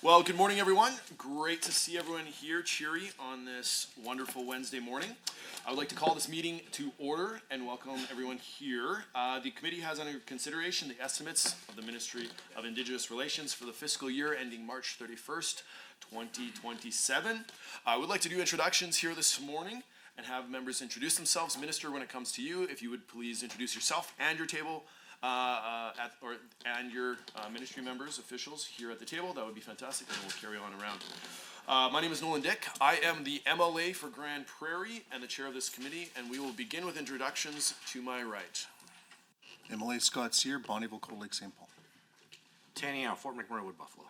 Well, good morning, everyone. Great to see everyone here, cheery, on this wonderful Wednesday morning. I would like to call this meeting to order and welcome everyone here. The committee has under consideration the estimates of the Ministry of Indigenous Relations for the fiscal year ending March 31st, 2027. I would like to do introductions here this morning and have members introduce themselves. Minister, when it comes to you, if you would please introduce yourself and your table and your ministry members, officials here at the table, that would be fantastic, and we'll carry on around. My name is Nolan Dick. I am the MLA for Grand Prairie and the chair of this committee, and we will begin with introductions to my right. MLA Scott Sear, Bonnyville, Cold Lake, St. Paul. Tanya, Fort McMurray, Wood Buffalo.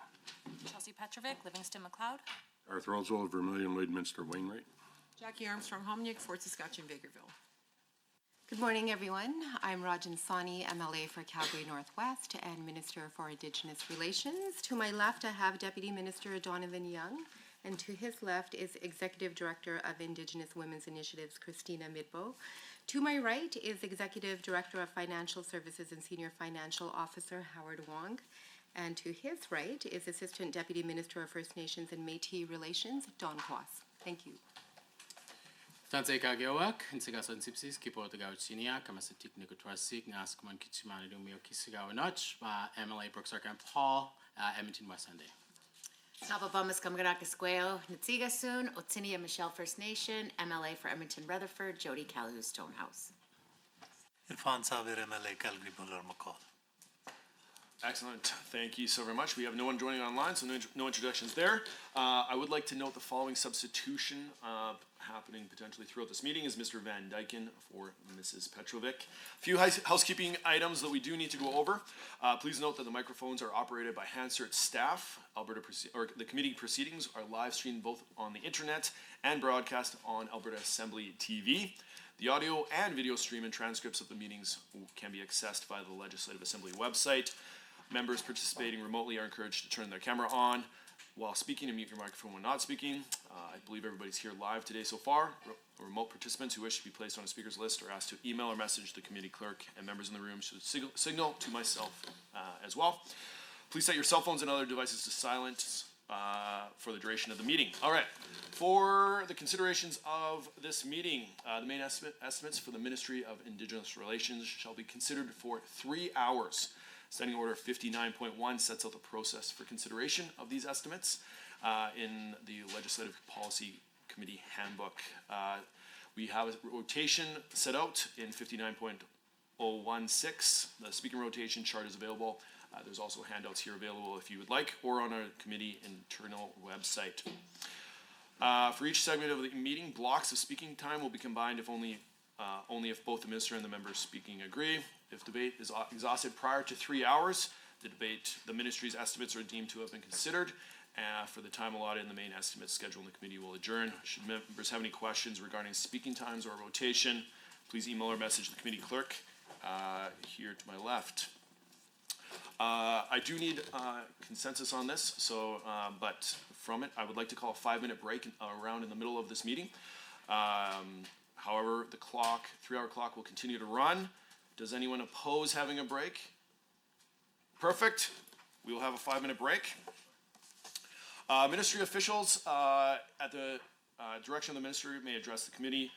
Chelsea Petrovic, Livingston McLeod. Arthur Oswald, Vermilion, Lloydminster, Wainwright. Jackie Armstrong, Hominick, Fort Saskatchewan, Bakerville. Good morning, everyone. I'm Rajan Sani, MLA for Calgary Northwest and Minister for Indigenous Relations. To my left, I have Deputy Minister Donovan Young, and to his left is Executive Director of Indigenous Women's Initiatives, Christina Midbo. To my right is Executive Director of Financial Services and Senior Financial Officer, Howard Wong. And to his right is Assistant Deputy Minister of First Nations and Métis Relations, Don Kwas. Thank you. Tanse Kagewak, Insigasan Sipsis, Kipo the Gauchinia, Kamasatik Nicotwasik, Naskman Kitchimani Dumio Kisigawanoch, MLA Brooks Arkamp Hall, Edmonton West Sunday. Napabamas Kamgarakasqueo, Natsiga soon, Otinia Michelle First Nation, MLA for Edmonton Rutherford, Jody Calhoun Stonehouse. Irfan Savir, MLA Calgary Buller McCall. Excellent. Thank you so very much. We have no one joining online, so no introductions there. I would like to note the following substitution happening potentially throughout this meeting is Mr. Van Dyken for Mrs. Petrovic. A few housekeeping items that we do need to go over. Please note that the microphones are operated by Hansert staff. The committee proceedings are live streamed both on the internet and broadcast on Alberta Assembly TV. The audio and video stream and transcripts of the meetings can be accessed via the Legislative Assembly website. Members participating remotely are encouraged to turn their camera on while speaking and mute your microphone when not speaking. I believe everybody's here live today so far. Remote participants who wish to be placed on a speaker's list are asked to email or message the committee clerk, and members in the room should signal to myself as well. Please set your cell phones and other devices to silent for the duration of the meeting. All right, for the considerations of this meeting, the main estimates for the Ministry of Indigenous Relations shall be considered for 3 hours. Standing Order 59.1 sets out the process for consideration of these estimates in the Legislative Policy Committee Handbook. We have a rotation set out in 59.016. The speaker rotation chart is available. There's also handouts here available if you would like, or on our committee internal website. For each segment of the meeting, blocks of speaking time will be combined if only if both the minister and the members speaking agree. If debate is exhausted prior to 3 hours, the ministry's estimates are deemed to have been considered. For the time allotted in the main estimates schedule, the committee will adjourn. Should members have any questions regarding speaking times or rotation, please email or message the committee clerk here to my left. I do need consensus on this, so but from it, I would like to call a 5-minute break around in the middle of this meeting. However, the 3-hour clock will continue to run. Does anyone oppose having a break? Perfect. We will have a 5-minute break. Ministry officials at the direction of the ministry may address the committee.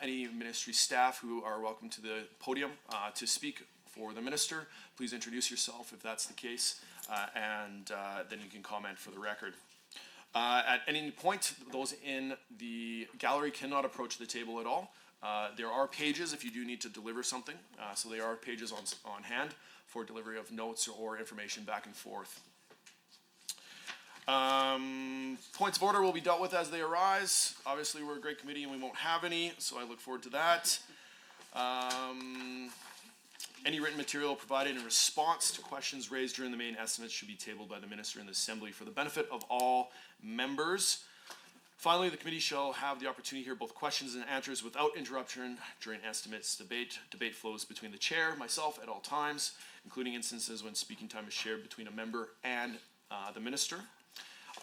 Any ministry staff who are welcome to the podium to speak for the minister, please introduce yourself if that's the case, and then you can comment for the record. At any point, those in the gallery cannot approach the table at all. There are pages if you do need to deliver something, so there are pages on hand for delivery of notes or information back and forth. Points of order will be dealt with as they arise. Obviously, we're a great committee and we won't have any, so I look forward to that. Any written material provided in response to questions raised during the main estimates should be tabled by the minister in the assembly for the benefit of all members. Finally, the committee shall have the opportunity to hear both questions and answers without interruption during estimates debate. Debate flows between the chair, myself, at all times, including instances when speaking time is shared between a member and the minister.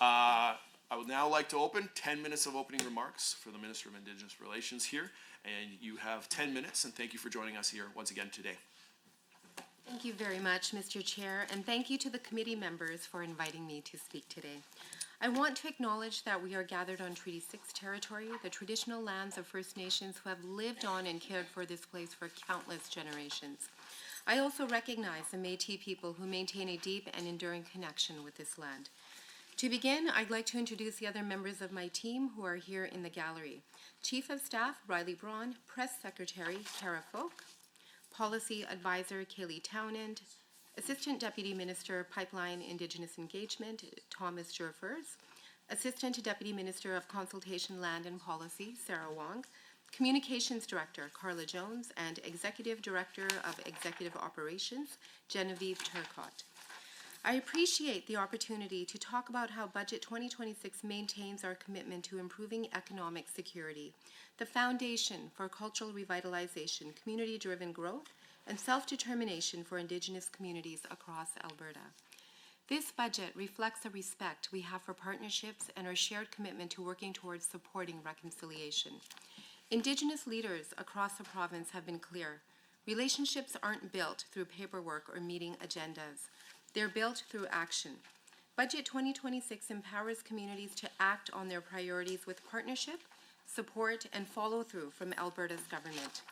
I would now like to open 10 minutes of opening remarks for the Minister of Indigenous Relations here, and you have 10 minutes, and thank you for joining us here once again today. Thank you very much, Mr. Chair, and thank you to the committee members for inviting me to speak today. I want to acknowledge that we are gathered on Treaty 6 territory, the traditional lands of First Nations who have lived on and cared for this place for countless generations. I also recognize the Métis people who maintain a deep and enduring connection with this land. To begin, I'd like to introduce the other members of my team who are here in the gallery. Chief of Staff, Riley Braun, Press Secretary, Kara Folk, Policy Advisor, Kaylee Townend, Assistant Deputy Minister, Pipeline Indigenous Engagement, Thomas Jurfers, Assistant Deputy Minister of Consultation, Land and Policy, Sarah Wong, Communications Director, Carla Jones, and Executive Director of Executive Operations, Genevieve Turcott. I appreciate the opportunity to talk about how Budget 2026 maintains our commitment to improving economic security, the foundation for cultural revitalization, community-driven growth, and self-determination for Indigenous communities across Alberta. This budget reflects the respect we have for partnerships and our shared commitment to working towards supporting reconciliation. Indigenous leaders across the province have been clear. Relationships aren't built through paperwork or meeting agendas. They're built through action. Budget 2026 empowers communities to act on their priorities with partnership, support, and follow-through from Alberta's government.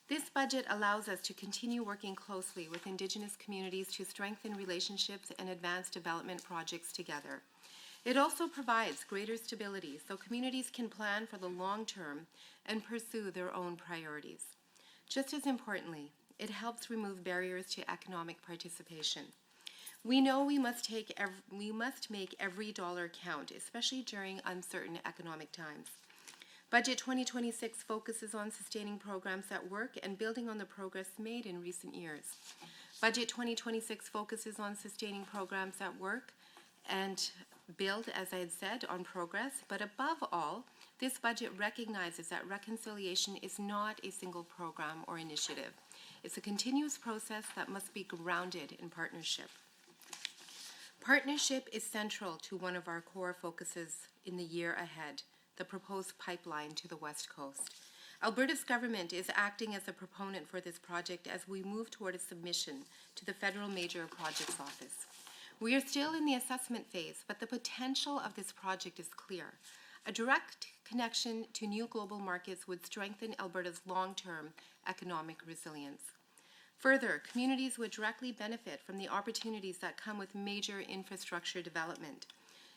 This budget allows us to continue working closely with Indigenous communities to strengthen relationships and advance development projects together. It also provides greater stability so communities can plan for the long term and pursue their own priorities. Just as importantly, it helps remove barriers to economic participation. We know we must make every dollar count, especially during uncertain economic times. Budget 2026 focuses on sustaining programs that work and building on the progress made in recent years. Budget 2026 focuses on sustaining programs that work and build, as I had said, on progress, but above all, this budget recognizes that reconciliation is not a single program or initiative. It's a continuous process that must be grounded in partnership. Partnership is central to one of our core focuses in the year ahead, the proposed pipeline to the West Coast. Alberta's government is acting as a proponent for this project as we move toward a submission to the Federal Major Projects Office. We are still in the assessment phase, but the potential of this project is clear. A direct connection to new global markets would strengthen Alberta's long-term economic resilience. Further, communities would directly benefit from the opportunities that come with major infrastructure development.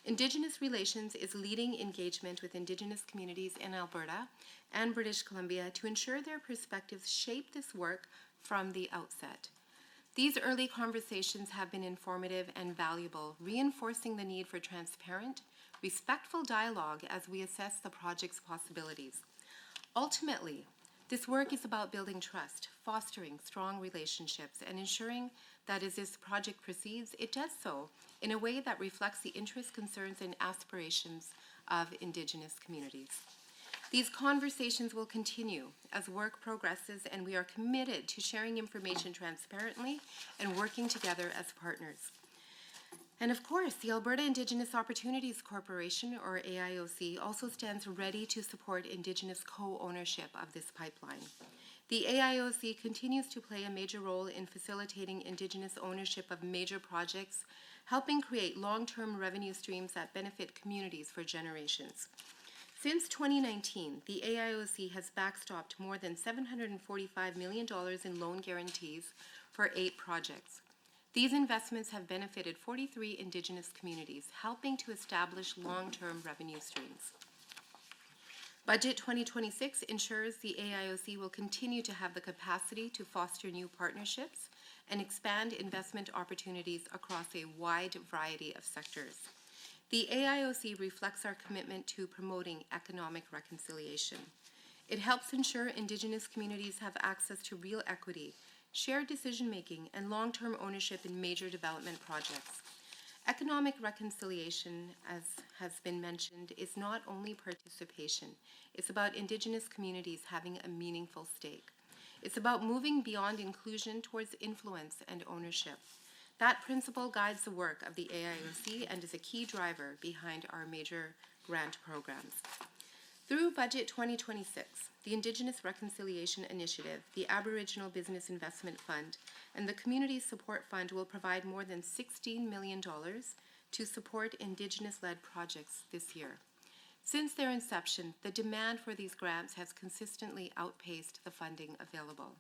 Indigenous Relations is leading engagement with Indigenous communities in Alberta and British Columbia to ensure their perspectives shape this work from the outset. These early conversations have been informative and valuable, reinforcing the need for transparent, respectful dialogue as we assess the project's possibilities. Ultimately, this work is about building trust, fostering strong relationships, and ensuring that as this project proceeds, it does so in a way that reflects the interests, concerns, and aspirations of Indigenous communities. These conversations will continue as work progresses, and we are committed to sharing information transparently and working together as partners. And of course, the Alberta Indigenous Opportunities Corporation, or AIOC, also stands ready to support Indigenous co-ownership of this pipeline. The AIOC continues to play a major role in facilitating Indigenous ownership of major projects, helping create long-term revenue streams that benefit communities for generations. Since 2019, the AIOC has backstopped more than $745 million in loan guarantees for 8 projects. These investments have benefited 43 Indigenous communities, helping to establish long-term revenue streams. Budget 2026 ensures the AIOC will continue to have the capacity to foster new partnerships and expand investment opportunities across a wide variety of sectors. The AIOC reflects our commitment to promoting economic reconciliation. It helps ensure Indigenous communities have access to real equity, shared decision-making, and long-term ownership in major development projects. Economic reconciliation, as has been mentioned, is not only participation. It's about Indigenous communities having a meaningful stake. It's about moving beyond inclusion towards influence and ownership. That principle guides the work of the AIOC and is a key driver behind our major grant programs. Through Budget 2026, the Indigenous Reconciliation Initiative, the Aboriginal Business Investment Fund, and the Community Support Fund will provide more than $16 million to support Indigenous-led projects this year. Since their inception, the demand for these grants has consistently outpaced the funding available.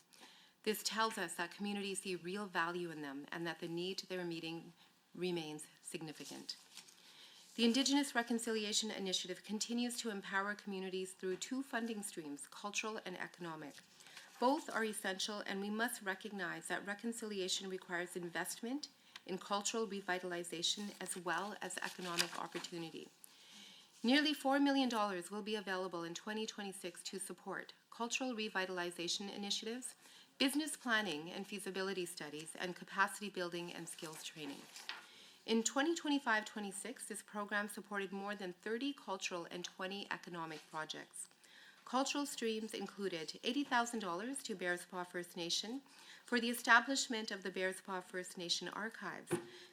This tells us that communities see real value in them and that the need they're meeting remains significant. The Indigenous Reconciliation Initiative continues to empower communities through two funding streams, cultural and economic. Both are essential, and we must recognize that reconciliation requires investment in cultural revitalization as well as economic opportunity. Nearly $4 million will be available in 2026 to support cultural revitalization initiatives, business planning and feasibility studies, and capacity building and skills training. In 2025-26, this program supported more than 30 cultural and 20 economic projects. Cultural streams included $80,000 to Bearspaw First Nation for the establishment of the Bearspaw First Nation Archives,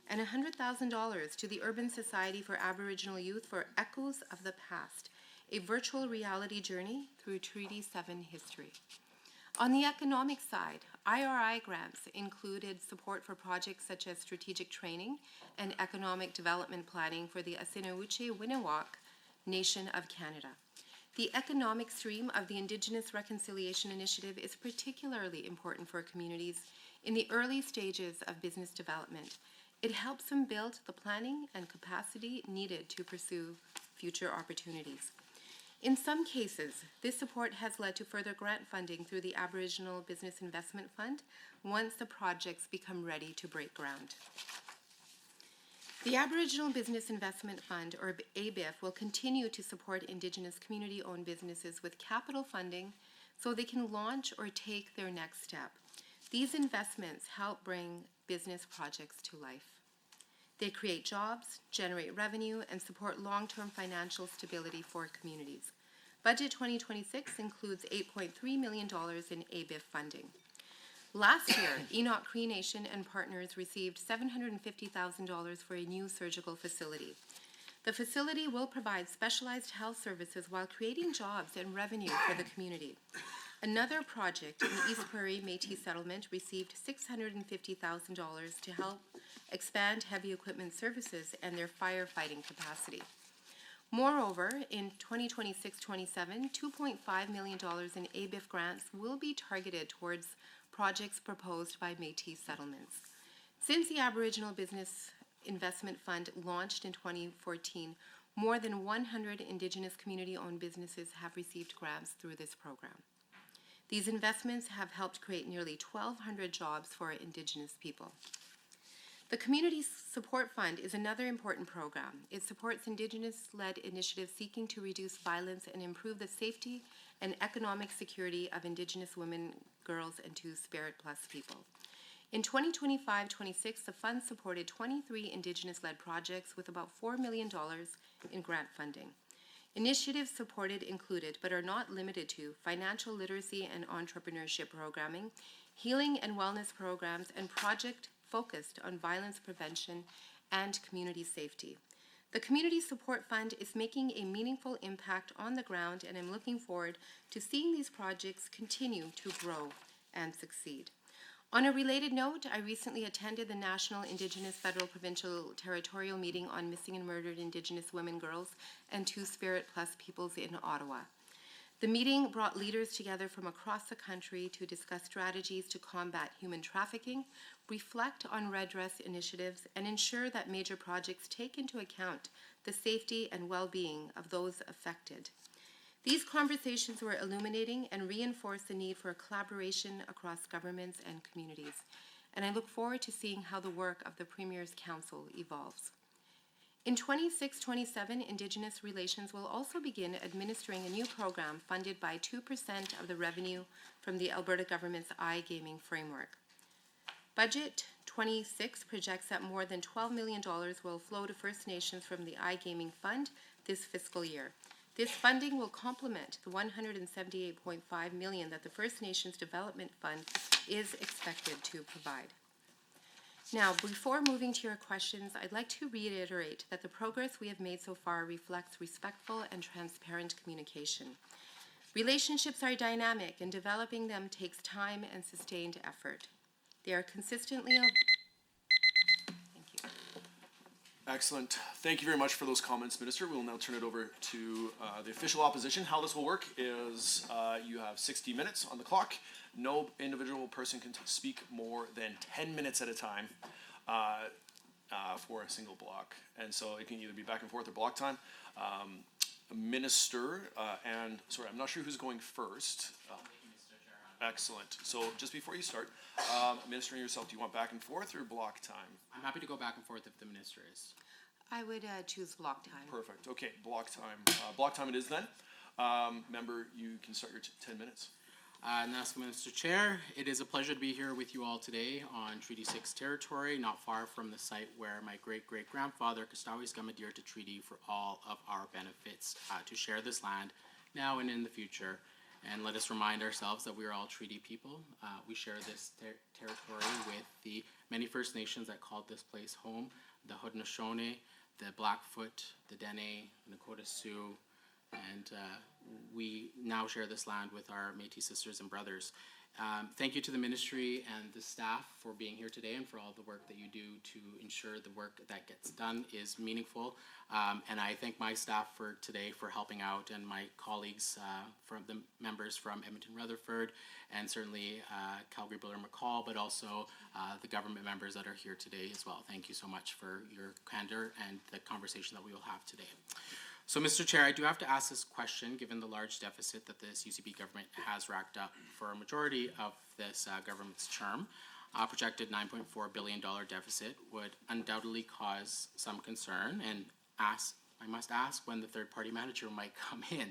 and $100,000 to the Urban Society for Aboriginal Youth for Echoes of the Past, a virtual reality journey through Treaty 7 history. On the economic side, IRI grants included support for projects such as strategic training and economic development planning for the Assiniboine-Winnewauk Nation of Canada. The economic stream of the Indigenous Reconciliation Initiative is particularly important for communities in the early stages of business development. It helps them build the planning and capacity needed to pursue future opportunities. In some cases, this support has led to further grant funding through the Aboriginal Business Investment Fund once the projects become ready to break ground. The Aboriginal Business Investment Fund, or ABIF, will continue to support Indigenous community-owned businesses with capital funding so they can launch or take their next step. These investments help bring business projects to life. They create jobs, generate revenue, and support long-term financial stability for communities. Budget 2026 includes $8.3 million in ABIF funding. Last year, Enoch Cree Nation and partners received $750,000 for a new surgical facility. The facility will provide specialized health services while creating jobs and revenue for the community. Another project in East Prairie Métis Settlement received $650,000 to help expand heavy equipment services and their firefighting capacity. Moreover, in 2026-27, $2.5 million in ABIF grants will be targeted towards projects proposed by Métis settlements. Since the Aboriginal Business Investment Fund launched in 2014, more than 100 Indigenous community-owned businesses have received grants through this program. These investments have helped create nearly 1,200 jobs for Indigenous people. The Community Support Fund is another important program. It supports Indigenous-led initiatives seeking to reduce violence and improve the safety and economic security of Indigenous women, girls, and Two-Spirit Plus people. In 2025-26, the fund supported 23 Indigenous-led projects with about $4 million in grant funding. Initiatives supported included, but are not limited to, financial literacy and entrepreneurship programming, healing and wellness programs, and project focused on violence prevention and community safety. The Community Support Fund is making a meaningful impact on the ground, and I'm looking forward to seeing these projects continue to grow and succeed. On a related note, I recently attended the National Indigenous Federal Provincial Territorial Meeting on Missing and Murdered Indigenous Women, Girls, and Two-Spirit Plus peoples in Ottawa. The meeting brought leaders together from across the country to discuss strategies to combat human trafficking, reflect on redress initiatives, and ensure that major projects take into account the safety and well-being of those affected. These conversations were illuminating and reinforced the need for collaboration across governments and communities, and I look forward to seeing how the work of the Premier's Council evolves. In 26-27, Indigenous Relations will also begin administering a new program funded by 2% of the revenue from the Alberta government's iGaming framework. Budget 26 projects that more than $12 million will flow to First Nations from the iGaming fund this fiscal year. This funding will complement the $178.5 million that the First Nations Development Fund is expected to provide. Now, before moving to your questions, I'd like to reiterate that the progress we have made so far reflects respectful and transparent communication. Relationships are dynamic, and developing them takes time and sustained effort. They are consistently. Thank you. Excellent. Thank you very much for those comments, Minister. We will now turn it over to the official opposition. How this will work is you have 60 minutes on the clock. No individual person can speak more than 10 minutes at a time for a single block. And so it can either be back and forth or block time. Minister, and sorry, I'm not sure who's going first. Excellent. So just before you start, Minister and yourself, do you want back and forth or block time? I'm happy to go back and forth if the minister is. I would choose block time. Perfect. Okay, block time. Block time it is then. Member, you can start your 10 minutes. Mr. Chair, it is a pleasure to be here with you all today on Treaty 6 territory, not far from the site where my great-great-grandfather Kastawis Gamadir to treaty for all of our benefits to share this land now and in the future. And let us remind ourselves that we are all treaty people. We share this territory with the many First Nations that called this place home, the Haudenosaunee, the Blackfoot, the Dene, Nakota Sioux, and we now share this land with our Métis sisters and brothers. Thank you to the ministry and the staff for being here today and for all the work that you do to ensure the work that gets done is meaningful. And I thank my staff for today for helping out, and my colleagues from the members from Edmonton Rutherford, and certainly Calgary Buller McCall, but also the government members that are here today as well. Thank you so much for your candor and the conversation that we will have today. So, Mr. Chair, I do have to ask this question, given the large deficit that this UCP government has racked up for a majority of this government's term. Projected $9.4 billion deficit would undoubtedly cause some concern, and I must ask when the third-party manager might come in.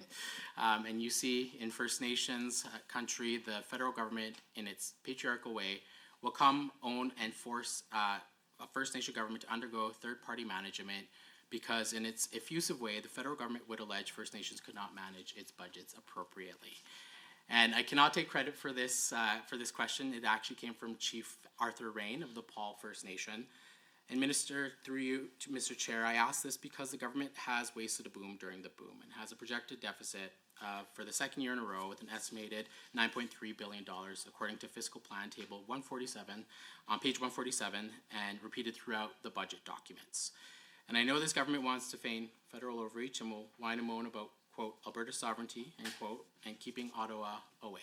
And you see, in First Nations country, the federal government, in its patriarchal way, will come, own, and force a First Nation government to undergo third-party management, because in its effusive way, the federal government would allege First Nations could not manage its budgets appropriately. And I cannot take credit for this question. It actually came from Chief Arthur Rain of the Paul First Nation. And Minister, through you to Mr. Chair, I ask this because the government has wasted a boom during the boom and has a projected deficit for the second year in a row with an estimated $9.3 billion, according to Fiscal Plan Table 147, on page 147, and repeated throughout the budget documents. And I know this government wants to feign federal overreach and will whine and moan about, quote, Alberta sovereignty, end quote, and keeping Ottawa away.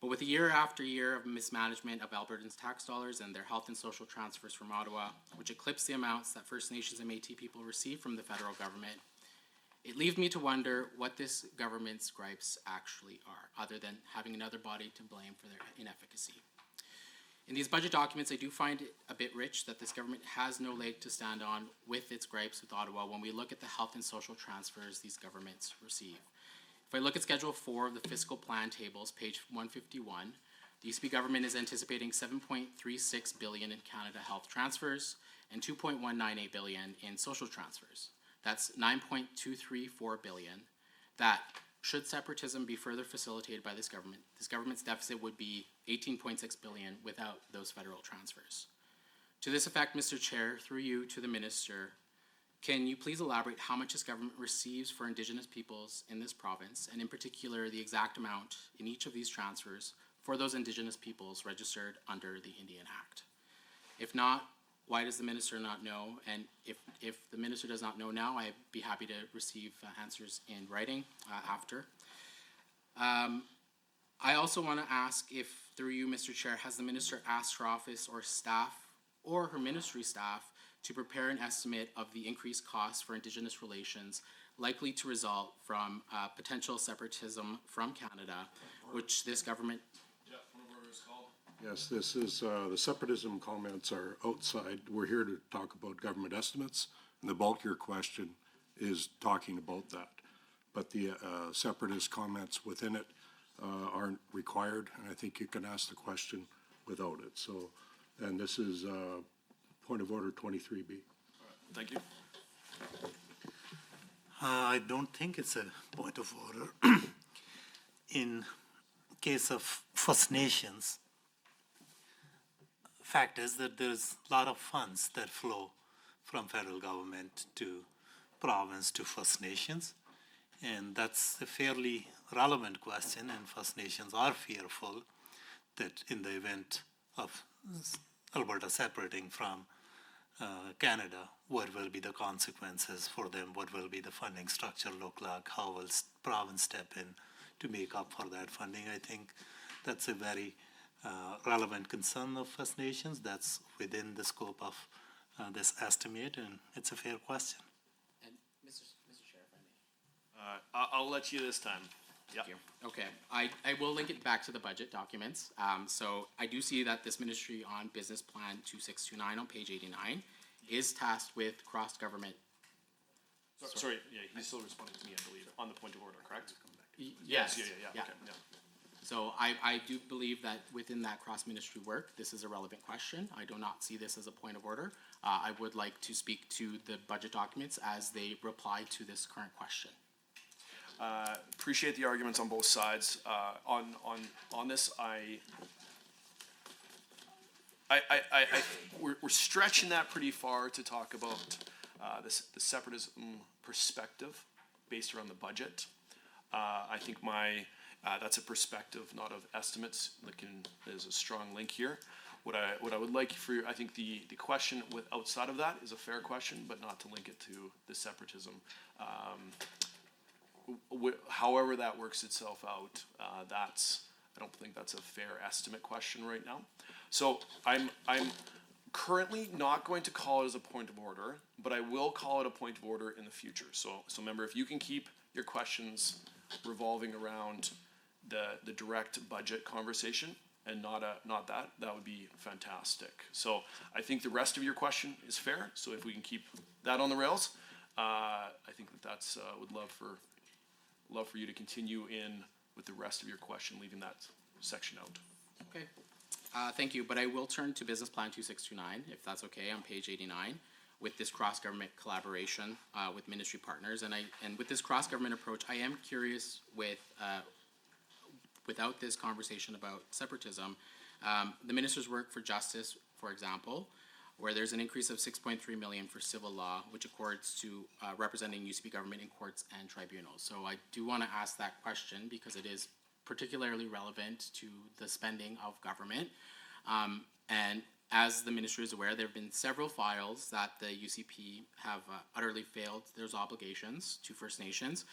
But with year after year of mismanagement of Albertans' tax dollars and their health and social transfers from Ottawa, which eclipse the amounts that First Nations and Métis people receive from the federal government, it leaves me to wonder what this government's gripes actually are, other than having another body to blame for their inefficacy. In these budget documents, I do find it a bit rich that this government has no leg to stand on with its gripes with Ottawa when we look at the health and social transfers these governments receive. If I look at Schedule 4 of the Fiscal Plan Tables, page 151, the UCP government is anticipating $7.36 billion in Canada health transfers and $2.198 billion in social transfers. That's $9.234 billion that, should separatism be further facilitated by this government's deficit would be $18.6 billion without those federal transfers. To this effect, Mr. Chair, through you to the Minister, can you please elaborate how much this government receives for Indigenous peoples in this province, and in particular the exact amount in each of these transfers for those Indigenous peoples registered under the Indian Act? If not, why does the Minister not know? And if the Minister does not know now, I'd be happy to receive answers in writing after. I also want to ask if, through you, Mr. Chair, has the Minister asked her office or staff or her ministry staff to prepare an estimate of the increased costs for Indigenous relations likely to result from potential separatism from Canada, which this government... Yes, this is, the separatism comments are outside. We're here to talk about government estimates, and the bulk of your question is talking about that. But the separatist comments within it aren't required, and I think you can ask the question without it. So, and this is point of order 23B. Thank you. I don't think it's a point of order. In case of First Nations, fact is that there's a lot of funds that flow from federal government to province to First Nations. And that's a fairly relevant question, and First Nations are fearful that in the event of Alberta separating from Canada, what will be the consequences for them? What will be the funding structure look like? How will province step in to make up for that funding? I think that's a very relevant concern of First Nations. That's within the scope of this estimate, and it's a fair question. And Mr. Chair, if I may. I'll let you this time. Yeah. Thank you. Okay, I will link it back to the budget documents. So I do see that this Ministry on Business Plan 2629 on page 89 is tasked with cross-government. Sorry, yeah, he's still responding to me, I believe, on the point of order, correct? Yes. Yeah, okay, yeah. So I do believe that within that cross-ministry work, this is a relevant question. I do not see this as a point of order. I would like to speak to the budget documents as they reply to this current question. Appreciate the arguments on both sides. On this, we're stretching that pretty far to talk about the separatism perspective based around the budget. I think that's a perspective not of estimates. There's a strong link here. What I would like for you, I think the question outside of that is a fair question, but not to link it to the separatism. However that works itself out, I don't think that's a fair estimate question right now. So I'm currently not going to call it as a point of order, but I will call it a point of order in the future. So remember, if you can keep your questions revolving around the direct budget conversation and not that would be fantastic. So I think the rest of your question is fair. So if we can keep that on the rails, I think that's would love for you to continue in with the rest of your question, leaving that section out. Okay. Thank you, but I will turn to Business Plan 2629, if that's okay, on page 89, with this cross-government collaboration with ministry partners. And with this cross-government approach, I am curious without this conversation about separatism, the minister's work for justice, for example, where there's an increase of 6.3 million for civil law, which accords to representing UCP government in courts and tribunals. So I do want to ask that question because it is particularly relevant to the spending of government. And as the ministry is aware, there have been several files that the UCP have utterly failed their obligations to First Nations,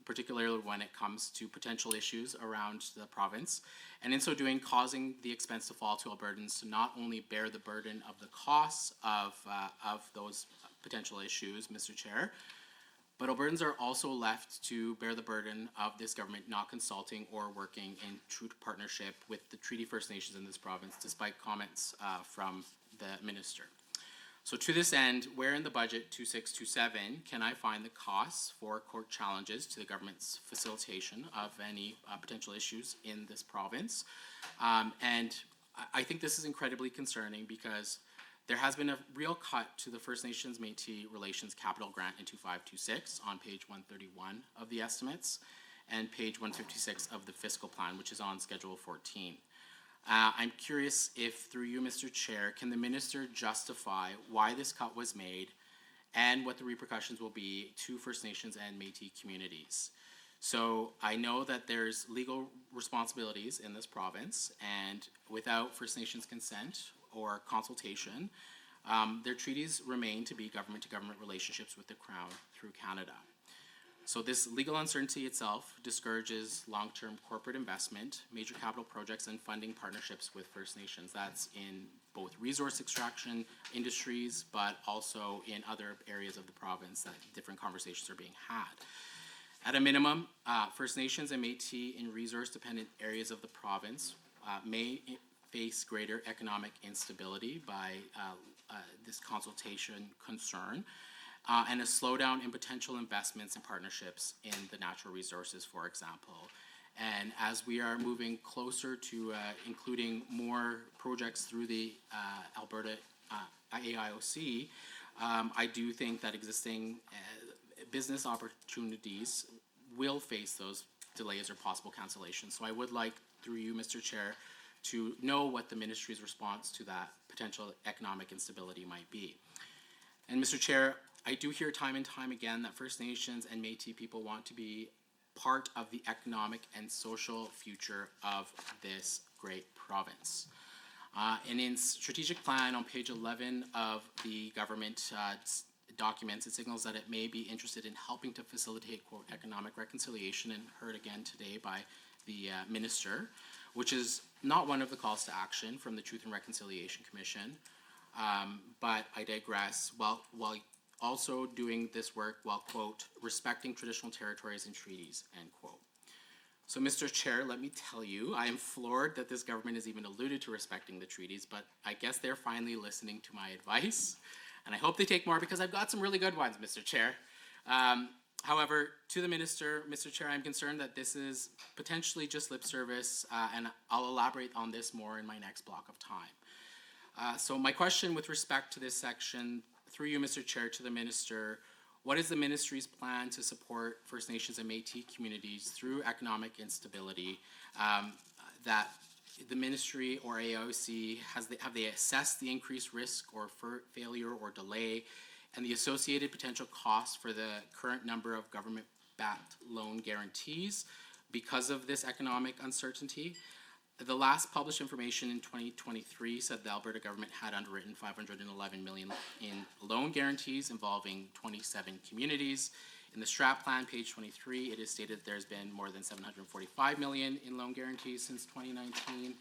particularly when it comes to potential issues around the province, and in so doing, causing the expense to fall to Albertans to not only bear the burden of the costs of those potential issues, Mr. Chair, but Albertans are also left to bear the burden of this government not consulting or working in true partnership with the Treaty First Nations in this province, despite comments from the minister. So to this end, where in the budget 2627 can I find the costs for court challenges to the government's facilitation of any potential issues in this province? And I think this is incredibly concerning because there has been a real cut to the First Nations Métis Relations Capital Grant in 2526 on page 131 of the estimates and page 156 of the fiscal plan, which is on Schedule 14. I'm curious if, through you, Mr. Chair, can the minister justify why this cut was made and what the repercussions will be to First Nations and Métis communities? So I know that there's legal responsibilities in this province, and without First Nations consent or consultation, their treaties remain to be government-to-government relationships with the Crown through Canada. So this legal uncertainty itself discourages long-term corporate investment, major capital projects, and funding partnerships with First Nations. That's in both resource extraction industries, but also in other areas of the province that different conversations are being had. At a minimum, First Nations and Métis in resource-dependent areas of the province may face greater economic instability by this consultation concern, and a slowdown in potential investments and partnerships in the natural resources, for example. And as we are moving closer to including more projects through the Alberta AIOC, I do think that existing business opportunities will face those delays or possible cancellations. So I would like, through you, Mr. Chair, to know what the ministry's response to that potential economic instability might be. And Mr. Chair, I do hear time and time again that First Nations and Métis people want to be part of the economic and social future of this great province. And in strategic plan on page 11 of the government documents, it signals that it may be interested in helping to facilitate, quote, economic reconciliation, and heard again today by the minister, which is not one of the calls to action from the Truth and Reconciliation Commission. But I digress. While also doing this work while, quote, respecting traditional territories and treaties, end quote. So, Mr. Chair, let me tell you, I am floored that this government has even alluded to respecting the treaties, but I guess they're finally listening to my advice, and I hope they take more because I've got some really good ones, Mr. Chair. However, to the minister, Mr. Chair, I'm concerned that this is potentially just lip service, and I'll elaborate on this more in my next block of time. So my question with respect to this section, through you, Mr. Chair, to the minister, what is the ministry's plan to support First Nations and Métis communities through economic instability? That the ministry or AOC, have they assessed the increased risk or failure or delay and the associated potential costs for the current number of government-backed loan guarantees because of this economic uncertainty? The last published information in 2023 said the Alberta government had underwritten $511 million in loan guarantees involving 27 communities. In the strat plan, page 23, it is stated there's been more than $745 million in loan guarantees since 2019.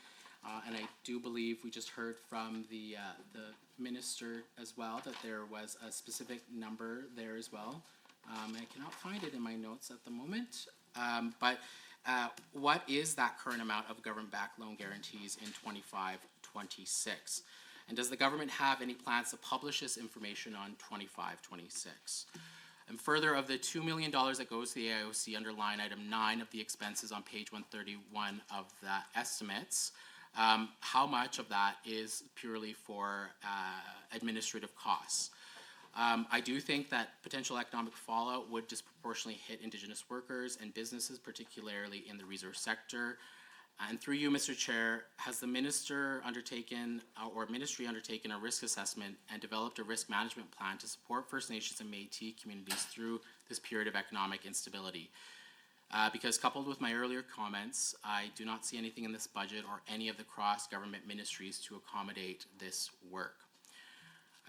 And I do believe we just heard from the minister as well that there was a specific number there as well. I cannot find it in my notes at the moment. But what is that current amount of government-backed loan guarantees in 25-26? And does the government have any plans to publish this information on 25-26? And further, of the $2 million that goes to the AIOC under line item 9 of the expenses on page 131 of the estimates, how much of that is purely for administrative costs? I do think that potential economic fallout would disproportionately hit Indigenous workers and businesses, particularly in the resource sector. And through you, Mr. Chair, has the minister undertaken or ministry undertaken a risk assessment and developed a risk management plan to support First Nations and Métis communities through this period of economic instability? Because coupled with my earlier comments, I do not see anything in this budget or any of the cross-government ministries to accommodate this work.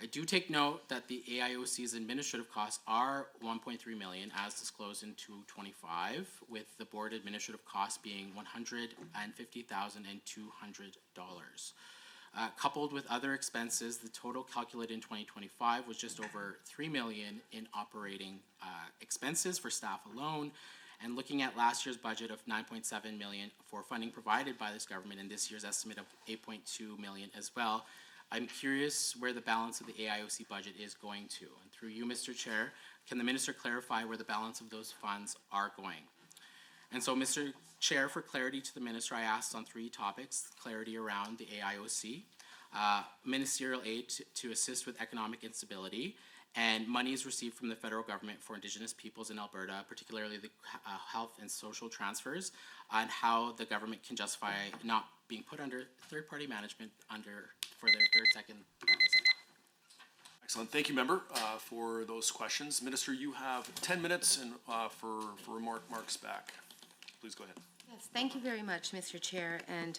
I do take note that the AIOC's administrative costs are $1.3 million as disclosed in 225, with the board administrative costs being $150,200. Coupled with other expenses, the total calculated in 2025 was just over $3 million in operating expenses for staff alone. And looking at last year's budget of $9.7 million for funding provided by this government and this year's estimate of $8.2 million as well, I'm curious where the balance of the AIOC budget is going to. And through you, Mr. Chair, can the minister clarify where the balance of those funds are going? And so, Mr. Chair, for clarity to the minister, I asked on 3 topics: clarity around the AIOC, ministerial aid to assist with economic instability, and monies received from the federal government for Indigenous peoples in Alberta, particularly the health and social transfers, and how the government can justify not being put under third-party management for their third, second deficit. Excellent. Thank you, member, for those questions. Minister, you have 10 minutes and for remarks back. Please go ahead. Yes, thank you very much, Mr. Chair, and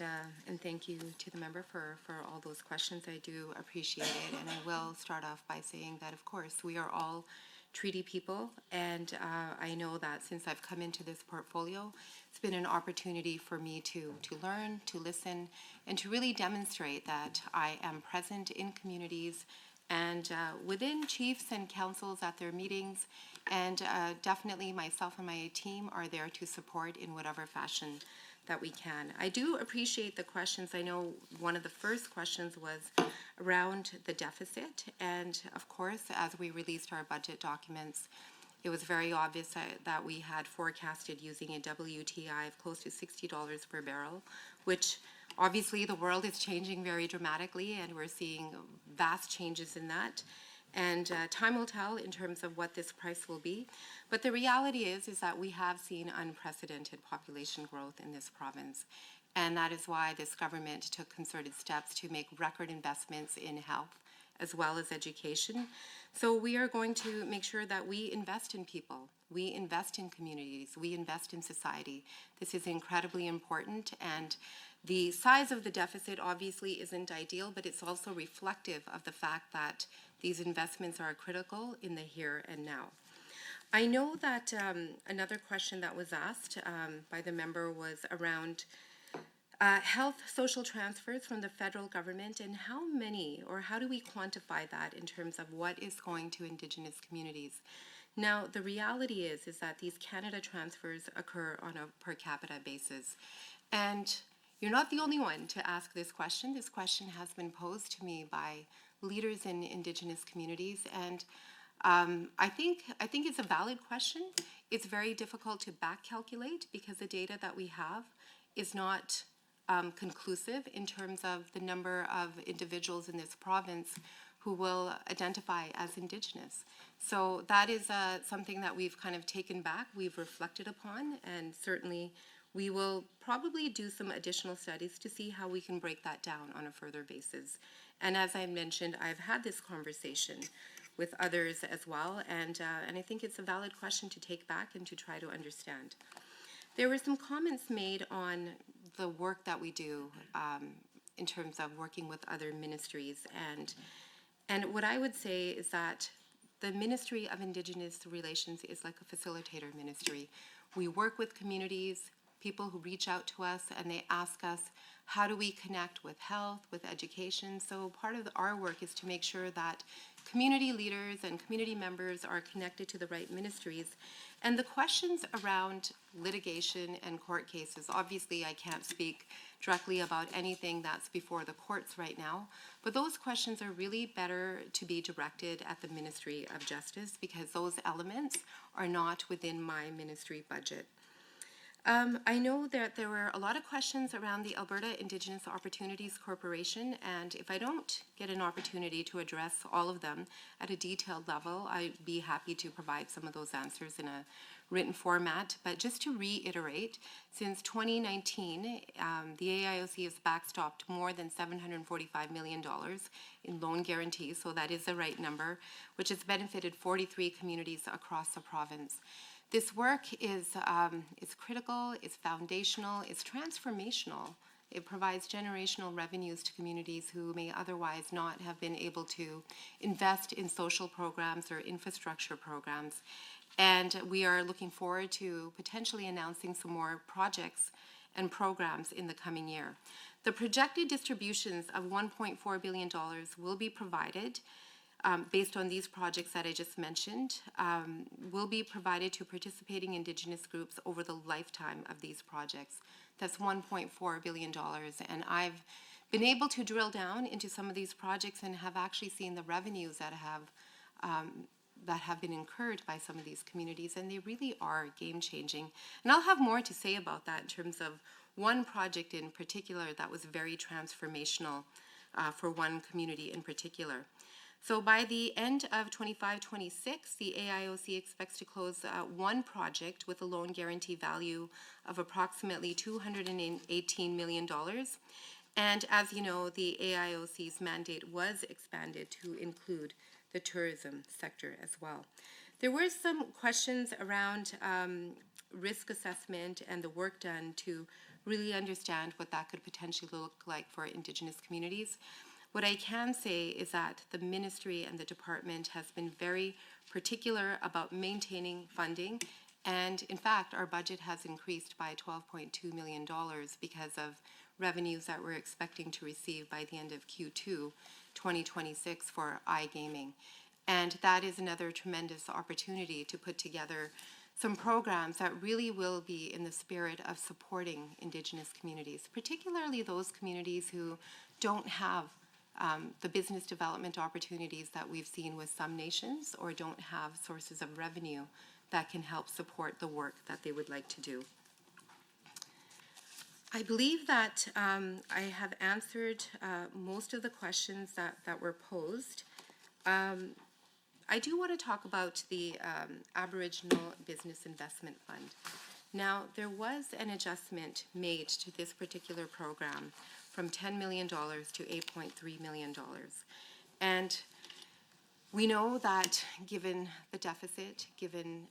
thank you to the member for all those questions. I do appreciate it, and I will start off by saying that, of course, we are all treaty people, and I know that since I've come into this portfolio, it's been an opportunity for me to learn, to listen, and to really demonstrate that I am present in communities and within chiefs and councils at their meetings, and definitely myself and my team are there to support in whatever fashion that we can. I do appreciate the questions. I know one of the first questions was around the deficit, and of course, as we released our budget documents, it was very obvious that we had forecasted using a WTI of close to $60 per barrel, which obviously the world is changing very dramatically, and we're seeing vast changes in that. And time will tell in terms of what this price will be. But the reality is that we have seen unprecedented population growth in this province. And that is why this government took concerted steps to make record investments in health as well as education. So we are going to make sure that we invest in people, we invest in communities, we invest in society. This is incredibly important, and the size of the deficit obviously isn't ideal, but it's also reflective of the fact that these investments are critical in the here and now. I know that another question that was asked by the member was around health social transfers from the federal government, and how many, or how do we quantify that in terms of what is going to Indigenous communities? Now, the reality is that these Canada transfers occur on a per capita basis. And you're not the only one to ask this question. This question has been posed to me by leaders in Indigenous communities, and I think it's a valid question. It's very difficult to back calculate because the data that we have is not conclusive in terms of the number of individuals in this province who will identify as Indigenous. So that is something that we've kind of taken back, we've reflected upon, and certainly we will probably do some additional studies to see how we can break that down on a further basis. And as I mentioned, I've had this conversation with others as well, and I think it's a valid question to take back and to try to understand. There were some comments made on the work that we do in terms of working with other ministries, and what I would say is that the Ministry of Indigenous Relations is like a facilitator ministry. We work with communities, people who reach out to us, and they ask us, how do we connect with health, with education? So part of our work is to make sure that community leaders and community members are connected to the right ministries. And the questions around litigation and court cases, obviously I can't speak directly about anything that's before the courts right now, but those questions are really better to be directed at the Ministry of Justice because those elements are not within my ministry budget. I know that there were a lot of questions around the Alberta Indigenous Opportunities Corporation, and if I don't get an opportunity to address all of them at a detailed level, I'd be happy to provide some of those answers in a written format. But just to reiterate, since 2019, the AIOC has backstopped more than $745 million in loan guarantees, so that is the right number, which has benefited 43 communities across the province. This work is critical, it's foundational, it's transformational. It provides generational revenues to communities who may otherwise not have been able to invest in social programs or infrastructure programs. And we are looking forward to potentially announcing some more projects and programs in the coming year. The projected distributions of $1.4 billion will be provided based on these projects that I just mentioned, will be provided to participating Indigenous groups over the lifetime of these projects. That's $1.4 billion. And I've been able to drill down into some of these projects and have actually seen the revenues that have been incurred by some of these communities, and they really are game-changing. And I'll have more to say about that in terms of one project in particular that was very transformational for one community in particular. So by the end of 25-26, the AIOC expects to close one project with a loan guarantee value of approximately $218 million. And as you know, the AIOC's mandate was expanded to include the tourism sector as well. There were some questions around risk assessment and the work done to really understand what that could potentially look like for Indigenous communities. What I can say is that the ministry and the department has been very particular about maintaining funding, and in fact our budget has increased by $12.2 million because of revenues that we're expecting to receive by the end of Q2 2026 for iGaming. And that is another tremendous opportunity to put together some programs that really will be in the spirit of supporting Indigenous communities, particularly those communities who don't have the business development opportunities that we've seen with some nations, or don't have sources of revenue that can help support the work that they would like to do. I believe that I have answered most of the questions that were posed. I do want to talk about the Aboriginal Business Investment Fund. Now, there was an adjustment made to this particular program from $10 million to $8.3 million. And we know that given the deficit, given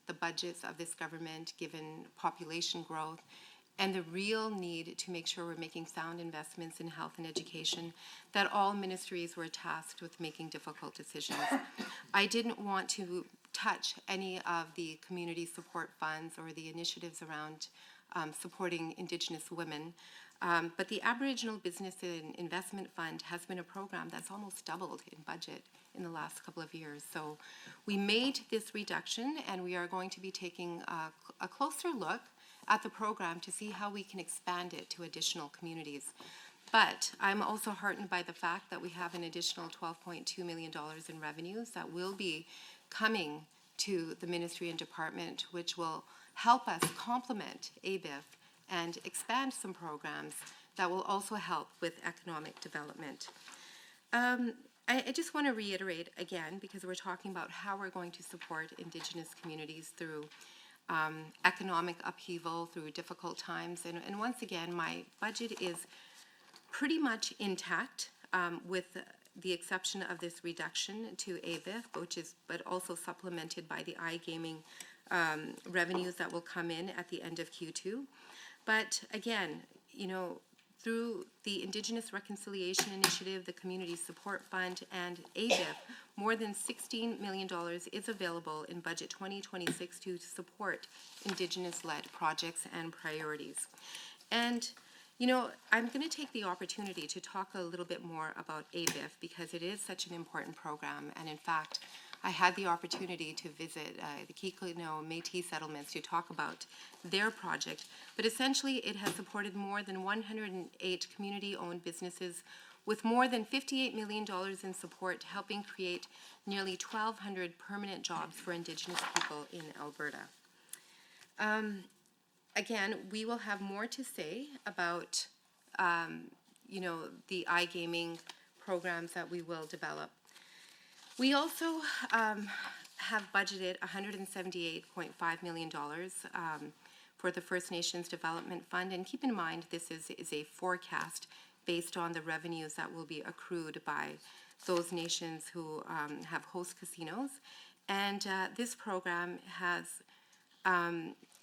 the budgets of this government, given population growth, and the real need to make sure we're making sound investments in health and education, that all ministries were tasked with making difficult decisions. I didn't want to touch any of the community support funds or the initiatives around supporting Indigenous women. But the Aboriginal Business and Investment Fund has been a program that's almost doubled in budget in the last couple of years. So we made this reduction, and we are going to be taking a closer look at the program to see how we can expand it to additional communities. But I'm also heartened by the fact that we have an additional $12.2 million in revenues that will be coming to the ministry and department, which will help us complement ABIF and expand some programs that will also help with economic development. I just want to reiterate again, because we're talking about how we're going to support Indigenous communities through economic upheaval, through difficult times. And once again, my budget is pretty much intact with the exception of this reduction to ABIF, but also supplemented by the iGaming revenues that will come in at the end of Q2. But again, through the Indigenous Reconciliation Initiative, the Community Support Fund, and ABIF, more than $16 million is available in Budget 2026 to support Indigenous-led projects and priorities. And I'm going to take the opportunity to talk a little bit more about ABIF because it is such an important program. And in fact, I had the opportunity to visit the Kikino Métis settlements to talk about their project. But essentially, it has supported more than 108 community-owned businesses with more than $58 million in support, helping create nearly 1,200 permanent jobs for Indigenous people in Alberta. Again, we will have more to say about, the iGaming programs that we will develop. We also have budgeted $178.5 million for the First Nations Development Fund. And keep in mind, this is a forecast based on the revenues that will be accrued by those nations who have host casinos. And this program has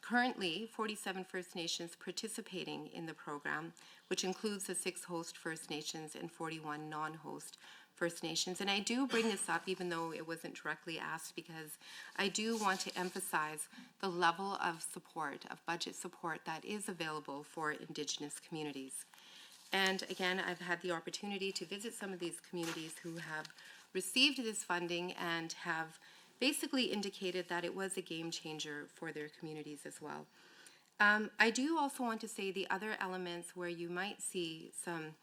currently 47 First Nations participating in the program, which includes the 6 host First Nations and 41 non-host First Nations. And I do bring this up even though it wasn't directly asked because I do want to emphasize the level of support, of budget support that is available for Indigenous communities. And again, I've had the opportunity to visit some of these communities who have received this funding and have basically indicated that it was a game changer for their communities as well. I do also want to say the other elements where you might see some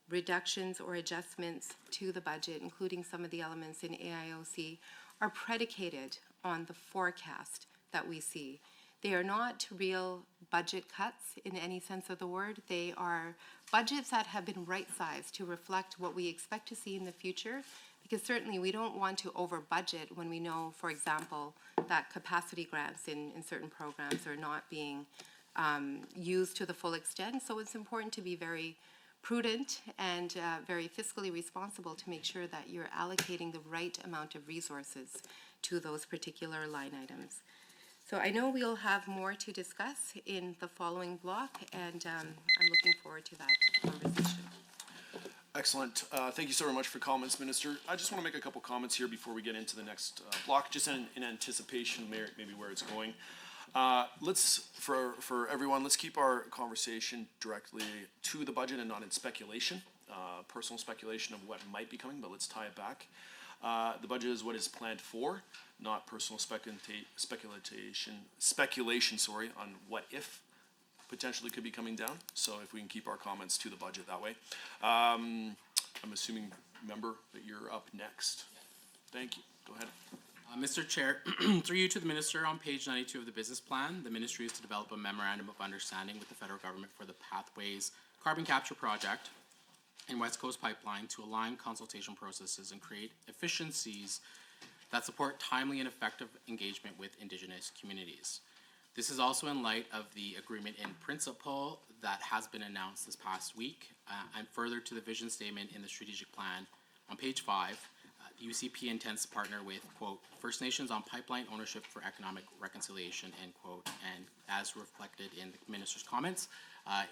reductions or adjustments to the budget, including some of the elements in AIOC, are predicated on the forecast that we see. They are not real budget cuts in any sense of the word. They are budgets that have been right-sized to reflect what we expect to see in the future, because certainly we don't want to over-budget when we know, for example, that capacity grants in certain programs are not being used to the full extent. So it's important to be very prudent and very fiscally responsible to make sure that you're allocating the right amount of resources to those particular line items. So I know we'll have more to discuss in the following block, and I'm looking forward to that conversation. Excellent. Thank you so very much for comments, Minister. I just want to make a couple comments here before we get into the next block, just in anticipation, maybe where it's going. For everyone, let's keep our conversation directly to the budget and not in speculation, personal speculation of what might be coming, but let's tie it back. The budget is what is planned for, not personal speculation, on what if potentially could be coming down. So if we can keep our comments to the budget that way. I'm assuming, member, that you're up next. Thank you. Go ahead. Mr. Chair, through you to the Minister, on page 92 of the business plan, the Ministry is to develop a memorandum of understanding with the federal government for the Pathways carbon capture project and West Coast Pipeline to align consultation processes and create efficiencies that support timely and effective engagement with Indigenous communities. This is also in light of the agreement in principle that has been announced this past week, and further to the vision statement in the strategic plan on page 5. UCP intends to partner with, quote, First Nations on pipeline ownership for economic reconciliation, end quote, and as reflected in the minister's comments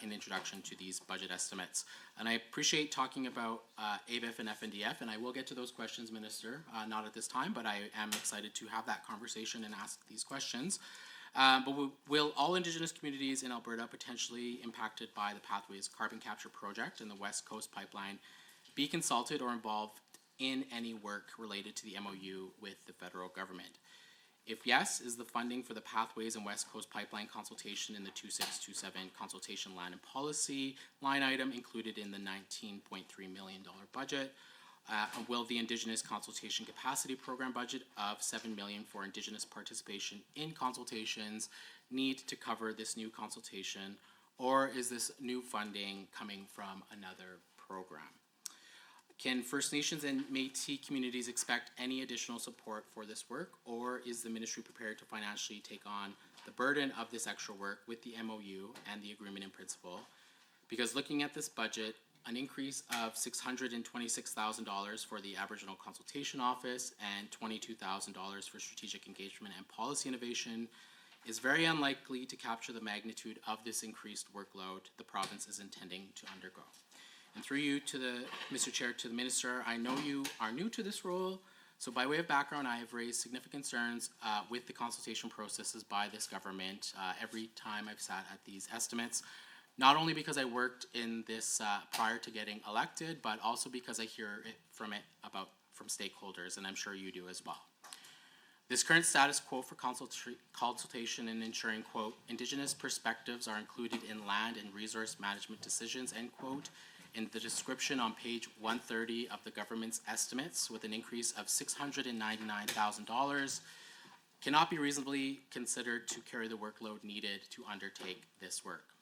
in introduction to these budget estimates. And I appreciate talking about ABIF and FNDF, and I will get to those questions, Minister, not at this time, but I am excited to have that conversation and ask these questions. But will all Indigenous communities in Alberta potentially impacted by the Pathways Carbon Capture Project and the West Coast Pipeline be consulted or involved in any work related to the MOU with the federal government? If yes, is the funding for the Pathways and West Coast Pipeline consultation in the 2627 consultation land and policy line item included in the $19.3 million budget? Will the Indigenous Consultation Capacity Program budget of $7 million for Indigenous participation in consultations need to cover this new consultation, or is this new funding coming from another program? Can First Nations and Métis communities expect any additional support for this work, or is the ministry prepared to financially take on the burden of this extra work with the MOU and the agreement in principle? Because looking at this budget, an increase of $626,000 for the Aboriginal Consultation Office and $22,000 for strategic engagement and policy innovation is very unlikely to capture the magnitude of this increased workload the province is intending to undergo. And through you to the, Mr. Chair, to the Minister, I know you are new to this role, so by way of background, I have raised significant concerns with the consultation processes by this government every time I've sat at these estimates, not only because I worked in this prior to getting elected, but also because I hear it from stakeholders, and I'm sure you do as well. This current status quo for consultation and ensuring, quote, Indigenous perspectives are included in land and resource management decisions, end quote, in the description on page 130 of the government's estimates with an increase of $699,000 cannot be reasonably considered to carry the workload needed to undertake this work.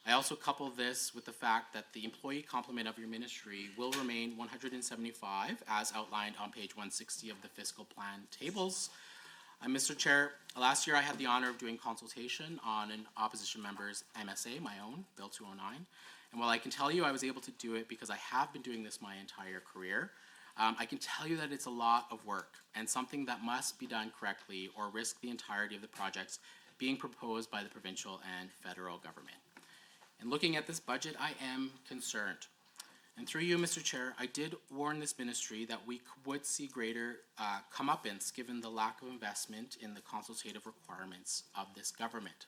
I also couple this with the fact that the employee complement of your ministry will remain 175 as outlined on page 160 of the fiscal plan tables. Mr. Chair, last year I had the honor of doing consultation on an opposition member's MSA, my own, Bill 209. And while I can tell you I was able to do it because I have been doing this my entire career, I can tell you that it's a lot of work and something that must be done correctly or risk the entirety of the projects being proposed by the provincial and federal government. And looking at this budget, I am concerned. And through you, Mr. Chair, I did warn this ministry that we would see greater comeuppance given the lack of investment in the consultative requirements of this government.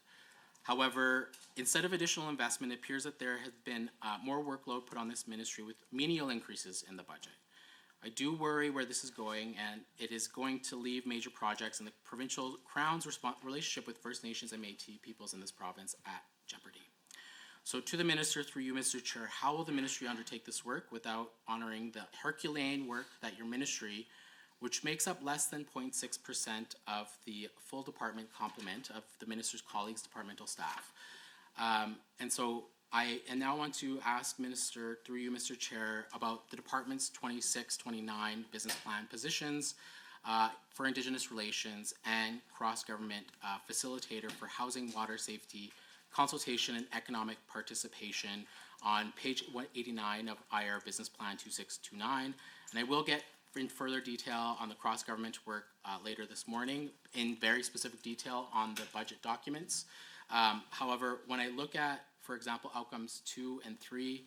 However, instead of additional investment, it appears that there has been more workload put on this ministry with menial increases in the budget. I do worry where this is going, and it is going to leave major projects and the provincial Crown's relationship with First Nations and Métis peoples in this province at jeopardy. So to the minister, through you, Mr. Chair, how will the ministry undertake this work without honoring the Herculean work that your ministry, which makes up less than 0.6% of the full department complement of the minister's colleagues' departmental staff? And so I now want to ask Minister, through you, Mr. Chair, about the department's 26-29 business plan positions for Indigenous relations and cross-government facilitator for housing, water safety, consultation, and economic participation on page 189 of IR Business Plan 2629. And I will get in further detail on the cross-government work later this morning in very specific detail on the budget documents. However, when I look at, for example, outcomes 2 and 3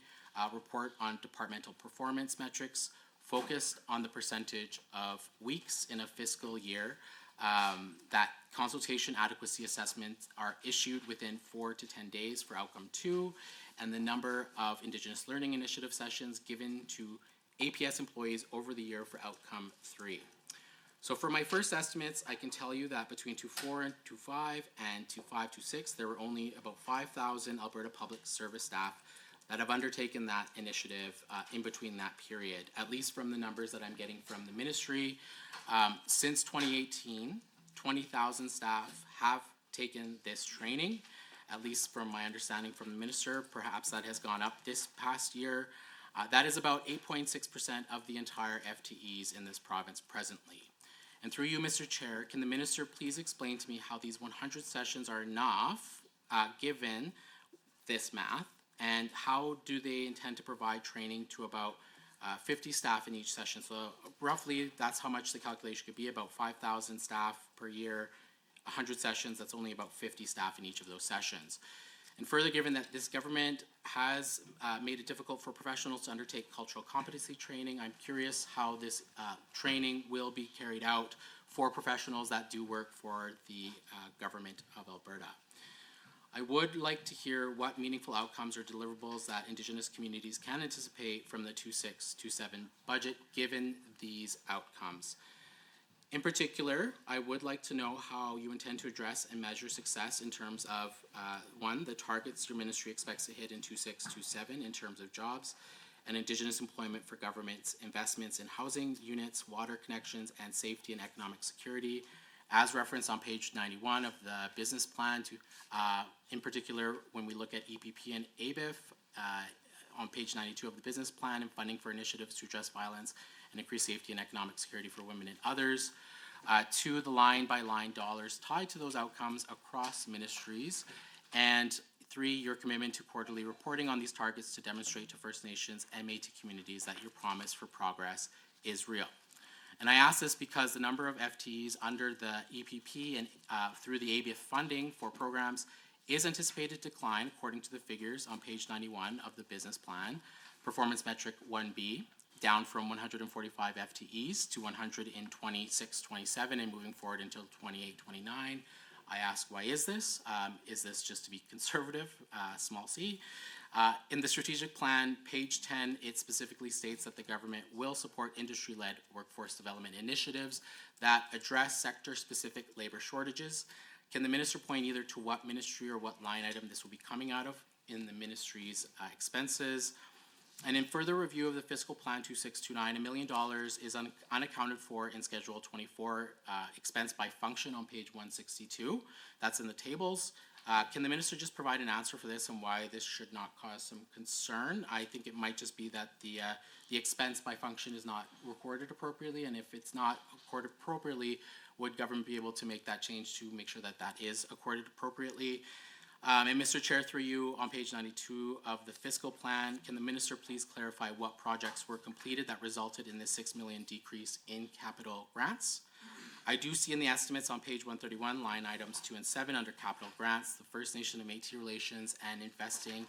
report on departmental performance metrics focused on the percentage of weeks in a fiscal year that consultation adequacy assessments are issued within 4 to 10 days for outcome 2, and the number of Indigenous Learning Initiative sessions given to APS employees over the year for outcome 3. So for my first estimates, I can tell you that between 2.4 and 2.5 and 2.5 to 6, there were only about 5,000 Alberta Public Service staff that have undertaken that initiative in between that period, at least from the numbers that I'm getting from the ministry. Since 2018, 20,000 staff have taken this training, at least from my understanding from the minister. Perhaps that has gone up this past year. That is about 8.6% of the entire FTEs in this province presently. And through you, Mr. Chair, can the minister please explain to me how these 100 sessions are enough, given this math, and how do they intend to provide training to about 50 staff in each session? So roughly, that's how much the calculation could be, about 5,000 staff per year, 100 sessions, that's only about 50 staff in each of those sessions. And further, given that this government has made it difficult for professionals to undertake cultural competency training, I'm curious how this training will be carried out for professionals that do work for the government of Alberta. I would like to hear what meaningful outcomes or deliverables that Indigenous communities can anticipate from the 2627 budget given these outcomes. In particular, I would like to know how you intend to address and measure success in terms of, one, the targets your ministry expects to hit in 2627 in terms of jobs and Indigenous employment for government's investments in housing units, water connections, and safety and economic security, as referenced on page 91 of the business plan. In particular, when we look at EPP and ABIF, on page 92 of the business plan, and funding for initiatives to address violence and increase safety and economic security for women and others. Two, the line-by-line dollars tied to those outcomes across ministries. And three, your commitment to quarterly reporting on these targets to demonstrate to First Nations and Métis communities that your promise for progress is real. And I ask this because the number of FTEs under the EPP and through the ABIF funding for programs is anticipated to decline according to the figures on page 91 of the business plan. Performance metric 1B, down from 145 FTEs to 100 in 26-27 and moving forward until 28-29. I ask, why is this? Is this just to be conservative, small c? In the strategic plan, page 10, it specifically states that the government will support industry-led workforce development initiatives that address sector-specific labor shortages. Can the minister point either to what ministry or what line item this will be coming out of in the ministry's expenses? And in further review of the fiscal plan 2629, $1 million is unaccounted for in Schedule 24, expense by function on page 162. That's in the tables. Can the minister just provide an answer for this and why this should not cause some concern? I think it might just be that the expense by function is not recorded appropriately, and if it's not recorded appropriately, would government be able to make that change to make sure that that is accorded appropriately? And Mr. Chair, through you, on page 92 of the fiscal plan, can the minister please clarify what projects were completed that resulted in this $6 million decrease in capital grants? I do see in the estimates on page 131, line items 2 and 7 under capital grants, the First Nation and Métis relations and investing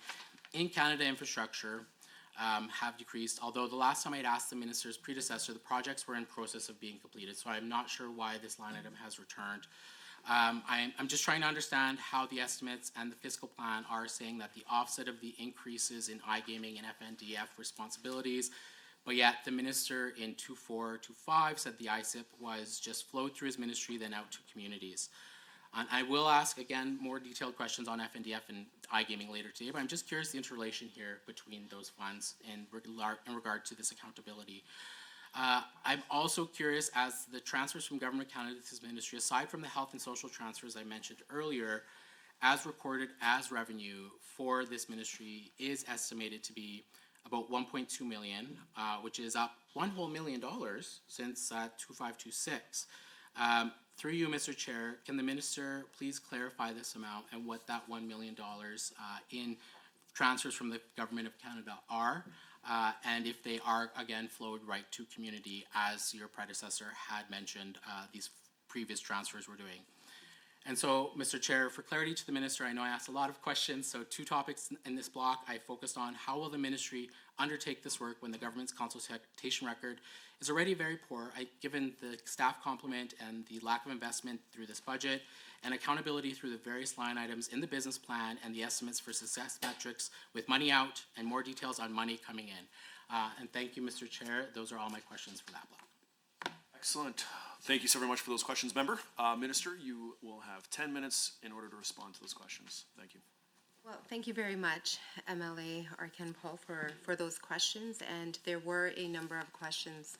in Canada infrastructure have decreased, although the last time I had asked the minister's predecessor, the projects were in process of being completed, so I'm not sure why this line item has returned. I'm just trying to understand how the estimates and the fiscal plan are saying that the offset of the increases in iGaming and FNDF responsibilities, but yet the minister in 2425 said the ISIP was just flowed through his ministry then out to communities. And I will ask, again, more detailed questions on FNDF and iGaming later today, but I'm just curious the interrelation here between those funds in regard to this accountability. I'm also curious, as the transfers from Government Canada to this ministry, aside from the health and social transfers I mentioned earlier, as recorded as revenue for this ministry is estimated to be about $1.2 million, which is up $1 whole million since 2526. Through you, Mr. Chair, can the minister please clarify this amount and what that $1 million in transfers from the Government of Canada are? And if they are, again, flowed right to community, as your predecessor had mentioned these previous transfers were doing. And so, Mr. Chair, for clarity to the minister, I know I asked a lot of questions, so 2 topics in this block I focused on. How will the ministry undertake this work when the government's consultation record is already very poor, given the staff complement and the lack of investment through this budget, and accountability through the various line items in the business plan and the estimates for success metrics with money out and more details on money coming in. And thank you, Mr. Chair. Those are all my questions for that block. Excellent. Thank you so very much for those questions, member. Minister, you will have 10 minutes in order to respond to those questions. Thank you. Well, thank you very much, MLA Arkan Paul, for those questions. And there were a number of questions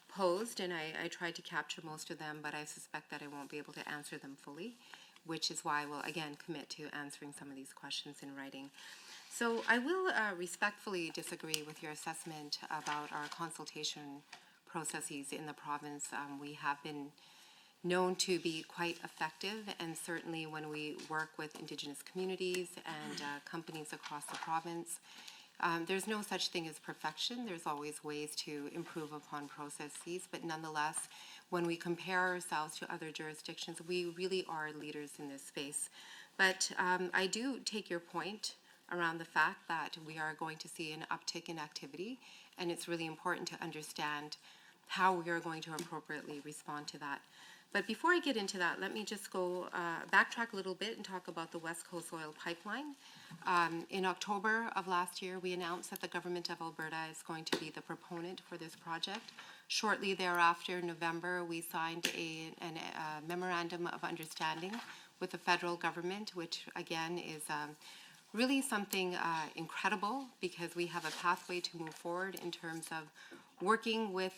posed, and I tried to capture most of them, but I suspect that I won't be able to answer them fully, which is why I will, again, commit to answering some of these questions in writing. So I will respectfully disagree with your assessment about our consultation processes in the province. We have been known to be quite effective, and certainly when we work with Indigenous communities and companies across the province, there's no such thing as perfection. There's always ways to improve upon processes, but nonetheless, when we compare ourselves to other jurisdictions, we really are leaders in this space. But I do take your point around the fact that we are going to see an uptick in activity, and it's really important to understand how we are going to appropriately respond to that. But before I get into that, let me just go backtrack a little bit and talk about the West Coast Oil Pipeline. In October of last year, we announced that the Government of Alberta is going to be the proponent for this project. Shortly thereafter, in November, we signed a memorandum of understanding with the federal government, which again is really something incredible, because we have a pathway to move forward in terms of working with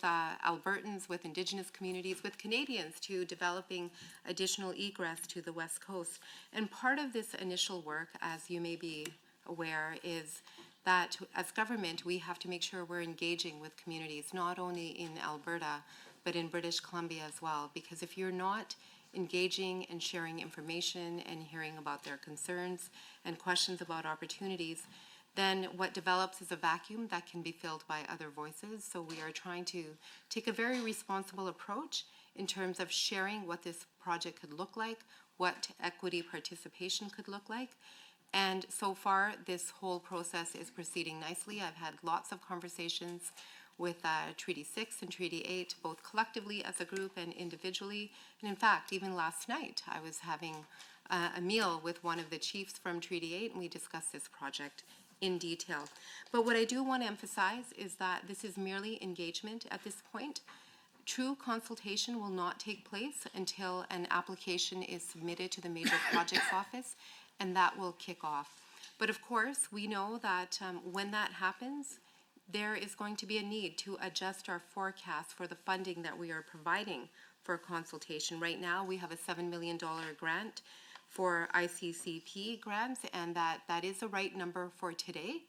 Albertans, with Indigenous communities, with Canadians, to developing additional egress to the West Coast. And part of this initial work, as you may be aware, is that as government, we have to make sure we're engaging with communities, not only in Alberta, but in British Columbia as well. Because if you're not engaging and sharing information and hearing about their concerns and questions about opportunities, then what develops is a vacuum that can be filled by other voices. So we are trying to take a very responsible approach in terms of sharing what this project could look like, what equity participation could look like. And so far, this whole process is proceeding nicely. I've had lots of conversations with Treaty 6 and Treaty 8, both collectively as a group and individually. And in fact, even last night, I was having a meal with one of the chiefs from Treaty 8, and we discussed this project in detail. But what I do want to emphasize is that this is merely engagement at this point. True consultation will not take place until an application is submitted to the Major Projects Office, and that will kick off. But of course, we know that when that happens, there is going to be a need to adjust our forecast for the funding that we are providing for consultation. Right now, we have a $7 million grant for ICCP grants, and that is the right number for today.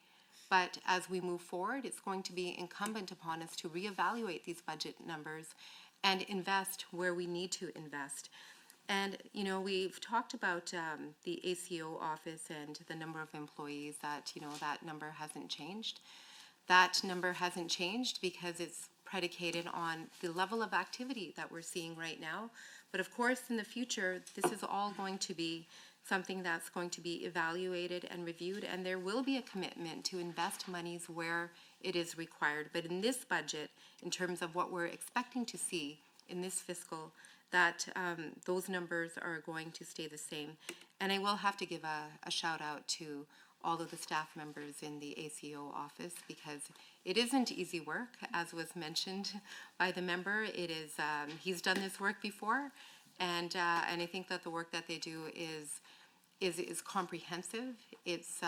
But as we move forward, it's going to be incumbent upon us to reevaluate these budget numbers and invest where we need to invest. And, you know, we've talked about the ACO office and the number of employees that, you know, that number hasn't changed. That number hasn't changed because it's predicated on the level of activity that we're seeing right now. But of course, in the future, this is all going to be something that's going to be evaluated and reviewed, and there will be a commitment to invest monies where it is required. But in this budget, in terms of what we're expecting to see in this fiscal, that those numbers are going to stay the same. And I will have to give a shout out to all of the staff members in the ACO office, because it isn't easy work, as was mentioned by the member. It is, he's done this work before, and I think that the work that they do is comprehensive. It's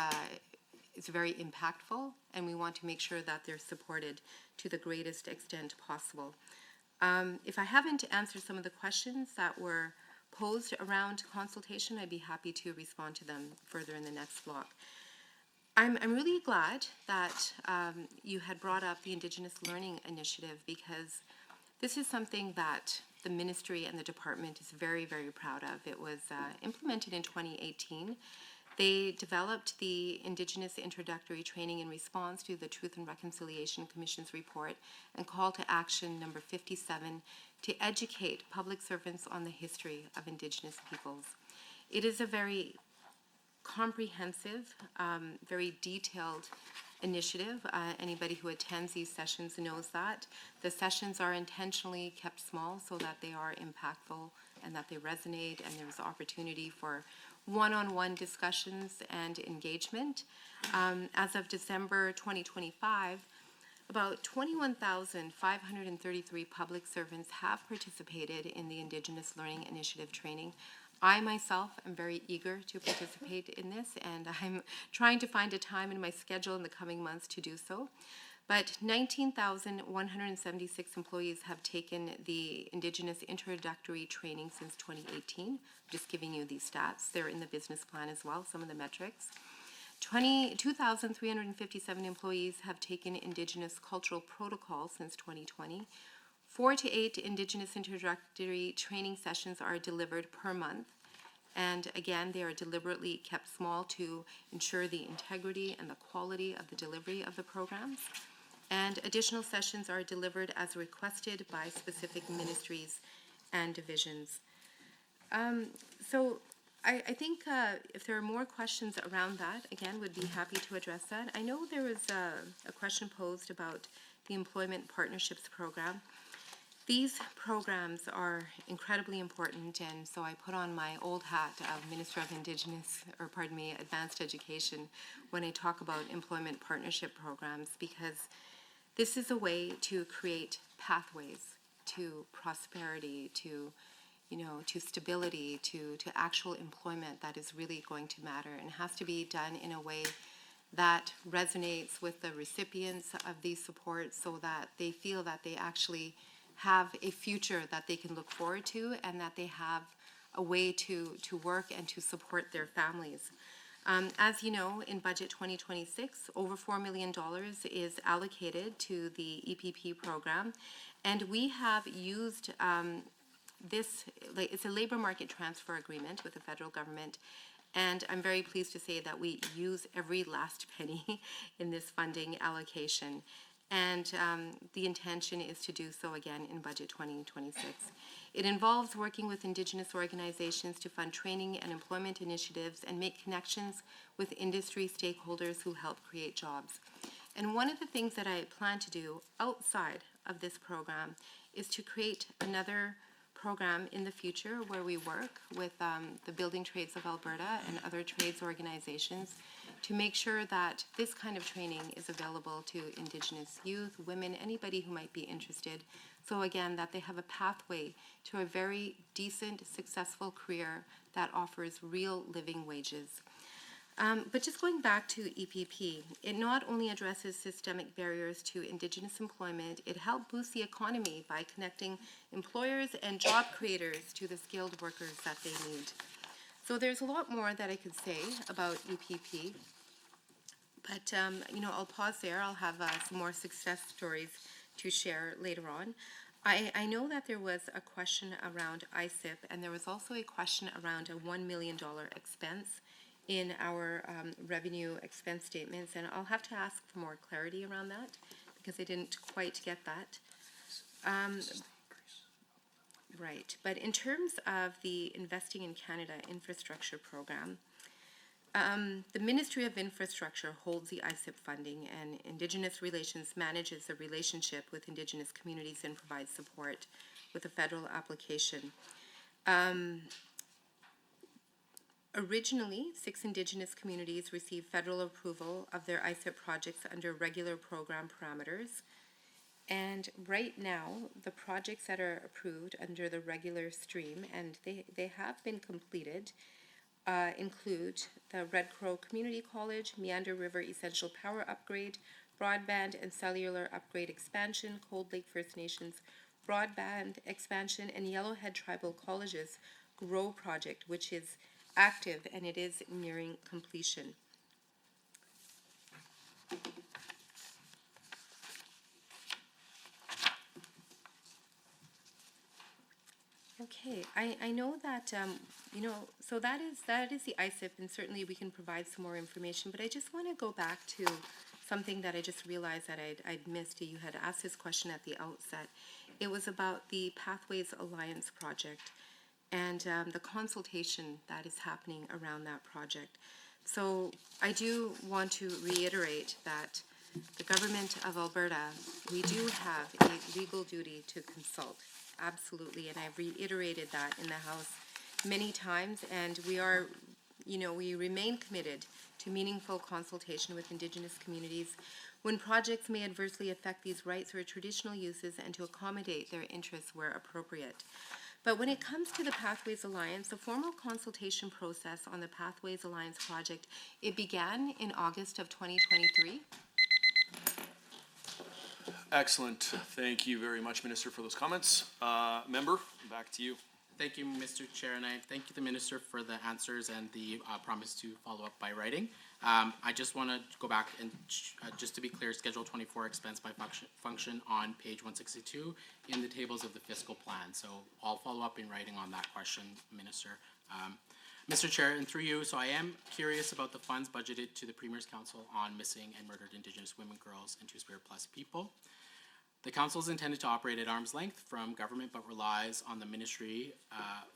very impactful, and we want to make sure that they're supported to the greatest extent possible. If I haven't answered some of the questions that were posed around consultation, I'd be happy to respond to them further in the next block. I'm really glad that you had brought up the Indigenous Learning Initiative, because this is something that the ministry and the department is very, very proud of. It was implemented in 2018. They developed the Indigenous Introductory Training in response to the Truth and Reconciliation Commission's report and call to action number 57 to educate public servants on the history of Indigenous peoples. It is a very comprehensive, very detailed initiative. Anybody who attends these sessions knows that. The sessions are intentionally kept small so that they are impactful and that they resonate, and there's opportunity for one-on-one discussions and engagement. As of December 2025, about 21,533 public servants have participated in the Indigenous Learning Initiative training. I myself am very eager to participate in this, and I'm trying to find a time in my schedule in the coming months to do so. But 19,176 employees have taken the Indigenous Introductory Training since 2018. I'm just giving you these stats. They're in the business plan as well, some of the metrics. 2,357 employees have taken Indigenous Cultural Protocol since 2020. 4 to 8 Indigenous introductory training sessions are delivered per month. And again, they are deliberately kept small to ensure the integrity and the quality of the delivery of the programs. And additional sessions are delivered as requested by specific ministries and divisions. So I think if there are more questions around that, again, would be happy to address that. I know there was a question posed about the Employment Partnerships Program. These programs are incredibly important, and so I put on my old hat of Minister of Advanced Education when I talk about employment partnership programs, because this is a way to create pathways to prosperity, to stability, to actual employment that is really going to matter, and has to be done in a way that resonates with the recipients of these supports so that they feel that they actually have a future that they can look forward to, and that they have a way to work and to support their families. As you know, in Budget 2026, over $4 million is allocated to the EPP program, and we have used it's a labor market transfer agreement with the federal government, and I'm very pleased to say that we use every last penny in this funding allocation. And the intention is to do so again in Budget 2026. It involves working with Indigenous organizations to fund training and employment initiatives and make connections with industry stakeholders who help create jobs. And one of the things that I plan to do outside of this program is to create another program in the future where we work with the Building Trades of Alberta and other trades organizations to make sure that this kind of training is available to Indigenous youth, women, anybody who might be interested. So again, that they have a pathway to a very decent, successful career that offers real living wages. But just going back to EPP, it not only addresses systemic barriers to Indigenous employment, it helped boost the economy by connecting employers and job creators to the skilled workers that they need. So there's a lot more that I could say about EPP, but I'll pause there. I'll have some more success stories to share later on. I know that there was a question around ISIP, and there was also a question around a $1 million expense in our revenue expense statements, and I'll have to ask for more clarity around that because I didn't quite get that. Right, but in terms of the Investing in Canada infrastructure program, the Ministry of Infrastructure holds the ISIP funding, and Indigenous Relations manages the relationship with Indigenous communities and provides support with the federal application. Originally, 6 Indigenous communities received federal approval of their ISIP projects under regular program parameters. And right now, the projects that are approved under the regular stream, and they have been completed, include the Red Crow Community College, Meander River Essential Power Upgrade, Broadband and Cellular Upgrade Expansion, Cold Lake First Nations Broadband Expansion, and Yellowhead Tribal College's GROW project, which is active and it is nearing completion. Okay, I know that, so that is the ISIP, and certainly we can provide some more information, but I just want to go back to something that I just realized that I'd missed. You had asked this question at the outset. It was about the Pathways Alliance project and the consultation that is happening around that project. So I do want to reiterate that the government of Alberta, we do have a legal duty to consult. Absolutely, and I've reiterated that in the House many times, and we remain committed to meaningful consultation with Indigenous communities when projects may adversely affect these rights or traditional uses, and to accommodate their interests where appropriate. But when it comes to the Pathways Alliance, the formal consultation process on the Pathways Alliance project, it began in August of 2023. Excellent. Thank you very much, Minister, for those comments. Member, back to you. Thank you, Mr. Chair, and I thank you, the Minister, for the answers and the promise to follow up by writing. I just want to go back and, just to be clear, Schedule 24 expense by function on page 162 in the tables of the fiscal plan. So I'll follow up in writing on that question, Minister. Mr. Chair, and through you, so I am curious about the funds budgeted to the Premier's Council on missing and murdered Indigenous women, girls, and Two-Spirit Plus people. The council is intended to operate at arm's length from government, but relies on the ministry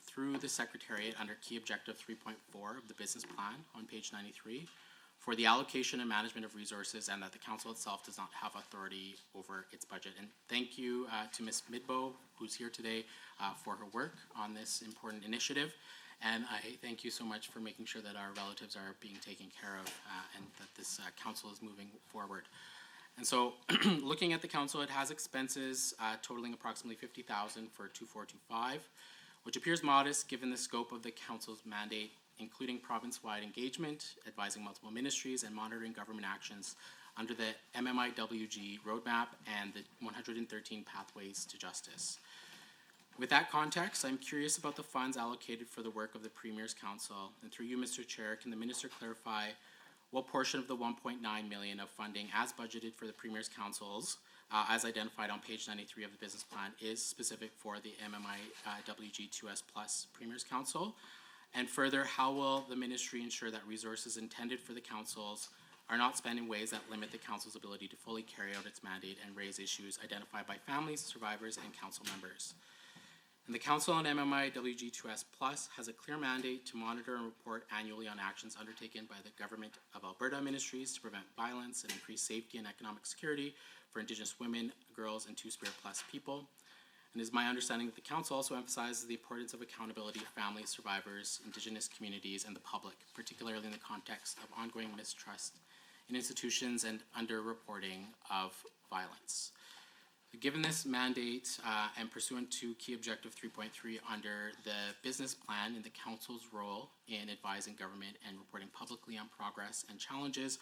through the Secretariat under Key Objective 3.4 of the business plan on page 93 for the allocation and management of resources, and that the council itself does not have authority over its budget. And thank you to Ms. Midbo, who's here today, for her work on this important initiative. And I thank you so much for making sure that our relatives are being taken care of and that this council is moving forward. And so, looking at the council, it has expenses totaling approximately $50,000 for 2425, which appears modest given the scope of the council's mandate, including province-wide engagement, advising multiple ministries, and monitoring government actions under the MMIWG roadmap and the 113 Pathways to Justice. With that context, I'm curious about the funds allocated for the work of the Premier's Council, and through you, Mr. Chair, can the Minister clarify what portion of the $1.9 million of funding as budgeted for the Premier's Councils, as identified on page 93 of the business plan, is specific for the MMIWG 2S Plus Premier's Council? And further, how will the ministry ensure that resources intended for the councils are not spent in ways that limit the council's ability to fully carry out its mandate and raise issues identified by families, survivors, and council members? And the Council on MMIWG 2S Plus has a clear mandate to monitor and report annually on actions undertaken by the Government of Alberta ministries to prevent violence and increase safety and economic security for Indigenous women, girls, and Two-Spirit Plus people. And it is my understanding that the Council also emphasizes the importance of accountability of families, survivors, Indigenous communities, and the public, particularly in the context of ongoing mistrust in institutions and underreporting of violence. Given this mandate and pursuant to Key Objective 3.3 under the business plan and the Council's role in advising government and reporting publicly on progress and challenges,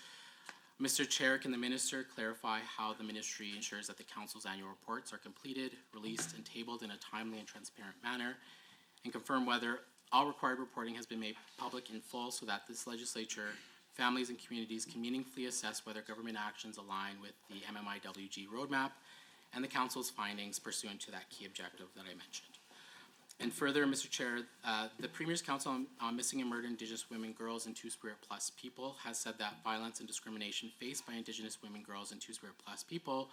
Mr. Chair, can the Minister clarify how the Ministry ensures that the Council's annual reports are completed, released, and tabled in a timely and transparent manner, and confirm whether all required reporting has been made public in full so that this legislature, families, and communities can meaningfully assess whether government actions align with the MMIWG roadmap and the Council's findings pursuant to that key objective that I mentioned. And further, Mr. Chair, the Premier's Council on Missing and Murdered Indigenous Women, Girls, and Two-Spirit Plus people has said that violence and discrimination faced by Indigenous women, girls, and Two-Spirit Plus people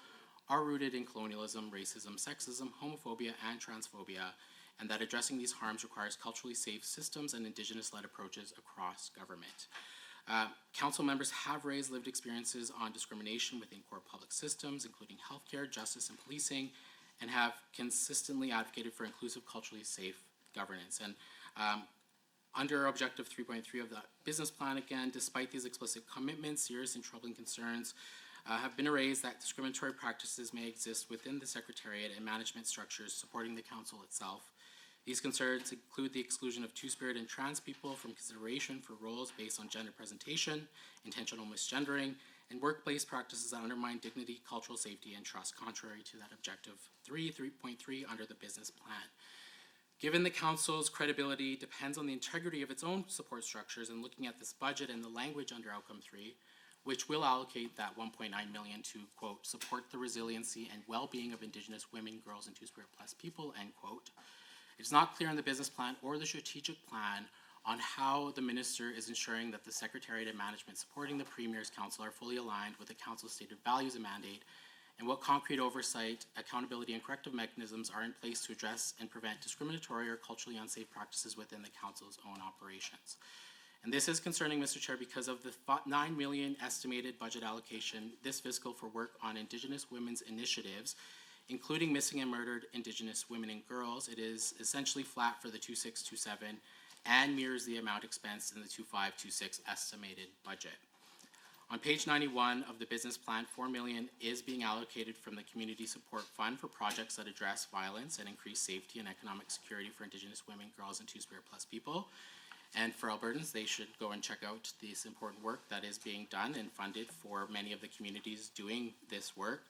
are rooted in colonialism, racism, sexism, homophobia, and transphobia, and that addressing these harms requires culturally safe systems and Indigenous-led approaches across government. Council members have raised lived experiences on discrimination within core public systems, including healthcare, justice, and policing, and have consistently advocated for inclusive, culturally safe governance. And under Objective 3.3 of the business plan, again, despite these explicit commitments, serious and troubling concerns have been raised that discriminatory practices may exist within the Secretariat and management structures supporting the Council itself. These concerns include the exclusion of Two-Spirit and trans people from consideration for roles based on gender presentation, intentional misgendering, and workplace practices that undermine dignity, cultural safety, and trust, contrary to that Objective 3.3 under the business plan. Given the Council's credibility depends on the integrity of its own support structures, and looking at this budget and the language under Outcome 3, which will allocate that $1.9 million to, quote, support the resiliency and well-being of Indigenous women, girls, and Two-Spirit Plus people, end quote. It's not clear in the business plan or the strategic plan on how the Minister is ensuring that the Secretariat and management supporting the Premier's Council are fully aligned with the Council's stated values and mandate, and what concrete oversight, accountability, and corrective mechanisms are in place to address and prevent discriminatory or culturally unsafe practices within the Council's own operations. And this is concerning, Mr. Chair, because of the $9 million estimated budget allocation this fiscal for work on Indigenous women's initiatives, including missing and murdered Indigenous women and girls. It is essentially flat for the 2627 and mirrors the amount expensed in the 2526 estimated budget. On page 91 of the business plan, $4 million is being allocated from the Community Support Fund for projects that address violence and increase safety and economic security for Indigenous women, girls, and Two-Spirit Plus people. And for Albertans, they should go and check out this important work that is being done and funded for many of the communities doing this work.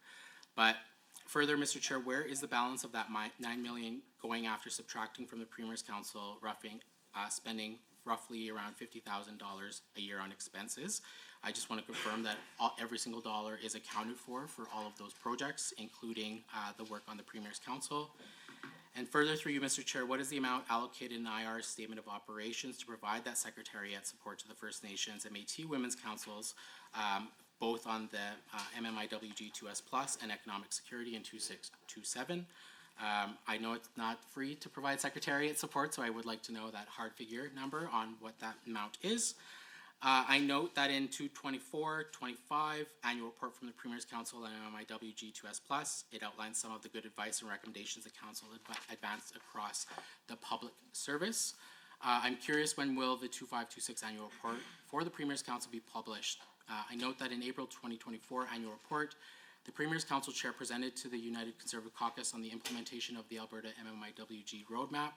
But Further, Mr. Chair, where is the balance of that 9 million going after subtracting from the Premier's Council, spending roughly around $50,000 a year on expenses? I just want to confirm that every single dollar is accounted for all of those projects, including the work on the Premier's Council. And further, through you, Mr. Chair, what is the amount allocated in IR's Statement of Operations to provide that Secretariat support to the First Nations and Métis Women's Councils, both on the MMIWG 2S+ and Economic Security in 2627? I know it's not free to provide Secretariat support, so I would like to know that hard figure number on what that amount is. I note that in 224-25 annual report from the Premier's Council and MMIWG 2S+, it outlines some of the good advice and recommendations the Council advanced across the public service. I'm curious, when will the 2526 annual report for the Premier's Council be published? I note that in April 2024 annual report, the Premier's Council Chair presented to the United Conservative Caucus on the implementation of the Alberta MMIWG roadmap.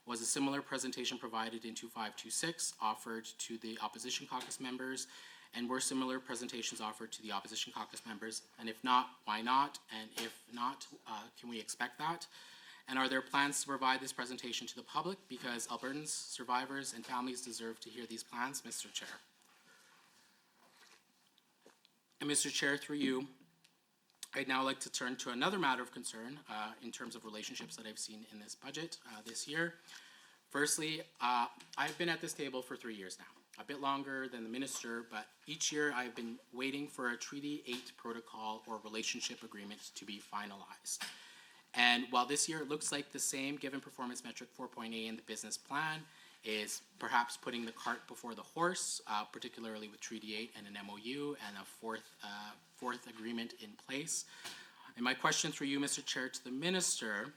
Was a similar presentation provided in 2526 offered to the Opposition Caucus members, and were similar presentations offered to the Opposition Caucus members? And if not, why not? And if not, can we expect that? And are there plans to provide this presentation to the public? Because Albertans, survivors, and families deserve to hear these plans, Mr. Chair. And Mr. Chair, through you, I'd now like to turn to another matter of concern in terms of relationships that I've seen in this budget this year. Firstly, I've been at this table for 3 years now, a bit longer than the minister, but each year I've been waiting for a Treaty 8 protocol or relationship agreement to be finalized. And while this year it looks like the same, given performance metric 4.8 in the business plan is perhaps putting the cart before the horse, particularly with Treaty 8 and an MOU and a fourth agreement in place. And my question through you, Mr. Chair, to the minister,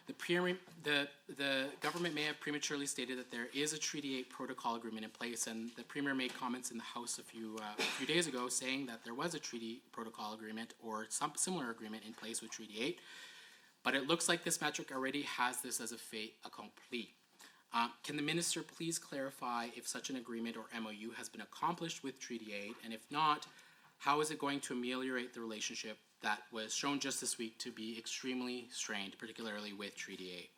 the government may have prematurely stated that there is a Treaty 8 protocol agreement in place, and the Premier made comments in the House a few days ago saying that there was a treaty protocol agreement or some similar agreement in place with Treaty 8. But it looks like this metric already has this as a fait accompli. Can the minister please clarify if such an agreement or MOU has been accomplished with Treaty 8, and if not, how is it going to ameliorate the relationship that was shown just this week to be extremely strained, particularly with Treaty 8?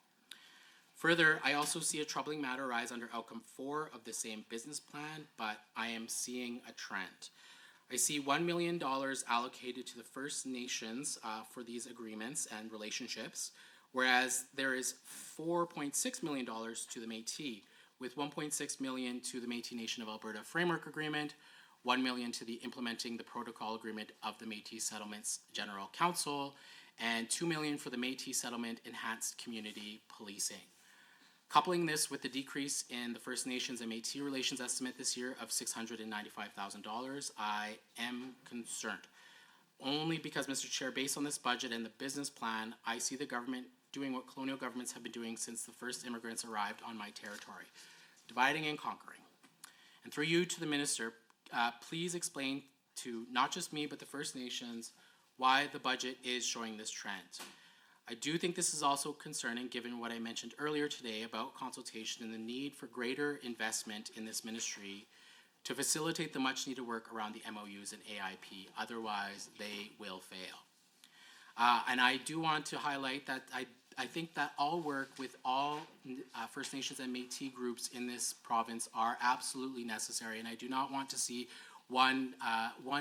Further, I also see a troubling matter arise under Outcome 4 of the same business plan, but I am seeing a trend. I see $1 million allocated to the First Nations for these agreements and relationships, whereas there is $4.6 million to the Métis, with $1.6 million to the Métis Nation of Alberta Framework Agreement, $1 million to the implementing the protocol agreement of the Métis Settlements General Council, and $2 million for the Métis Settlement Enhanced Community Policing. Coupling this with the decrease in the First Nations and Métis relations estimate this year of $695,000, I am concerned. Only because, Mr. Chair, based on this budget and the business plan, I see the government doing what colonial governments have been doing since the first immigrants arrived on my territory, dividing and conquering. And through you to the minister, please explain to not just me, but the First Nations, why the budget is showing this trend. I do think this is also concerning given what I mentioned earlier today about consultation and the need for greater investment in this ministry to facilitate the much needed work around the MOUs and AIP. Otherwise, they will fail. And I do want to highlight that I think that all work with all First Nations and Métis groups in this province are absolutely necessary, and I do not want to see one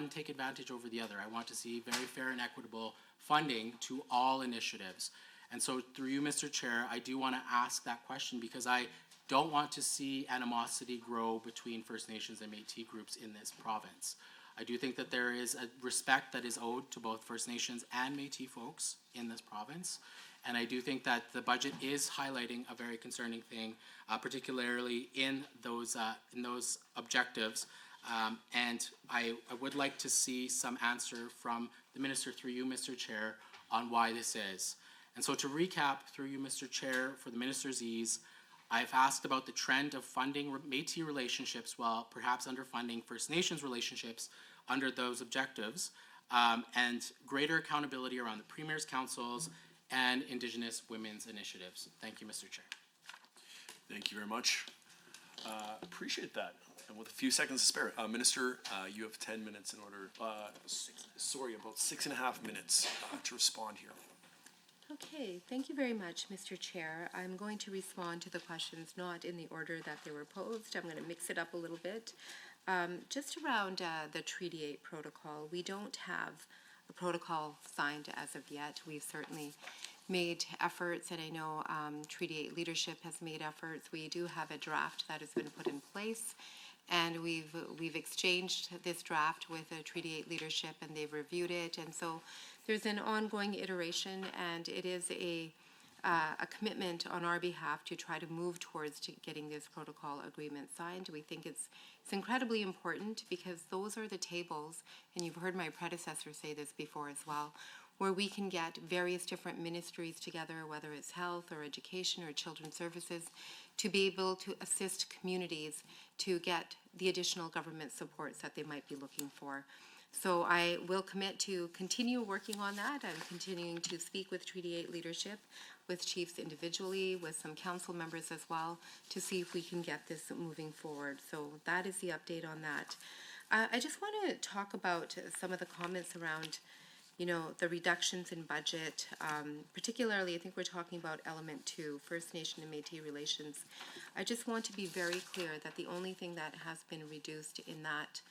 take advantage over the other. I want to see very fair and equitable funding to all initiatives. And so through you, Mr. Chair, I do want to ask that question because I don't want to see animosity grow between First Nations and Métis groups in this province. I do think that there is a respect that is owed to both First Nations and Métis folks in this province. And I do think that the budget is highlighting a very concerning thing, particularly in those objectives. And I would like to see some answer from the minister through you, Mr. Chair, on why this is. And so to recap through you, Mr. Chair, for the minister's ease, I've asked about the trend of funding Métis relationships while perhaps underfunding First Nations relationships under those objectives, and greater accountability around the Premier's councils and Indigenous women's initiatives. Thank you, Mr. Chair. Thank you very much. Appreciate that. And with a few seconds to spare, Minister, you have 10 minutes in order, about 6.5 minutes to respond here. Okay, thank you very much, Mr. Chair. I'm going to respond to the questions not in the order that they were posed. I'm going to mix it up a little bit. Just around the Treaty 8 protocol, we don't have a protocol signed as of yet. We've certainly made efforts, and I know Treaty 8 leadership has made efforts. We do have a draft that has been put in place, and we've exchanged this draft with the Treaty 8 leadership, and they've reviewed it. And so there's an ongoing iteration, and it is a commitment on our behalf to try to move towards getting this protocol agreement signed. We think it's incredibly important because those are the tables, and you've heard my predecessor say this before as well, where we can get various different ministries together, whether it's health or education or children's services, to be able to assist communities to get the additional government supports that they might be looking for. So I will commit to continue working on that. I'm continuing to speak with Treaty 8 leadership, with chiefs individually, with some council members as well, to see if we can get this moving forward. So that is the update on that. I just want to talk about some of the comments around, you know, the reductions in budget, particularly I think we're talking about element 2, First Nation and Métis relations. I just want to be very clear that the only thing that has been reduced in that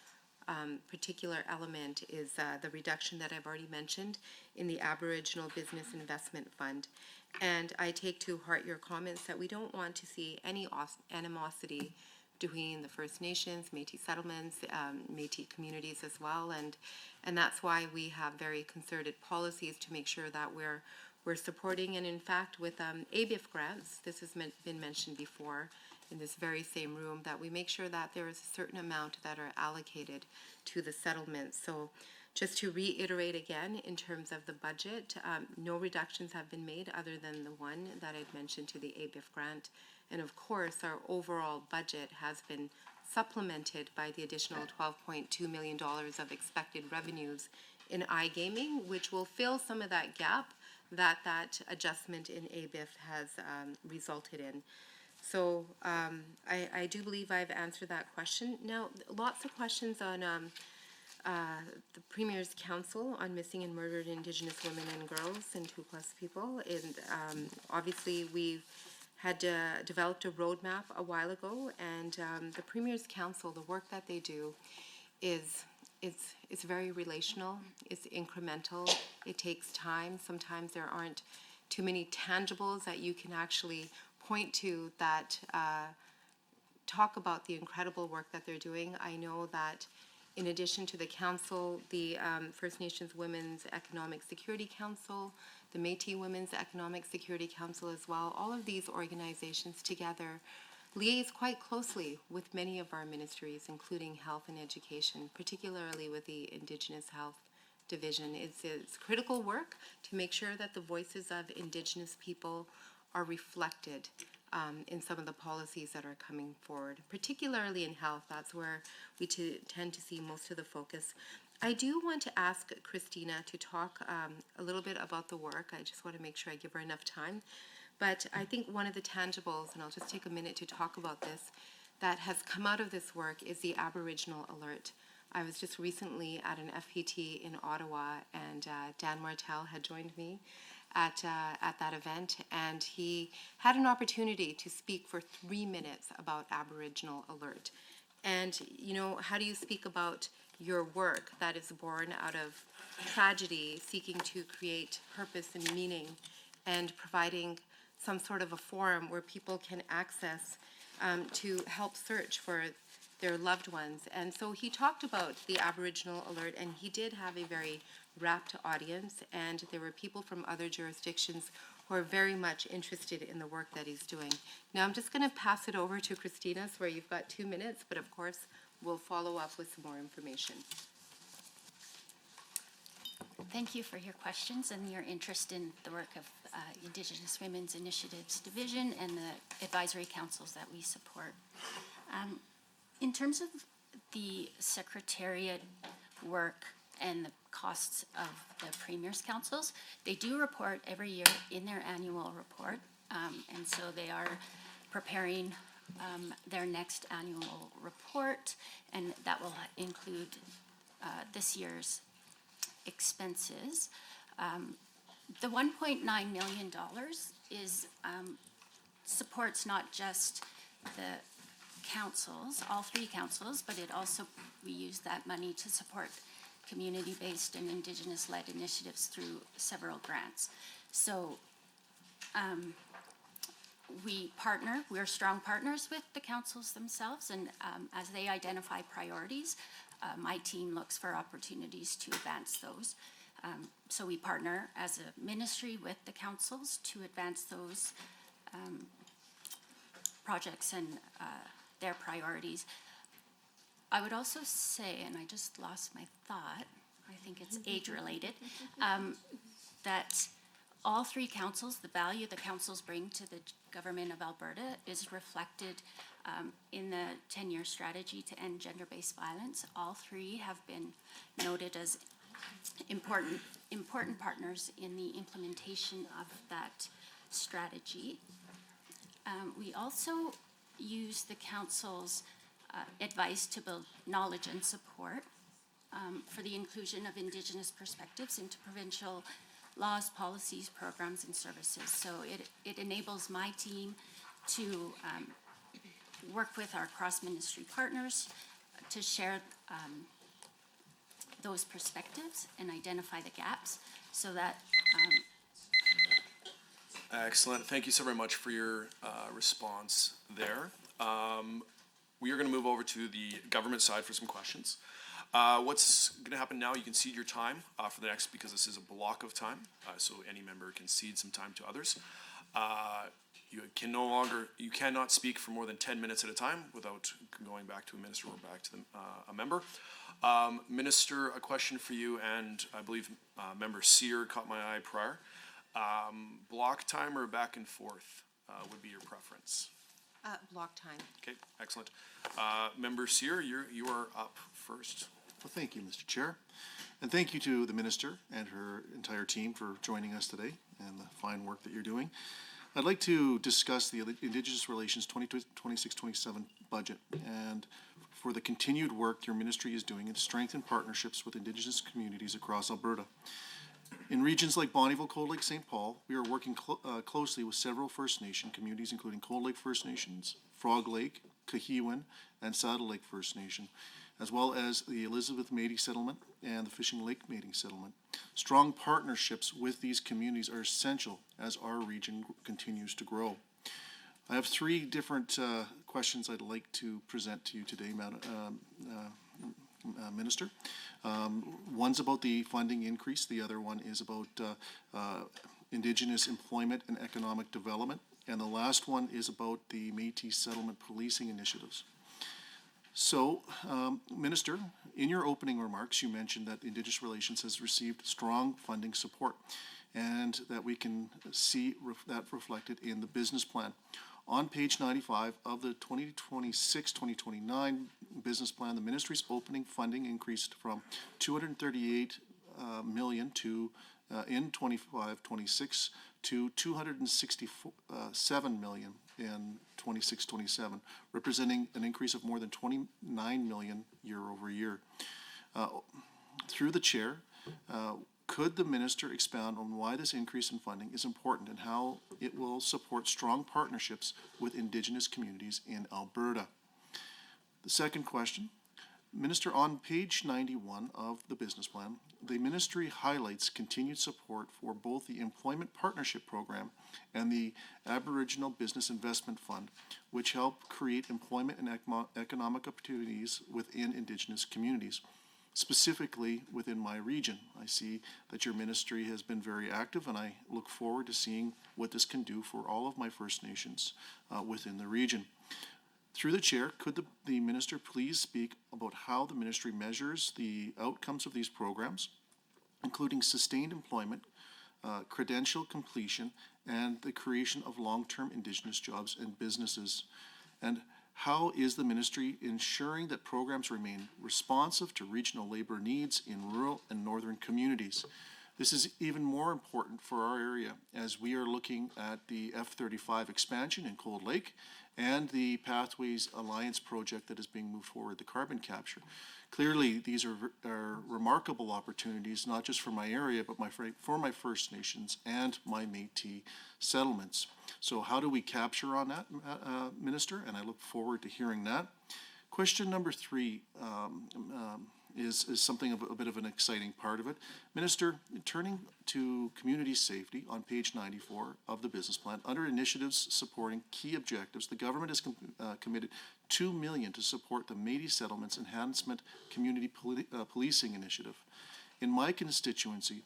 particular element is the reduction that I've already mentioned in the Aboriginal Business Investment Fund. And I take to heart your comments that we don't want to see any animosity between the First Nations, Métis settlements, Métis communities as well, and that's why we have very concerted policies to make sure that we're supporting, and in fact with ABIF grants, this has been mentioned before in this very same room, that we make sure that there is a certain amount that are allocated to the settlements. So just to reiterate again, in terms of the budget, no reductions have been made other than the one that I'd mentioned to the ABIF grant. And of course, our overall budget has been supplemented by the additional $12.2 million of expected revenues in iGaming, which will fill some of that gap that adjustment in ABIF has resulted in. So I do believe I've answered that question. Now, lots of questions on the Premier's Council on Missing and Murdered Indigenous Women and Girls and 2+ people. And obviously, we've had developed a roadmap a while ago, and the Premier's Council, the work that they do is it's very relational, it's incremental, it takes time. Sometimes there aren't too many tangibles that you can actually point to that talk about the incredible work that they're doing. I know that in addition to the council, the First Nations Women's Economic Security Council, the Métis Women's Economic Security Council as well, all of these organizations together liaise quite closely with many of our ministries, including health and education, particularly with the Indigenous Health Division. It's critical work to make sure that the voices of Indigenous people are reflected in some of the policies that are coming forward, particularly in health. That's where we tend to see most of the focus. I do want to ask Christina to talk a little bit about the work. I just want to make sure I give her enough time. But I think one of the tangibles, and I'll just take a minute to talk about this, that has come out of this work is the Aboriginal Alert. I was just recently at an FPT in Ottawa, and Dan Martel had joined me at that event, and he had an opportunity to speak for 3 minutes about Aboriginal Alert. And, you know, how do you speak about your work that is born out of tragedy, seeking to create purpose and meaning, and providing some sort of a forum where people can access to help search for their loved ones. And so he talked about the Aboriginal Alert, and he did have a very rapt audience, and there were people from other jurisdictions who are very much interested in the work that he's doing. Now I'm just going to pass it over to Christina, where you've got 2 minutes, but of course we'll follow up with some more information. Thank you for your questions and your interest in the work of Indigenous Women's Initiatives Division and the advisory councils that we support. In terms of the Secretariat work and the costs of the Premier's councils, they do report every year in their annual report, and so they are preparing their next annual report, and that will include this year's expenses. The $1.9 million is supports not just the councils, all three councils, but it also, we use that money to support community-based and Indigenous-led initiatives through several grants. So we're strong partners with the councils themselves, and as they identify priorities, my team looks for opportunities to advance those. So we partner as a ministry with the councils to advance those projects and their priorities. I would also say, and I just lost my thought, I think it's age-related, that all three councils, the value the councils bring to the government of Alberta is reflected in the 10-year strategy to end gender-based violence. All three have been noted as important partners in the implementation of that strategy. We also use the council's advice to build knowledge and support for the inclusion of Indigenous perspectives into provincial laws, policies, programs, and services. So it enables my team to work with our cross-ministry partners to share those perspectives and identify the gaps so that Excellent. Thank you so very much for your response there. We are going to move over to the government side for some questions. What's going to happen now, you can cede your time for the next, because this is a block of time, so any member can cede some time to others. You cannot speak for more than 10 minutes at a time without going back to a minister or back to a member. Minister, a question for you, and I believe Member Sear caught my eye prior. Block time or back and forth would be your preference? Block time. Okay, excellent. Member Sear, you are up first. Well, thank you, Mr. Chair. And thank you to the Minister and her entire team for joining us today and the fine work that you're doing. I'd like to discuss the Indigenous Relations 2026-27 budget and for the continued work your ministry is doing to strengthen partnerships with Indigenous communities across Alberta. In regions like Bonnyville, Cold Lake, St. Paul, we are working closely with several First Nation communities, including Cold Lake First Nations, Frog Lake, Cahiwan, and Saddle Lake First Nation, as well as the Elizabeth Métis Settlement and the Fishing Lake Métis Settlement. Strong partnerships with these communities are essential as our region continues to grow. I have three different questions I'd like to present to you today, Minister. One's about the funding increase. The other one is about Indigenous employment and economic development. And the last one is about the Métis settlement policing initiatives. So, Minister, in your opening remarks, you mentioned that Indigenous Relations has received strong funding support and that we can see that reflected in the business plan. On page 95 of the 2026-2029 business plan, the ministry's opening funding increased from $238 million to in 25-26 to $267 million in 26-27, representing an increase of more than $29 million year over year. Through the chair, could the minister expound on why this increase in funding is important and how it will support strong partnerships with Indigenous communities in Alberta? The second question, Minister, on page 91 of the business plan, the ministry highlights continued support for both the Employment Partnership Program and the Aboriginal Business Investment Fund, which help create employment and economic opportunities within Indigenous communities. Specifically within my region, I see that your ministry has been very active, and I look forward to seeing what this can do for all of my First Nations within the region. Through the chair, could the minister please speak about how the ministry measures the outcomes of these programs, including sustained employment, credential completion, and the creation of long-term Indigenous jobs and businesses? And how is the ministry ensuring that programs remain responsive to regional labor needs in rural and northern communities? This is even more important for our area as we are looking at the F-35 expansion in Cold Lake and the Pathways Alliance project that is being moved forward, the carbon capture. Clearly, these are remarkable opportunities, not just for my area, but for my First Nations and my Métis settlements. So how do we capture on that, Minister? And I look forward to hearing that. Question number 3 is something of a bit of an exciting part of it. Minister, turning to community safety on page 94 of the business plan, under initiatives supporting key objectives, the government has committed $2 million to support the Métis Settlements Enhancement Community Policing Initiative. In my constituency,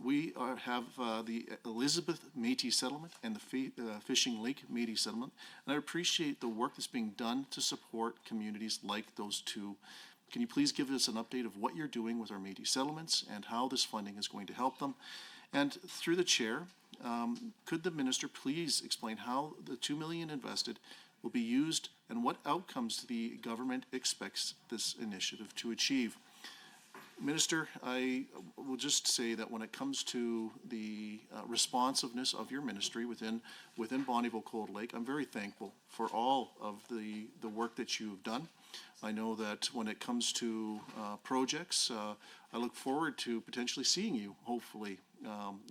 we have the Elizabeth Métis Settlement and the Fishing Lake Métis Settlement, and I appreciate the work that's being done to support communities like those two. Can you please give us an update of what you're doing with our Métis settlements and how this funding is going to help them? And through the chair, could the minister please explain how the $2 million invested will be used and what outcomes the government expects this initiative to achieve? Minister, I will just say that when it comes to the responsiveness of your ministry within Bonnyville Cold Lake, I'm very thankful for all of the work that you've done. I know that when it comes to projects, I look forward to potentially seeing you, hopefully,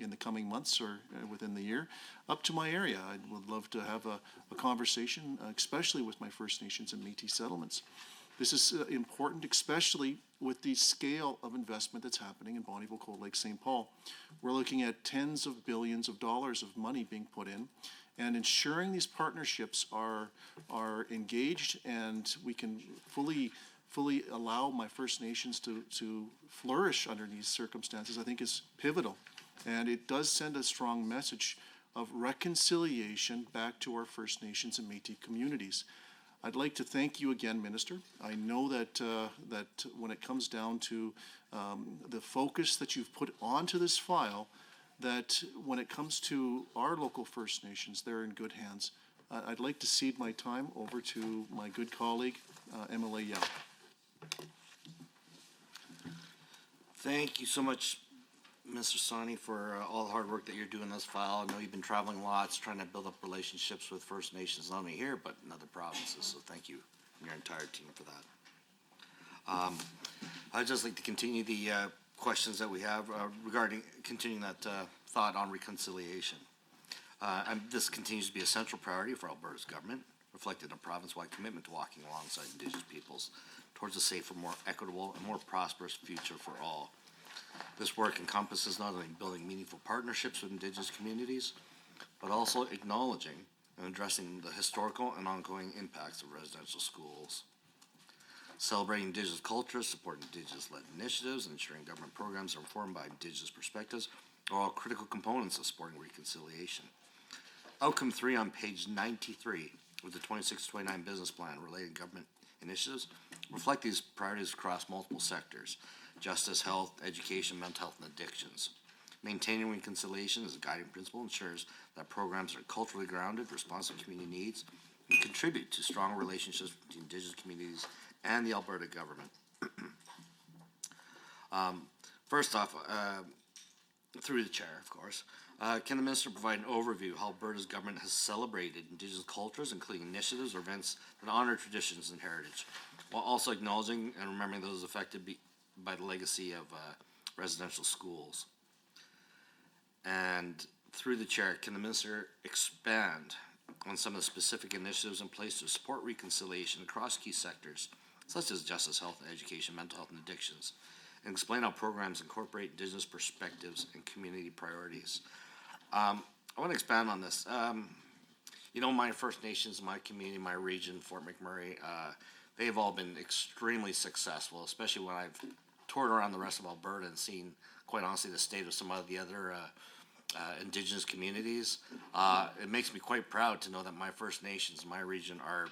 in the coming months or within the year, up to my area. I would love to have a conversation, especially with my First Nations and Métis settlements. This is important, especially with the scale of investment that's happening in Bonnyville, Cold Lake, St. Paul. We're looking at tens of billions of dollars of money being put in, and ensuring these partnerships are engaged and we can fully allow my First Nations to flourish under these circumstances, I think is pivotal. And it does send a strong message of reconciliation back to our First Nations and Métis communities. I'd like to thank you again, Minister. I know that when it comes down to the focus that you've put onto this file, that when it comes to our local First Nations, they're in good hands. I'd like to cede my time over to my good colleague, MLA Yao. Thank you so much, Mr. Sani, for all the hard work that you're doing this file. I know you've been traveling lots, trying to build up relationships with First Nations, not only here, but in other provinces. So thank you and your entire team for that. I'd just like to continue the questions that we have regarding continuing that thought on reconciliation. This continues to be a central priority for Alberta's government, reflected in a province-wide commitment to walking alongside Indigenous peoples towards a safer, more equitable, and more prosperous future for all. This work encompasses not only building meaningful partnerships with Indigenous communities, but also acknowledging and addressing the historical and ongoing impacts of residential schools. Celebrating Indigenous cultures, supporting Indigenous-led initiatives, and ensuring government programs are informed by Indigenous perspectives are all critical components of supporting reconciliation. Outcome 3 on page 93 of the 26-29 business plan relating government initiatives reflect these priorities across multiple sectors: justice, health, education, mental health, and addictions. Maintaining reconciliation as a guiding principle ensures that programs are culturally grounded, responsive to community needs, and contribute to strong relationships between Indigenous communities and the Alberta government. First off, through the chair, of course, can the minister provide an overview of how Alberta's government has celebrated Indigenous cultures, including initiatives or events that honor traditions and heritage, while also acknowledging and remembering those affected by the legacy of residential schools? And through the chair, can the minister expand on some of the specific initiatives in place to support reconciliation across key sectors, such as justice, health, education, mental health, and addictions, and explain how programs incorporate Indigenous perspectives and community priorities? I want to expand on this. My First Nations, my community, my region, Fort McMurray, they've all been extremely successful, especially when I've toured around the rest of Alberta and seen, quite honestly, the state of some of the other Indigenous communities. It makes me quite proud to know that my First Nations, my region, are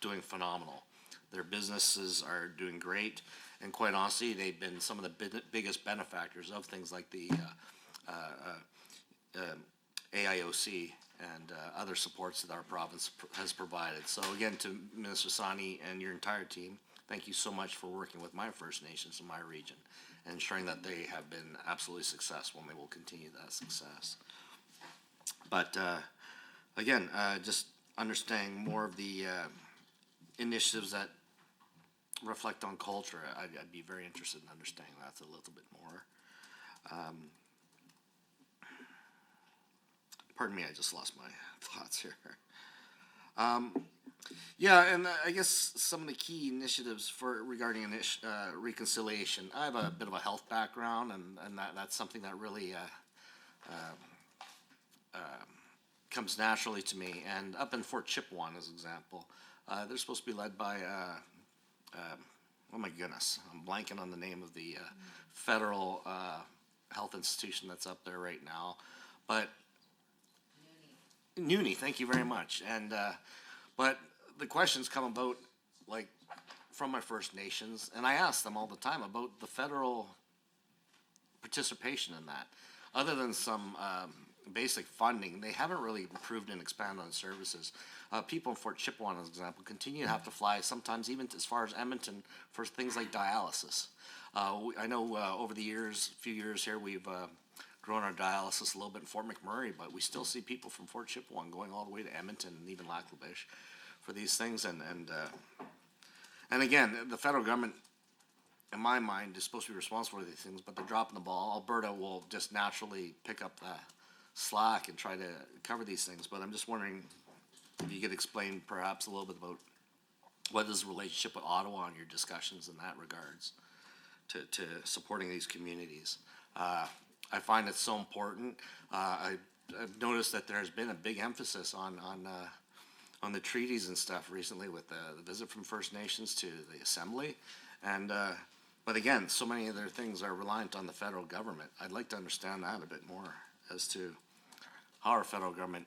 doing phenomenal. Their businesses are doing great, and quite honestly, they've been some of the biggest benefactors of things like the AIOC and other supports that our province has provided. So again, to Minister Sani and your entire team, thank you so much for working with my First Nations in my region and ensuring that they have been absolutely successful and they will continue that success. But again, just understanding more of the initiatives that reflect on culture, I'd be very interested in understanding that a little bit more. Pardon me, I just lost my thoughts here. Yeah, and I guess some of the key initiatives for regarding reconciliation. I have a bit of a health background, and that's something that really comes naturally to me. And up in Fort Chipewyan, as an example, they're supposed to be led by, oh my goodness, I'm blanking on the name of the federal health institution that's up there right now. But Nuni, thank you very much. And but the questions come about like from my First Nations, and I ask them all the time about the federal participation in that. Other than some basic funding, they haven't really improved and expanded on services. People in Fort Chipewyan, as an example, continue to have to fly, sometimes even as far as Edmonton, for things like dialysis. I know over the years, few years here, we've grown our dialysis a little bit in Fort McMurray, but we still see people from Fort Chipewyan going all the way to Edmonton and even Lac La Biche for these things. And again, the federal government, in my mind, is supposed to be responsible for these things, but they're dropping the ball. Alberta will just naturally pick up the slack and try to cover these things. But I'm just wondering if you could explain perhaps a little bit about what is the relationship with Ottawa and your discussions in that regards to supporting these communities. I find it so important. I've noticed that there's been a big emphasis on the treaties and stuff recently with the visit from First Nations to the Assembly. And but again, so many of their things are reliant on the federal government. I'd like to understand that a bit more as to how our federal government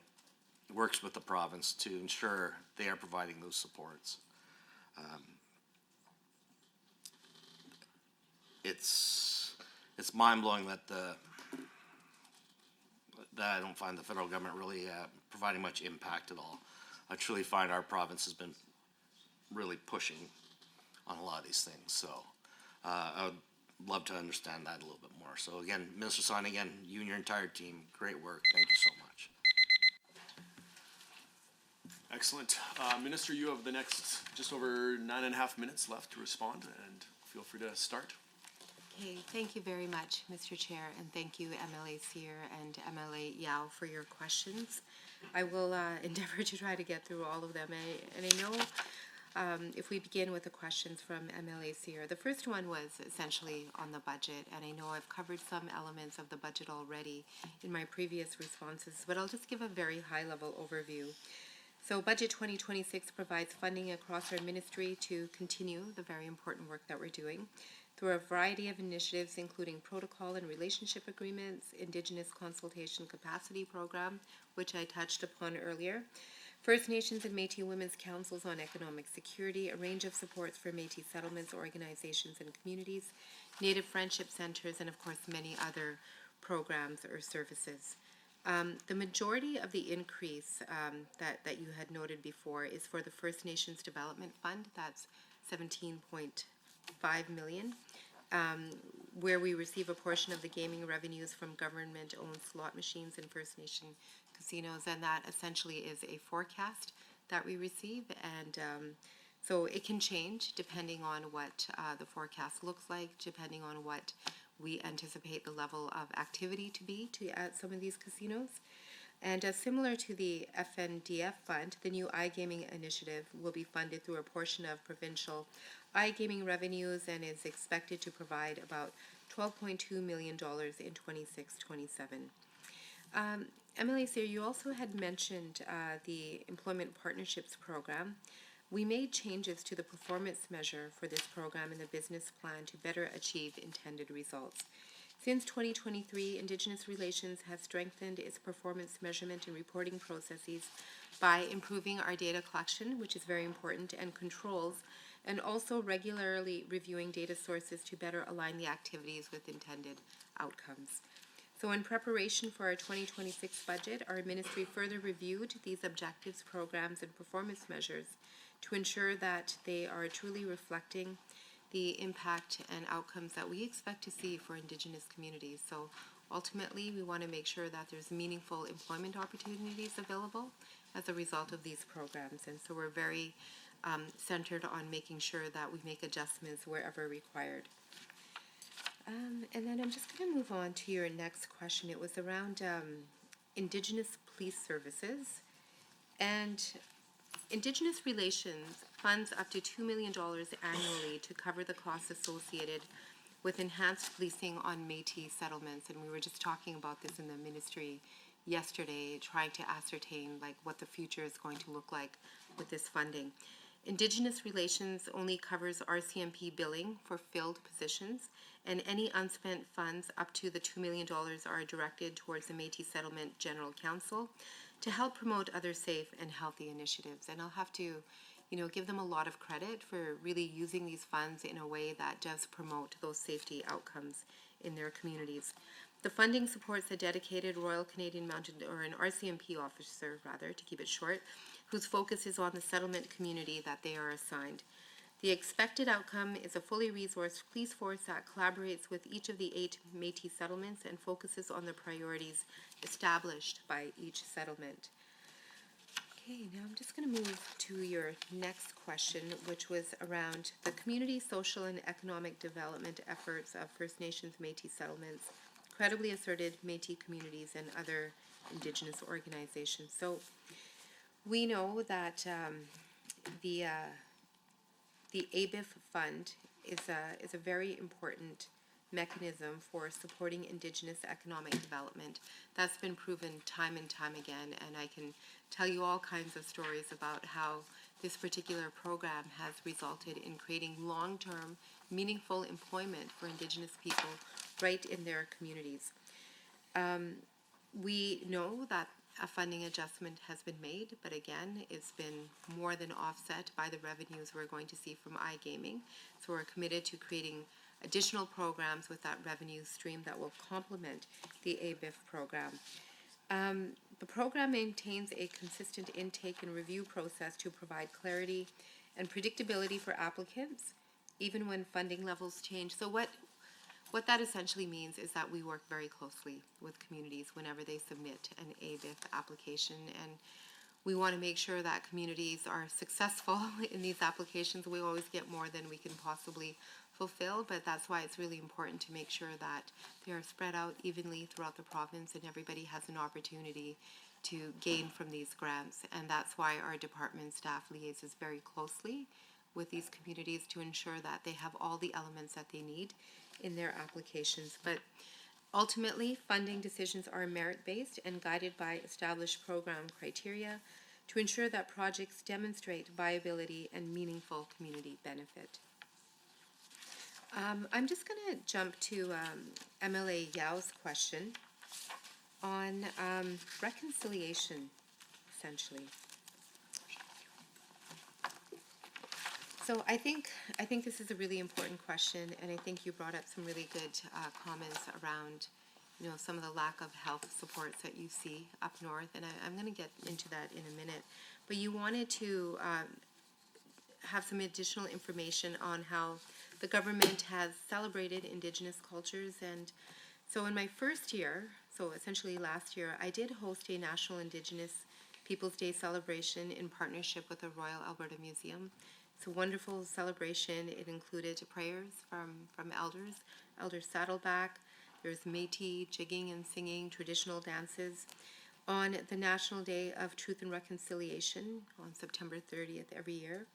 works with the province to ensure they are providing those supports. It's mind-blowing that I don't find the federal government really providing much impact at all. I truly find our province has been really pushing on a lot of these things. So I would love to understand that a little bit more. So again, Minister Son, again, you and your entire team, great work. Thank you so much. Excellent. Minister, you have the next just over 9.5 minutes left to respond, and feel free to start. Okay, thank you very much, Mr. Chair, and thank you, MLA Sear and MLA Yao, for your questions. I will endeavor to try to get through all of them. And I know if we begin with the questions from MLA Sear, the first one was essentially on the budget, and I know I've covered some elements of the budget already in my previous responses, but I'll just give a very high-level overview. So Budget 2026 provides funding across our ministry to continue the very important work that we're doing through a variety of initiatives, including protocol and relationship agreements, Indigenous consultation capacity program, which I touched upon earlier, First Nations and Métis Women's Councils on Economic Security, a range of supports for Métis settlements, organizations, and communities, Native Friendship Centers, and of course many other programs or services. The majority of the increase that you had noted before is for the First Nations Development Fund. That's $17.5 million, where we receive a portion of the gaming revenues from government-owned slot machines and First Nation casinos, and that essentially is a forecast that we receive, and so it can change depending on what the forecast looks like, depending on what we anticipate the level of activity to be at some of these casinos. And similar to the FNDF fund, the new iGaming initiative will be funded through a portion of provincial iGaming revenues and is expected to provide about $12.2 million in 26-27. MLA Sear, you also had mentioned the Employment Partnerships Program. We made changes to the performance measure for this program in the business plan to better achieve intended results. Since 2023, Indigenous Relations has strengthened its performance measurement and reporting processes by improving our data collection, which is very important, and controls, and also regularly reviewing data sources to better align the activities with intended outcomes. So in preparation for our 2026 budget, our ministry further reviewed these objectives, programs, and performance measures to ensure that they are truly reflecting the impact and outcomes that we expect to see for Indigenous communities. So ultimately, we want to make sure that there's meaningful employment opportunities available as a result of these programs. And so we're very centered on making sure that we make adjustments wherever required. And then I'm just going to move on to your next question. It was around Indigenous police services. And Indigenous Relations funds up to $2 million annually to cover the costs associated with enhanced policing on Métis settlements. And we were just talking about this in the ministry yesterday, trying to ascertain like what the future is going to look like with this funding. Indigenous Relations only covers RCMP billing for filled positions, and any unspent funds up to the $2 million are directed towards the Métis Settlement General Council to help promote other safe and healthy initiatives. And I'll have to, give them a lot of credit for really using these funds in a way that does promote those safety outcomes in their communities. The funding supports a dedicated Royal Canadian Mounted, or an RCMP officer rather, to keep it short, whose focus is on the settlement community that they are assigned. The expected outcome is a fully resourced police force that collaborates with each of the 8 Métis settlements and focuses on the priorities established by each settlement. Okay, now I'm just going to move to your next question, which was around the community, social, and economic development efforts of First Nations Métis settlements, credibly asserted Métis communities, and other Indigenous organizations. So we know that the ABIF fund is a very important mechanism for supporting Indigenous economic development. That's been proven time and time again, and I can tell you all kinds of stories about how this particular program has resulted in creating long-term, meaningful employment for Indigenous people right in their communities. We know that a funding adjustment has been made, but again, it's been more than offset by the revenues we're going to see from iGaming. So we're committed to creating additional programs with that revenue stream that will complement the ABIF program. The program maintains a consistent intake and review process to provide clarity and predictability for applicants, even when funding levels change. So what that essentially means is that we work very closely with communities whenever they submit an ABIF application, and we want to make sure that communities are successful in these applications. We always get more than we can possibly fulfill, but that's why it's really important to make sure that they are spread out evenly throughout the province and everybody has an opportunity to gain from these grants. And that's why our department staff liaises very closely with these communities to ensure that they have all the elements that they need in their applications. But ultimately, funding decisions are merit-based and guided by established program criteria to ensure that projects demonstrate viability and meaningful community benefit. I'm just going to jump to MLA Yao's question on reconciliation, essentially. So I think this is a really important question, and I think you brought up some really good comments around, some of the lack of health supports that you see up north, and I'm going to get into that in a minute. But you wanted to have some additional information on how the government has celebrated Indigenous cultures. And so in my first year, so essentially last year, I did host a National Indigenous Peoples' Day celebration in partnership with the Royal Alberta Museum. It's a wonderful celebration. It included prayers from elders, Elder Saddleback. There's Métis jigging and singing, traditional dances. On the National Day of Truth and Reconciliation on September 30th every year,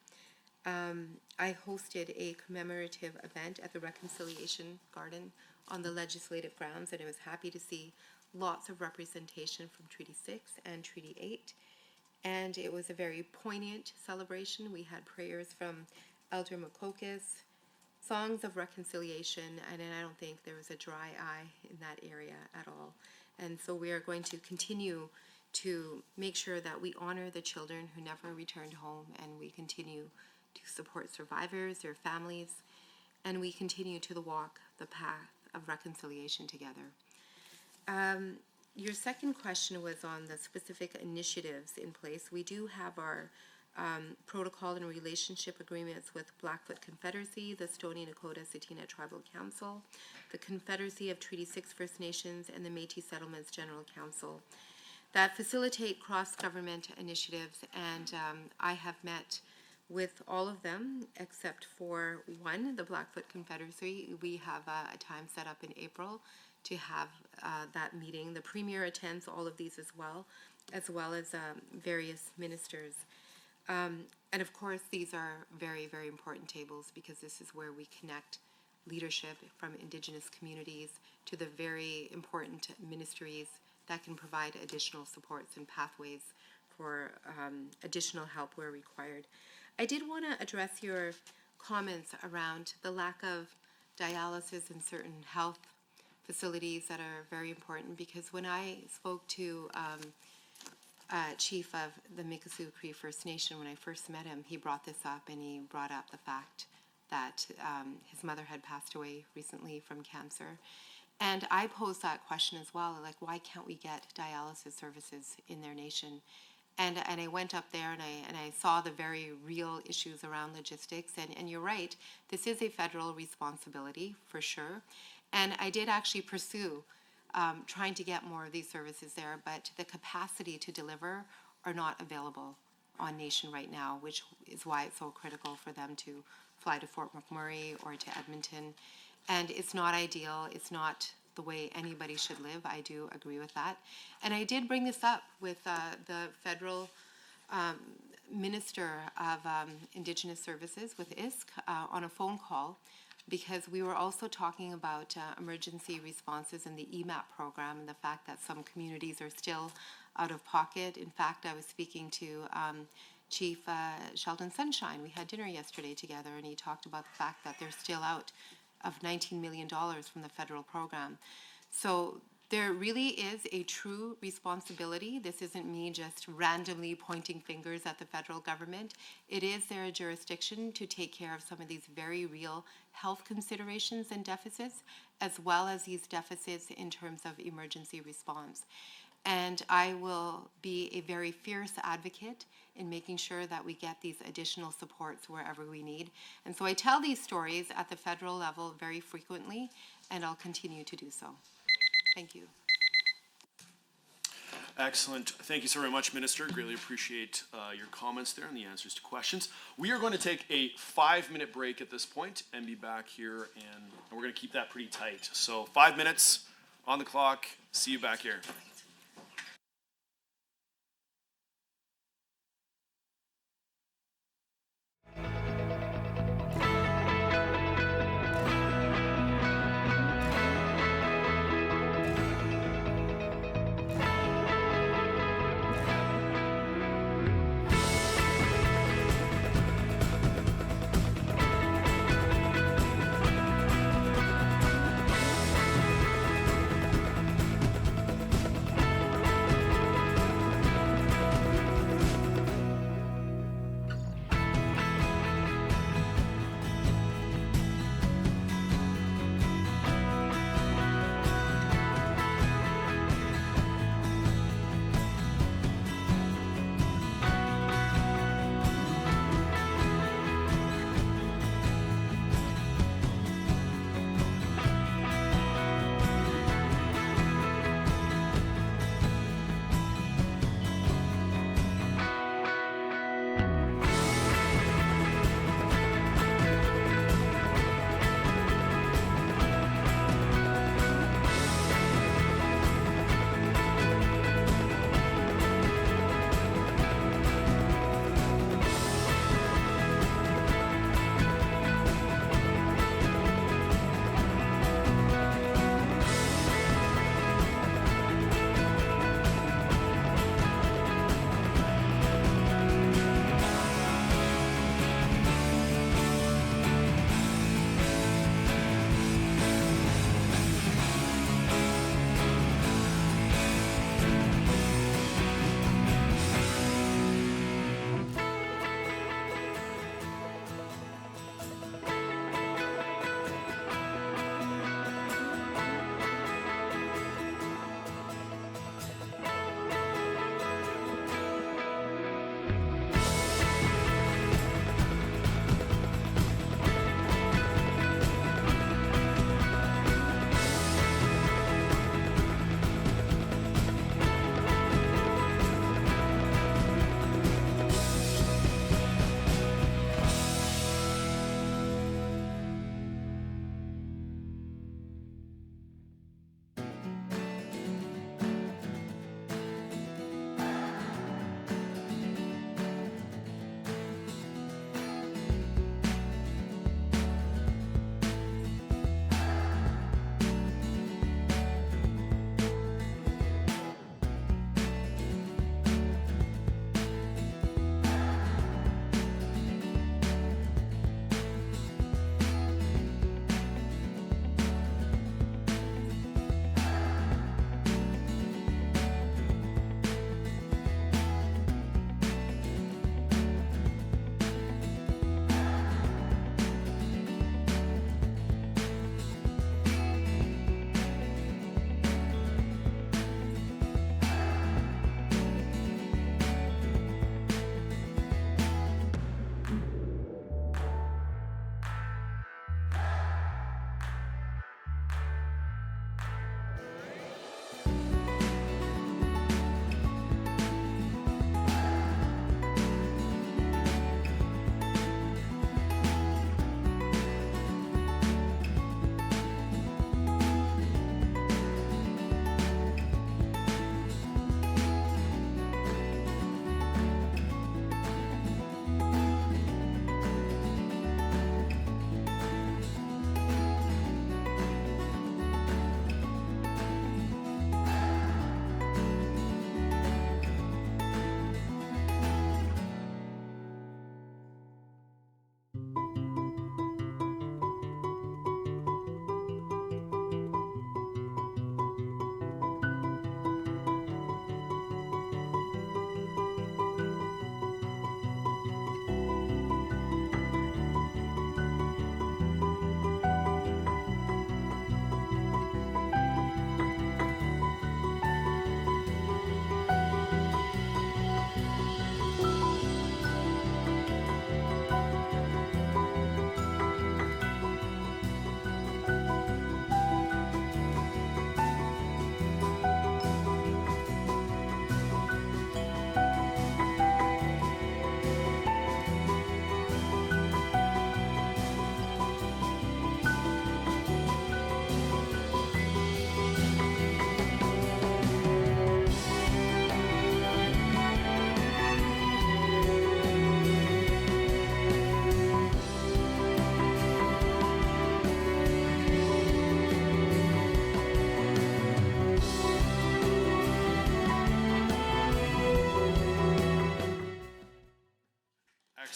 I hosted a commemorative event at the Reconciliation Garden on the legislative grounds, and I was happy to see lots of representation from Treaty 6 and Treaty 8. And it was a very poignant celebration. We had prayers from Elder Makokis, songs of reconciliation, and I don't think there was a dry eye in that area at all. And so we are going to continue to make sure that we honor the children who never returned home, and we continue to support survivors, their families, and we continue to walk the path of reconciliation together. Your second question was on the specific initiatives in place. We do have our protocol and relationship agreements with Blackfoot Confederacy, the Stoney Nakoda Tsuut'ina Tribal Council, the Confederacy of Treaty 6 First Nations, and the Métis Settlements General Council that facilitate cross-government initiatives, and I have met with all of them except for one, the Blackfoot Confederacy. We have a time set up in April to have that meeting. The Premier attends all of these as well as various ministers. And of course, these are very, very important tables because this is where we connect leadership from Indigenous communities to the very important ministries that can provide additional supports and pathways for additional help where required. I did want to address your comments around the lack of dialysis in certain health facilities that are very important, because when I spoke to chief of the Mikisew Cree First Nation, when I first met him, he brought this up, and he brought up the fact that his mother had passed away recently from cancer. And I posed that question as well, like, why can't we get dialysis services in their nation? And I went up there and I saw the very real issues around logistics. And you're right, this is a federal responsibility for sure. And I did actually pursue trying to get more of these services there, but the capacity to deliver are not available on Nation right now, which is why it's so critical for them to fly to Fort McMurray or to Edmonton. And it's not ideal. It's not the way anybody should live. I do agree with that. And I did bring this up with the federal Minister of Indigenous Services, with ISK, on a phone call, because we were also talking about emergency responses in the EMAP program and the fact that some communities are still out of pocket. In fact, I was speaking to Chief Sheldon Sunshine. We had dinner yesterday together, and he talked about the fact that they're still out of $19 million from the federal program. So there really is a true responsibility. This isn't me just randomly pointing fingers at the federal government. It is their jurisdiction to take care of some of these very real health considerations and deficits, as well as these deficits in terms of emergency response. And I will be a very fierce advocate in making sure that we get these additional supports wherever we need. And so I tell these stories at the federal level very frequently, and I'll continue to do so. Thank you. Excellent. Thank you so very much, Minister. Greatly appreciate your comments there and the answers to questions. We are going to take a 5-minute break at this point and be back here, and we're going to keep that pretty tight. So 5 minutes on the clock. See you back here.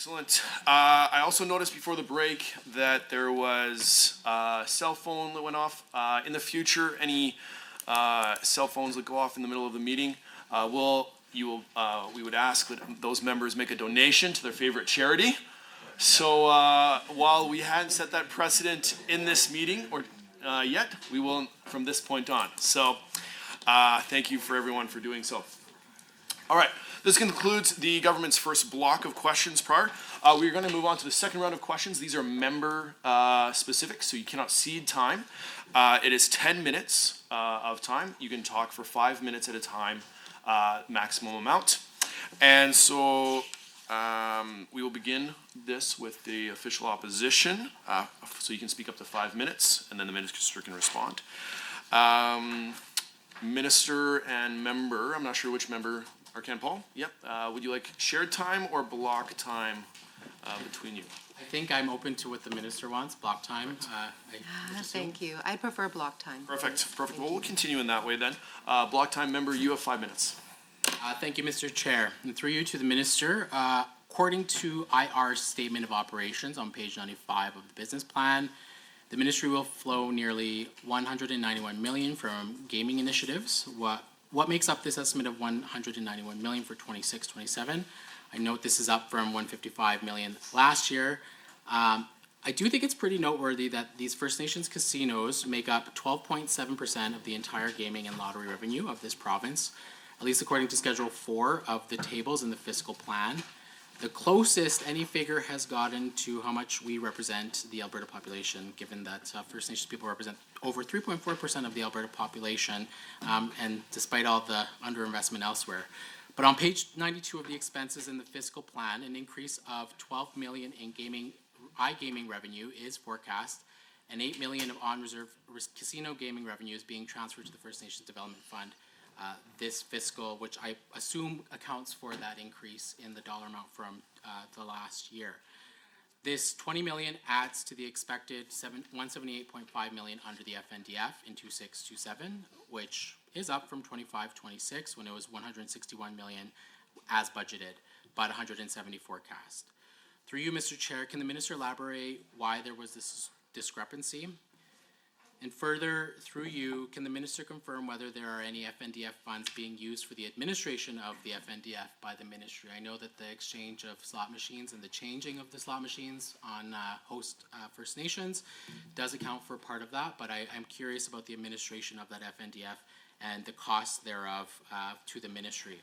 Excellent. I also noticed before the break that there was a cell phone that went off. In the future, any cell phones that go off in the middle of the meeting, we would ask that those members make a donation to their favorite charity. So while we hadn't set that precedent in this meeting or yet, we will from this point on. So thank you for everyone for doing so. All right, this concludes the government's first block of questions prior. We're going to move on to the second round of questions. These are member specific, so you cannot cede time. It is 10 minutes of time. You can talk for 5 minutes at a time, maximum amount. And so we will begin this with the official opposition. So you can speak up to 5 minutes, and then the minister can respond. Minister and member, I'm not sure which member, Arcan Paul? Yep. Would you like shared time or block time between you? I think I'm open to what the minister wants, block time. Thank you. I prefer block time. Perfect. Well, we'll continue in that way then. Block time member, you have 5 minutes. Thank you, Mr. Chair. And through you to the minister, according to IR's statement of operations on page 95 of the business plan, the ministry will flow nearly $191 million from gaming initiatives. What makes up this estimate of $191 million for 26-27? I note this is up from $155 million last year. I do think it's pretty noteworthy that these First Nations casinos make up 12.7% of the entire gaming and lottery revenue of this province, at least according to Schedule 4 of the tables in the fiscal plan. The closest any figure has gotten to how much we represent the Alberta population, given that First Nations people represent over 3.4% of the Alberta population, and despite all the underinvestment elsewhere. But on page 92 of the expenses in the fiscal plan, an increase of $12 million in iGaming revenue is forecast, and $8 million of on-reserve casino gaming revenue is being transferred to the First Nations Development Fund this fiscal, which I assume accounts for that increase in the dollar amount from the last year. This $20 million adds to the expected $178.5 million under the FNDF in 2627, which is up from 25-26 when it was $161 million as budgeted, but 170 forecast. Through you, Mr. Chair, can the minister elaborate why there was this discrepancy? And further, through you, can the minister confirm whether there are any FNDF funds being used for the administration of the FNDF by the ministry? I know that the exchange of slot machines and the changing of the slot machines on host First Nations does account for part of that, but I'm curious about the administration of that FNDF and the costs thereof to the ministry.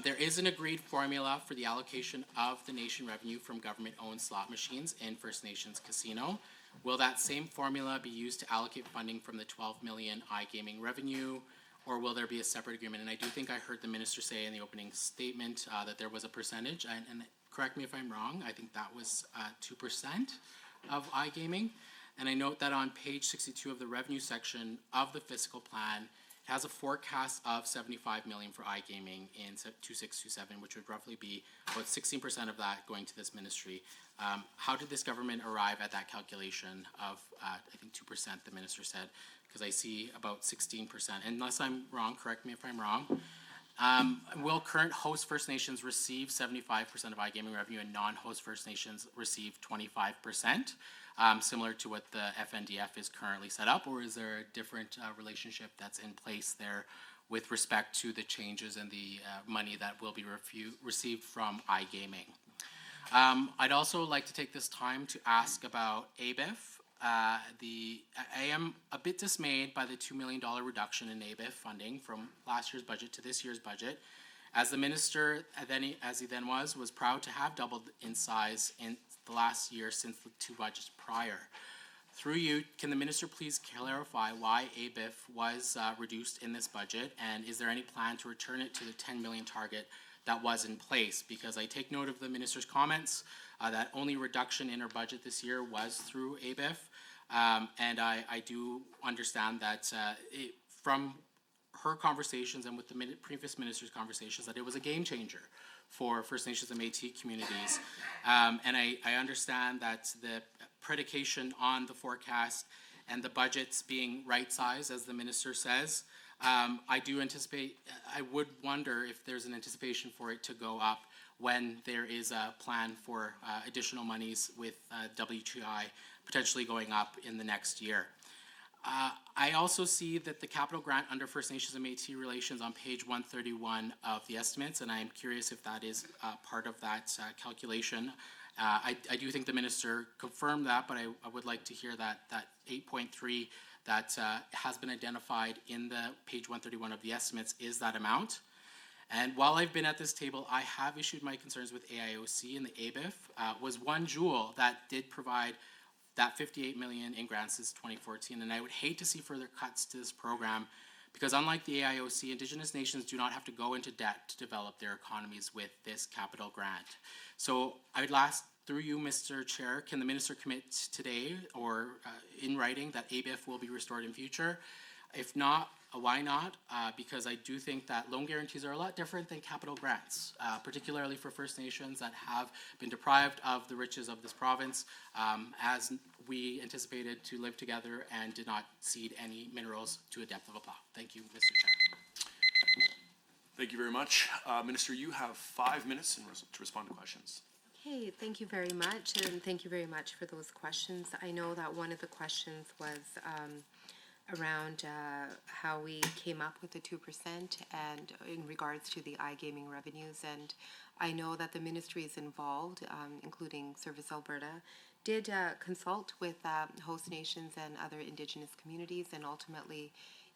There is an agreed formula for the allocation of the nation revenue from government-owned slot machines in First Nations Casino. Will that same formula be used to allocate funding from the $12 million iGaming revenue, or will there be a separate agreement? And I do think I heard the minister say in the opening statement that there was a percentage, and correct me if I'm wrong, I think that was 2% of iGaming. And I note that on page 62 of the revenue section of the fiscal plan, it has a forecast of $75 million for iGaming in 2627, which would roughly be about 16% of that going to this ministry. How did this government arrive at that calculation of, I think 2%, the minister said, because I see about 16%. Unless I'm wrong, correct me if I'm wrong. Will current host First Nations receive 75% of iGaming revenue and non-host First Nations receive 25%, similar to what the FNDF is currently set up, or is there a different relationship that's in place there with respect to the changes in the money that will be received from iGaming? I'd also like to take this time to ask about ABIF. I am a bit dismayed by the $2 million reduction in ABIF funding from last year's budget to this year's budget, as the minister, as he then was proud to have doubled in size in the last year since the two budgets prior. Through you, can the minister please clarify why ABIF was reduced in this budget, and is there any plan to return it to the $10 million target that was in place? Because I take note of the minister's comments that only reduction in her budget this year was through ABIF, and I do understand that from her conversations and with the previous minister's conversations that it was a game changer for First Nations and Métis communities. And I understand that the predication on the forecast and the budgets being right-sized, as the minister says, I do anticipate, I would wonder if there's an anticipation for it to go up when there is a plan for additional monies with WTI potentially going up in the next year. I also see that the capital grant under First Nations and Métis relations on page 131 of the estimates, and I am curious if that is part of that calculation. I do think the minister confirmed that, but I would like to hear that 8.3 that has been identified in the page 131 of the estimates is that amount. And while I've been at this table, I have issued my concerns with AIOC, and the ABIF was one jewel that did provide that 58 million in grants since 2014, and I would hate to see further cuts to this program because unlike the AIOC, Indigenous nations do not have to go into debt to develop their economies with this capital grant. So I would ask through you, Mr. Chair, can the minister commit today or in writing that ABIF will be restored in future? If not, why not? Because I do think that loan guarantees are a lot different than capital grants, particularly for First Nations that have been deprived of the riches of this province as we anticipated to live together and did not cede any minerals to a depth of a plow. Thank you, Mr. Chair. Thank you very much. Minister, you have 5 minutes to respond to questions. Okay, thank you very much, and thank you very much for those questions. I know that one of the questions was around how we came up with the 2% and in regards to the iGaming revenues. And I know that the ministry is involved, including Service Alberta, did consult with host nations and other Indigenous communities, and ultimately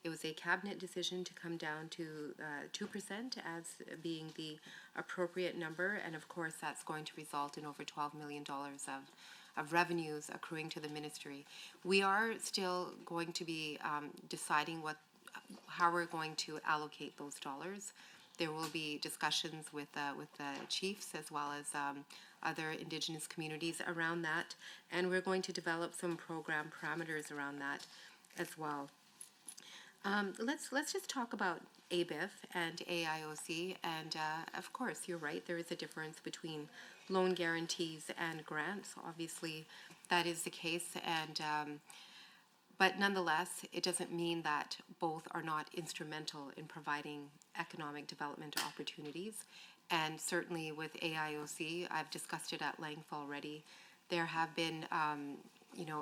it was a cabinet decision to come down to 2% as being the appropriate number. And of course, that's going to result in over $12 million of revenues accruing to the ministry. We are still going to be deciding how we're going to allocate those dollars. There will be discussions with the chiefs as well as other Indigenous communities around that, and we're going to develop some program parameters around that as well. Let's just talk about ABIF and AIOC, and of course, you're right, there is a difference between loan guarantees and grants. Obviously, that is the case, and but nonetheless, it doesn't mean that both are not instrumental in providing economic development opportunities. And certainly with AIOC, I've discussed it at length already. There have been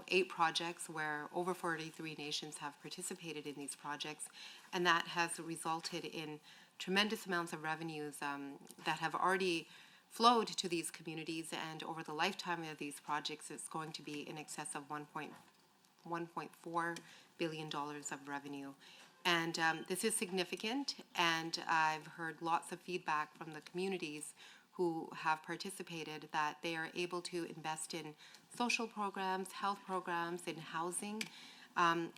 8 projects where over 43 nations have participated in these projects, and that has resulted in tremendous amounts of revenues that have already flowed to these communities, and over the lifetime of these projects, it's going to be in excess of $1.4 billion of revenue. And this is significant, and I've heard lots of feedback from the communities who have participated that they are able to invest in social programs, health programs, in housing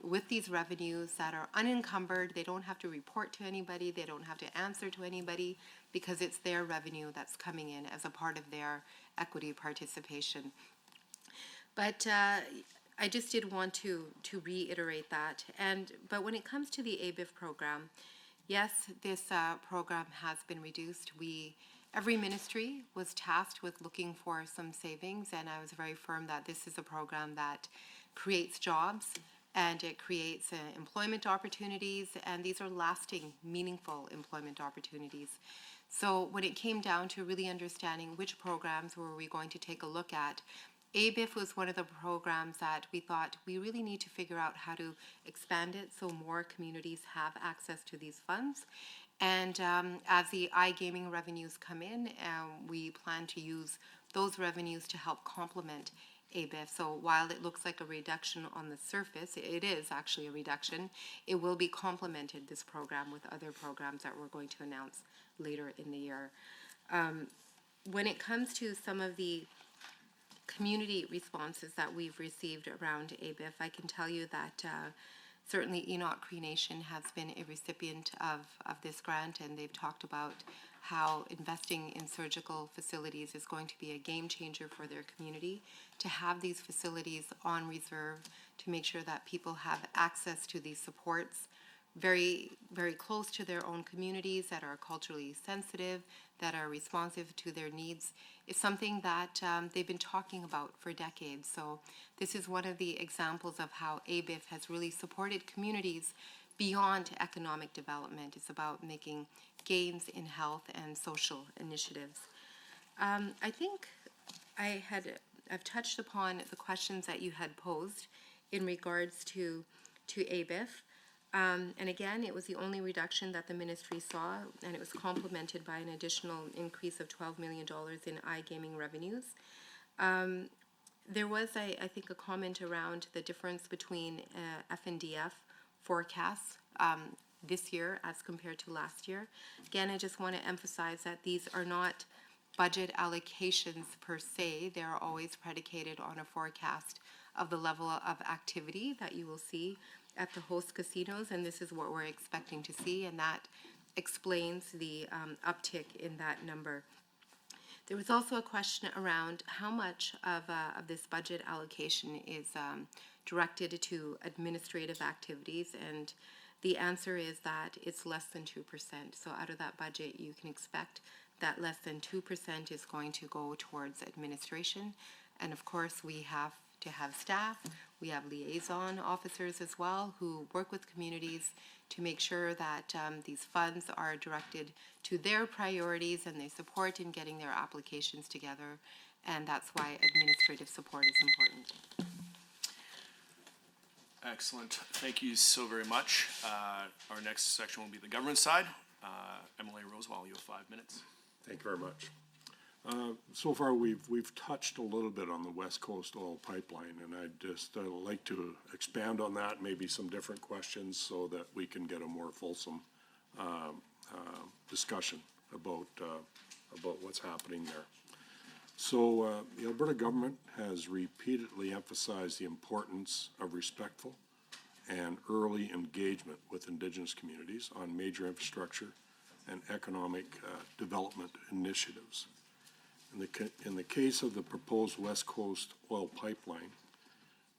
with these revenues that are unencumbered. They don't have to report to anybody. They don't have to answer to anybody because it's their revenue that's coming in as a part of their equity participation. But I just did want to reiterate that. But when it comes to the ABIF program, yes, this program has been reduced. Every ministry was tasked with looking for some savings, and I was very firm that this is a program that creates jobs and it creates employment opportunities, and these are lasting, meaningful employment opportunities. So when it came down to really understanding which programs were we going to take a look at, ABIF was one of the programs that we thought we really need to figure out how to expand it so more communities have access to these funds. And as the iGaming revenues come in, we plan to use those revenues to help complement ABIF. So while it looks like a reduction on the surface, it is actually a reduction. It will be complemented, this program, with other programs that we're going to announce later in the year. When it comes to some of the community responses that we've received around ABIF, I can tell you that certainly Enoch Cree Nation has been a recipient of this grant, and they've talked about how investing in surgical facilities is going to be a game changer for their community, to have these facilities on reserve, to make sure that people have access to these supports very, very close to their own communities, that are culturally sensitive, that are responsive to their needs, is something that they've been talking about for decades. So this is one of the examples of how ABIF has really supported communities beyond economic development. It's about making gains in health and social initiatives. I think I've touched upon the questions that you had posed in regards to ABIF. And again, it was the only reduction that the ministry saw, and it was complemented by an additional increase of $12 million in iGaming revenues. There was, I think, a comment around the difference between FNDF forecasts this year as compared to last year. Again, I just want to emphasize that these are not budget allocations per se. They are always predicated on a forecast of the level of activity that you will see at the host casinos, and this is what we're expecting to see, and that explains the uptick in that number. There was also a question around how much of this budget allocation is directed to administrative activities, and the answer is that it's less than 2%. So out of that budget, you can expect that less than 2% is going to go towards administration. And of course, we have to have staff. We have liaison officers as well who work with communities to make sure that these funds are directed to their priorities and they support in getting their applications together. And that's why administrative support is important. Excellent. Thank you so very much. Our next section will be the government side. MLA Rosewall, you have 5 minutes. Thank you very much. So far, we've touched a little bit on the West Coast oil pipeline, and I'd just like to expand on that, maybe some different questions so that we can get a more fulsome discussion about what's happening there. So the Alberta government has repeatedly emphasized the importance of respectful and early engagement with Indigenous communities on major infrastructure and economic development initiatives. In the case of the proposed West Coast oil pipeline,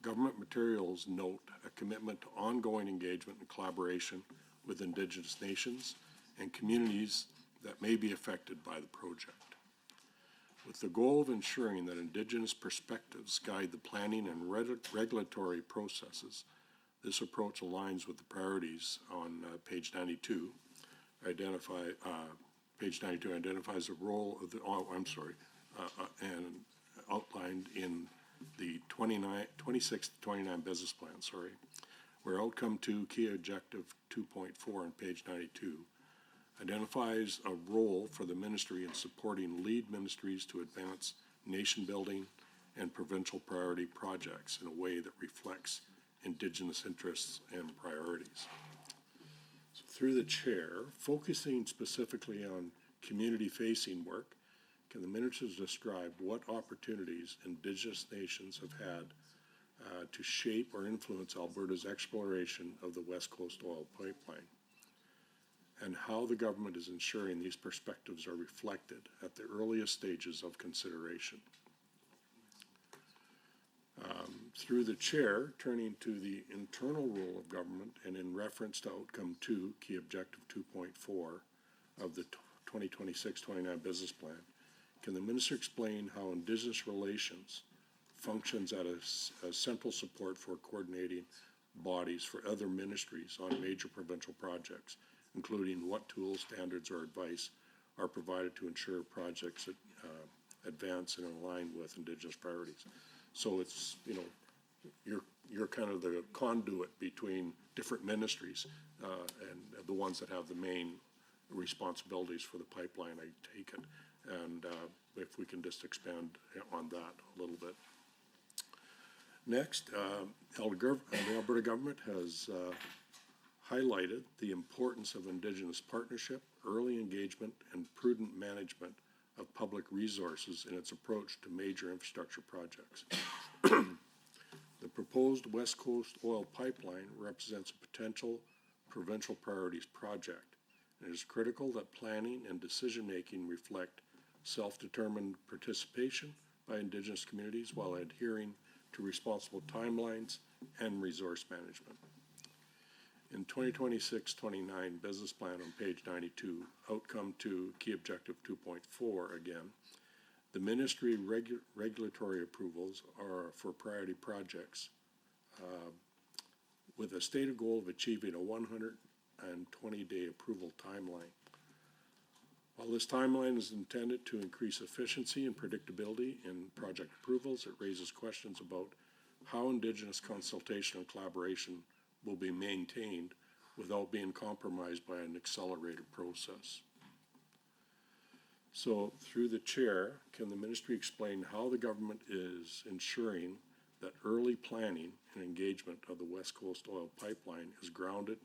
government materials note a commitment to ongoing engagement and collaboration with Indigenous nations and communities that may be affected by the project. With the goal of ensuring that Indigenous perspectives guide the planning and regulatory processes, this approach aligns with the priorities on page 92. Page 92 identifies the role of the, and outlined in the 26 to 29 business plan, where outcome 2, key objective 2.4 on page 92, identifies a role for the ministry in supporting lead ministries to advance nation building and provincial priority projects in a way that reflects Indigenous interests and priorities. So through the chair, focusing specifically on community-facing work, can the ministers describe what opportunities Indigenous nations have had to shape or influence Alberta's exploration of the West Coast oil pipeline, and how the government is ensuring these perspectives are reflected at the earliest stages of consideration? Through the chair, turning to the internal role of government and in reference to outcome 2, key objective 2.4 of the 2026-29 business plan, can the minister explain how Indigenous relations functions as a central support for coordinating bodies for other ministries on major provincial projects, including what tools, standards, or advice are provided to ensure projects that advance and align with Indigenous priorities? So it's, you're kind of the conduit between different ministries and the ones that have the main responsibilities for the pipeline, I take it. And if we can just expand on that a little bit. Next, the Alberta government has highlighted the importance of Indigenous partnership, early engagement, and prudent management of public resources in its approach to major infrastructure projects. The proposed West Coast oil pipeline represents a potential provincial priorities project. It is critical that planning and decision-making reflect self-determined participation by Indigenous communities while adhering to responsible timelines and resource management. In 2026-29 business plan on page 92, outcome 2, key objective 2.4 again, the ministry regulatory approvals are for priority projects with a stated goal of achieving a 120-day approval timeline. While this timeline is intended to increase efficiency and predictability in project approvals, it raises questions about how Indigenous consultation and collaboration will be maintained without being compromised by an accelerated process. So, through the chair, can the ministry explain how the government is ensuring that early planning and engagement of the West Coast Oil Pipeline is grounded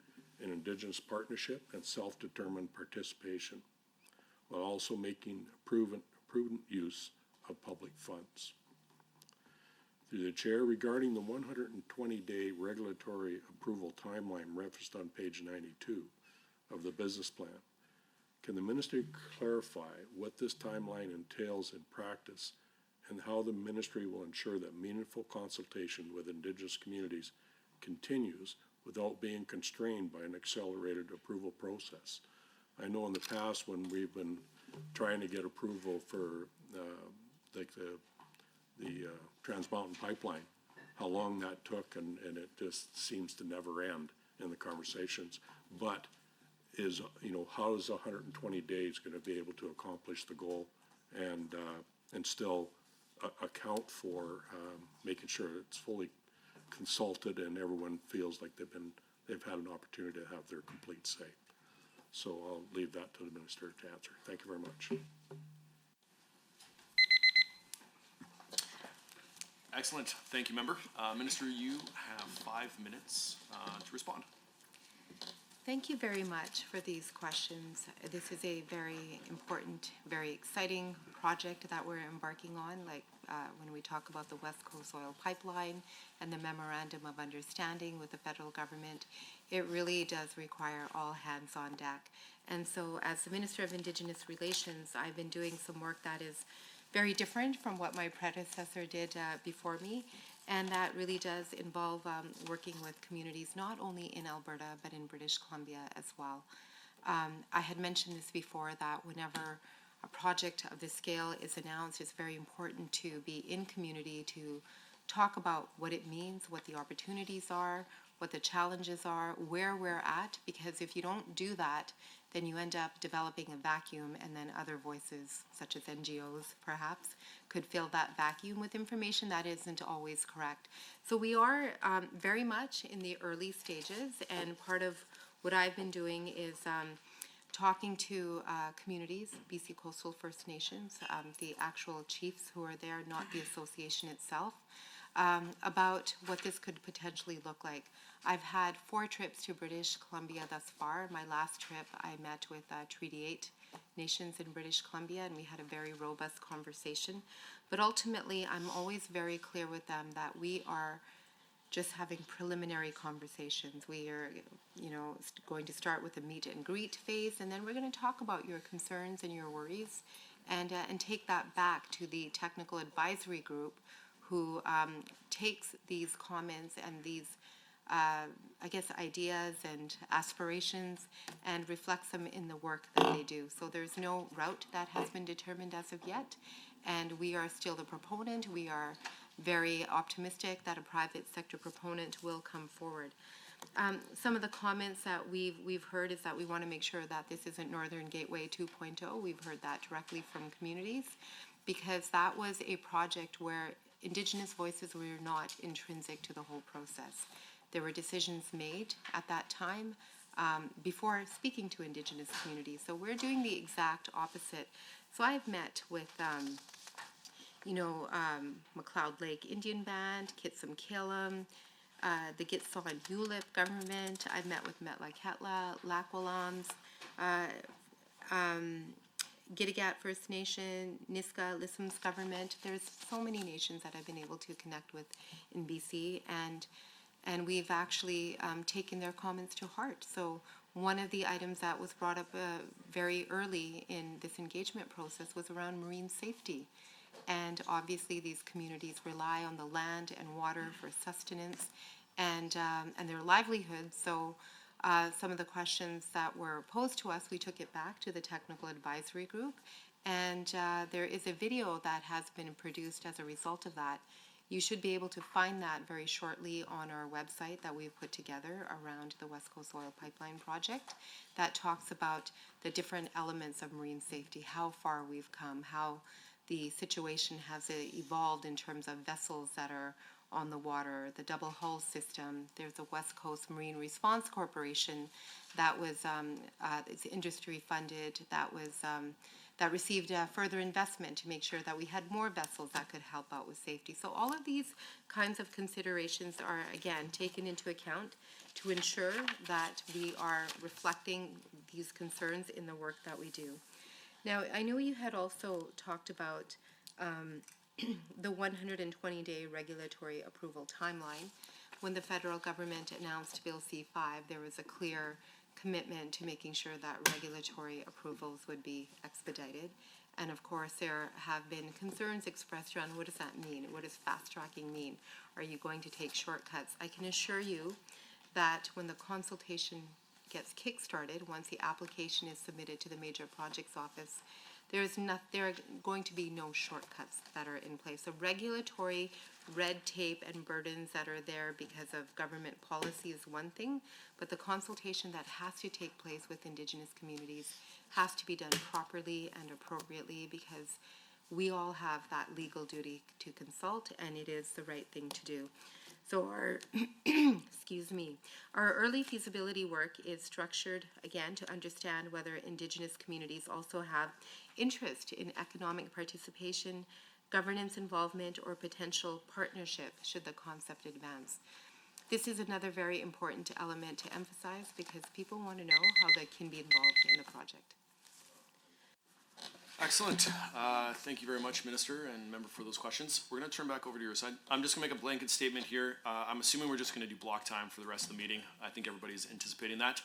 in Indigenous partnership and self-determined participation, while also making prudent use of public funds? Through the chair, regarding the 120-day regulatory approval timeline referenced on page 92 of the business plan, can the ministry clarify what this timeline entails in practice and how the ministry will ensure that meaningful consultation with Indigenous communities continues without being constrained by an accelerated approval process? I know in the past when we've been trying to get approval for like the Trans Mountain Pipeline, how long that took, and it just seems to never end in the conversations. But how is 120 days going to be able to accomplish the goal and still account for making sure it's fully consulted and everyone feels like they've had an opportunity to have their complete say? So I'll leave that to the minister to answer. Thank you very much. Excellent. Thank you, member. Minister, you have 5 minutes to respond. Thank you very much for these questions. This is a very important, very exciting project that we're embarking on, when we talk about the West Coast Oil Pipeline and the Memorandum of Understanding with the federal government. It really does require all hands on deck. And so as the Minister of Indigenous Relations, I've been doing some work that is very different from what my predecessor did before me. And that really does involve working with communities not only in Alberta but in British Columbia as well. I had mentioned this before, that whenever a project of this scale is announced, it's very important to be in community to talk about what it means, what the opportunities are, what the challenges are, where we're at, because if you don't do that, then you end up developing a vacuum, and then other voices, such as NGOs perhaps, could fill that vacuum with information that isn't always correct. So we are very much in the early stages, and part of what I've been doing is talking to communities, BC Coastal First Nations, the actual chiefs who are there, not the association itself, about what this could potentially look like. I've had 4 trips to British Columbia thus far. My last trip, I met with Treaty 8 nations in British Columbia, and we had a very robust conversation. But ultimately, I'm always very clear with them that we are just having preliminary conversations. We are, going to start with a meet and greet phase, and then we're going to talk about your concerns and your worries, and take that back to the technical advisory group, who takes these comments and these ideas and aspirations and reflects them in the work that they do. So there's no route that has been determined as of yet, and we are still the proponent. We are very optimistic that a private sector proponent will come forward. Some of the comments that we've heard is that we want to make sure that this isn't Northern Gateway 2.0. We've heard that directly from communities, because that was a project where Indigenous voices were not intrinsic to the whole process. There were decisions made at that time before speaking to Indigenous communities. So we're doing the exact opposite. So I've met with, McLeod Lake Indian Band, Kitsum Killam, the Gitxalan Ulip government. I've met with Metlakatla, Lakwalams, Gitigat First Nation, Niska, Lissam's government. There's so many nations that I've been able to connect with in BC, and we've actually taken their comments to heart. So one of the items that was brought up very early in this engagement process was around marine safety. And obviously these communities rely on the land and water for sustenance and their livelihood. So some of the questions that were posed to us, we took it back to the technical advisory group, and there is a video that has been produced as a result of that. You should be able to find that very shortly on our website that we've put together around the West Coast Oil Pipeline project that talks about the different elements of marine safety, how far we've come, how the situation has evolved in terms of vessels that are on the water, the double hull system. There's a West Coast Marine Response Corporation that was it's industry funded, that received further investment to make sure that we had more vessels that could help out with safety. So all of these kinds of considerations are, again, taken into account to ensure that we are reflecting these concerns in the work that we do. Now, I know you had also talked about the 120-day regulatory approval timeline. When the federal government announced Bill C-5, there was a clear commitment to making sure that regulatory approvals would be expedited. And of course, there have been concerns expressed around what does that mean? What does fast tracking mean? Are you going to take shortcuts? I can assure you that when the consultation gets kick-started, once the application is submitted to the Major Projects Office, there are going to be no shortcuts that are in place. The regulatory red tape and burdens that are there because of government policy is one thing, but the consultation that has to take place with Indigenous communities has to be done properly and appropriately, because we all have that legal duty to consult, and it is the right thing to do. So our, our early feasibility work is structured, again, to understand whether Indigenous communities also have interest in economic participation, governance involvement, or potential partnership should the concept advance. This is another very important element to emphasize because people want to know how they can be involved in the project. Excellent. Thank you very much, Minister and Member, for those questions. We're going to turn back over to your side. I'm just going to make a blanket statement here. I'm assuming we're just going to do block time for the rest of the meeting. I think everybody's anticipating that.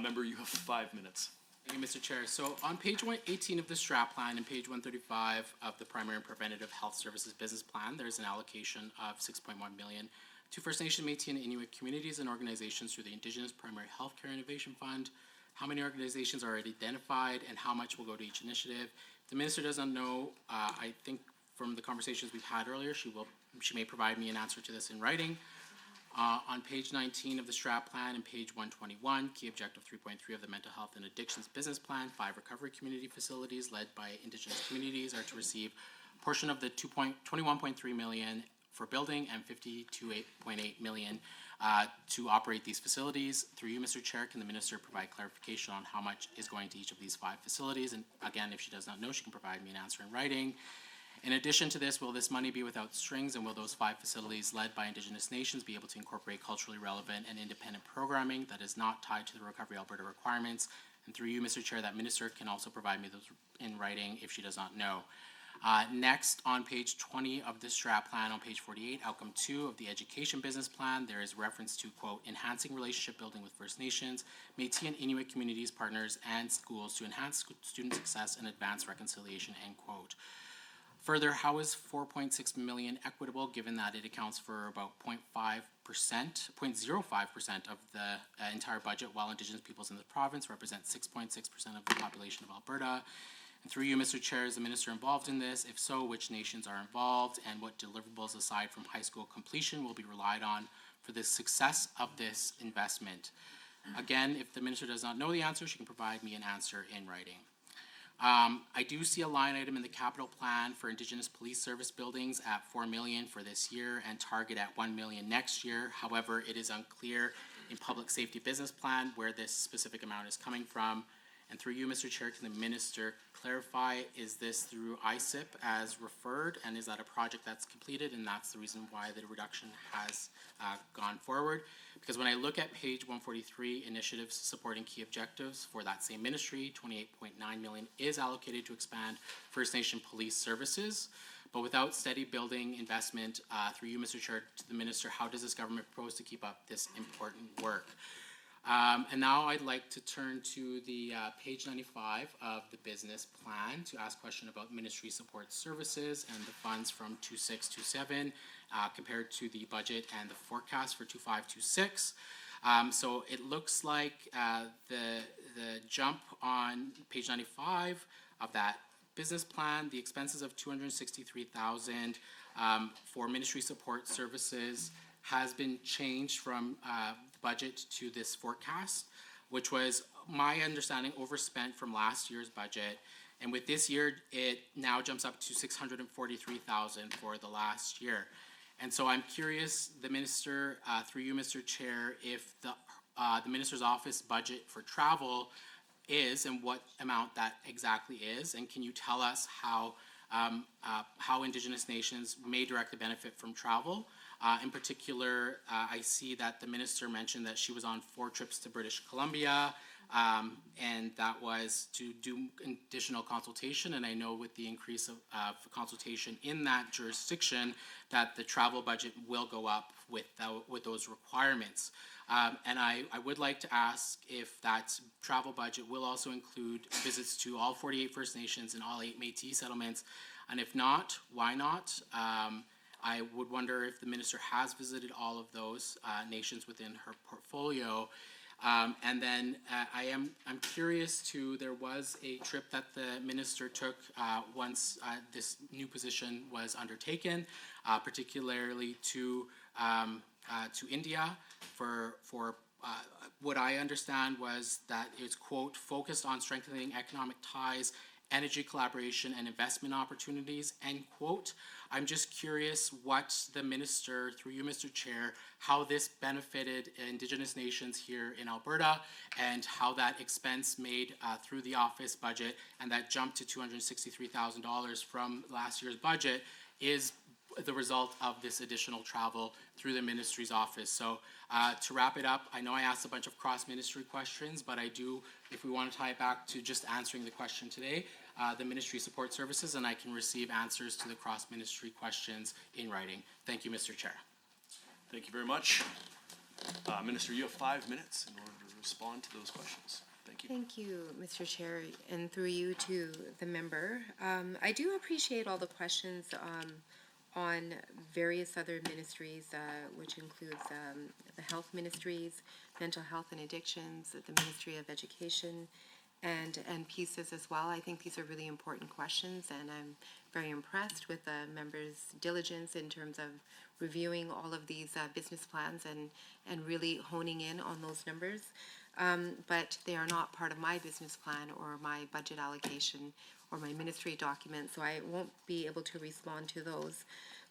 Member, you have 5 minutes. Thank you, Mr. Chair. So on page 118 of the strat plan and page 135 of the Primary and Preventative Health Services Business Plan, there's an allocation of $6.1 million to First Nation, Métis, and Inuit communities and organizations through the Indigenous Primary Healthcare Innovation Fund. How many organizations are already identified and how much will go to each initiative? If the Minister doesn't know, I think from the conversations we've had earlier, she may provide me an answer to this in writing. On page 19 of the strat plan and page 121, key objective 3.3 of the Mental Health and Addictions Business Plan, 5 recovery community facilities led by Indigenous communities are to receive a portion of the $21.3 million for building and $52.8 million to operate these facilities. Through you, Mr. Chair, can the Minister provide clarification on how much is going to each of these 5 facilities? And again, if she does not know, she can provide me an answer in writing. In addition to this, will this money be without strings, and will those 5 facilities led by Indigenous nations be able to incorporate culturally relevant and independent programming that is not tied to the Recovery Alberta requirements? And through you, Mr. Chair, that Minister can also provide me those in writing if she does not know. Next, on page 20 of the strat plan, on page 48, outcome 2 of the Education Business Plan, there is reference to, quote, enhancing relationship building with First Nations, Métis and Inuit communities, partners, and schools to enhance student success and advance reconciliation, end quote. Further, how is $4.6 million equitable, given that it accounts for about 0.05% of the entire budget, while Indigenous peoples in the province represent 6.6% of the population of Alberta? And through you, Mr. Chair, is the Minister involved in this? If so, which nations are involved, and what deliverables aside from high school completion will be relied on for the success of this investment? Again, if the Minister does not know the answer, she can provide me an answer in writing. I do see a line item in the capital plan for Indigenous police service buildings at $4 million for this year and target at $1 million next year. However, it is unclear in public safety business plan where this specific amount is coming from. And through you, Mr. Chair, can the Minister clarify, is this through ISIP as referred, and is that a project that's completed, and that's the reason why the reduction has gone forward? Because when I look at page 143, initiatives supporting key objectives for that same ministry, $28.9 million is allocated to expand First Nation police services. But without steady building investment, through you, Mr. Chair, to the Minister, how does this government propose to keep up this important work? And now I'd like to turn to the page 95 of the business plan to ask a question about ministry support services and the funds from 2627 compared to the budget and the forecast for 2526. So it looks like the jump on page 95 of that business plan, the expenses of $263,000 for ministry support services has been changed from budget to this forecast, which was, my understanding, overspent from last year's budget. And with this year, it now jumps up to $643,000 for the last year. And so I'm curious, the minister, through you, Mr. Chair, if the minister's office budget for travel is and what amount that exactly is, and can you tell us how Indigenous nations may directly benefit from travel? In particular, I see that the minister mentioned that she was on 4 trips to British Columbia, and that was to do additional consultation. And I know with the increase of consultation in that jurisdiction, that the travel budget will go up with those requirements. And I would like to ask if that travel budget will also include visits to all 48 First Nations and all 8 Métis settlements, and if not, why not? I would wonder if the minister has visited all of those nations within her portfolio. And then I'm curious too, there was a trip that the minister took once this new position was undertaken, particularly to India for what I understand was that it's, quote, focused on strengthening economic ties, energy collaboration, and investment opportunities, end quote. I'm just curious what the minister, through you, Mr. Chair, how this benefited Indigenous nations here in Alberta, and how that expense made through the office budget and that jump to $263,000 from last year's budget is the result of this additional travel through the ministry's office. So to wrap it up, I know I asked a bunch of cross-ministry questions, but I do, if we want to tie it back to just answering the question today, the ministry support services, and I can receive answers to the cross-ministry questions in writing. Thank you, Mr. Chair. Thank you very much. Minister, you have 5 minutes in order to respond to those questions. Thank you. Thank you, Mr. Chair, and through you to the member. I do appreciate all the questions on various other ministries, which includes the health ministries, mental health and addictions, the Ministry of Education, and pieces as well. I think these are really important questions, and I'm very impressed with the members' diligence in terms of reviewing all of these business plans and really honing in on those numbers. But they are not part of my business plan or my budget allocation or my ministry document, so I won't be able to respond to those.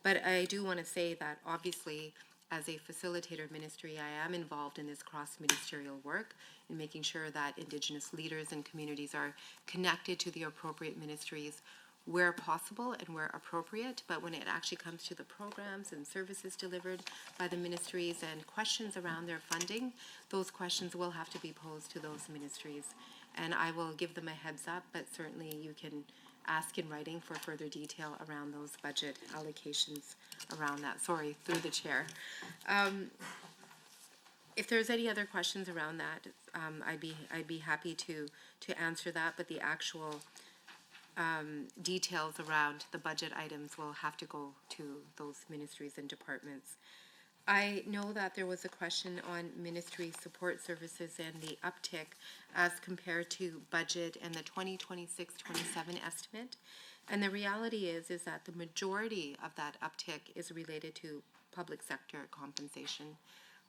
But I do want to say that obviously, as a facilitator ministry, I am involved in this cross-ministerial work in making sure that Indigenous leaders and communities are connected to the appropriate ministries where possible and where appropriate. But when it actually comes to the programs and services delivered by the ministries and questions around their funding, those questions will have to be posed to those ministries. And I will give them a heads up, but certainly you can ask in writing for further detail around those budget allocations around that. Sorry, through the chair. If there's any other questions around that, I'd be happy to answer that, but the actual details around the budget items will have to go to those ministries and departments. I know that there was a question on ministry support services and the uptick as compared to budget and the 2026-27 estimate. And the reality is that the majority of that uptick is related to public sector compensation.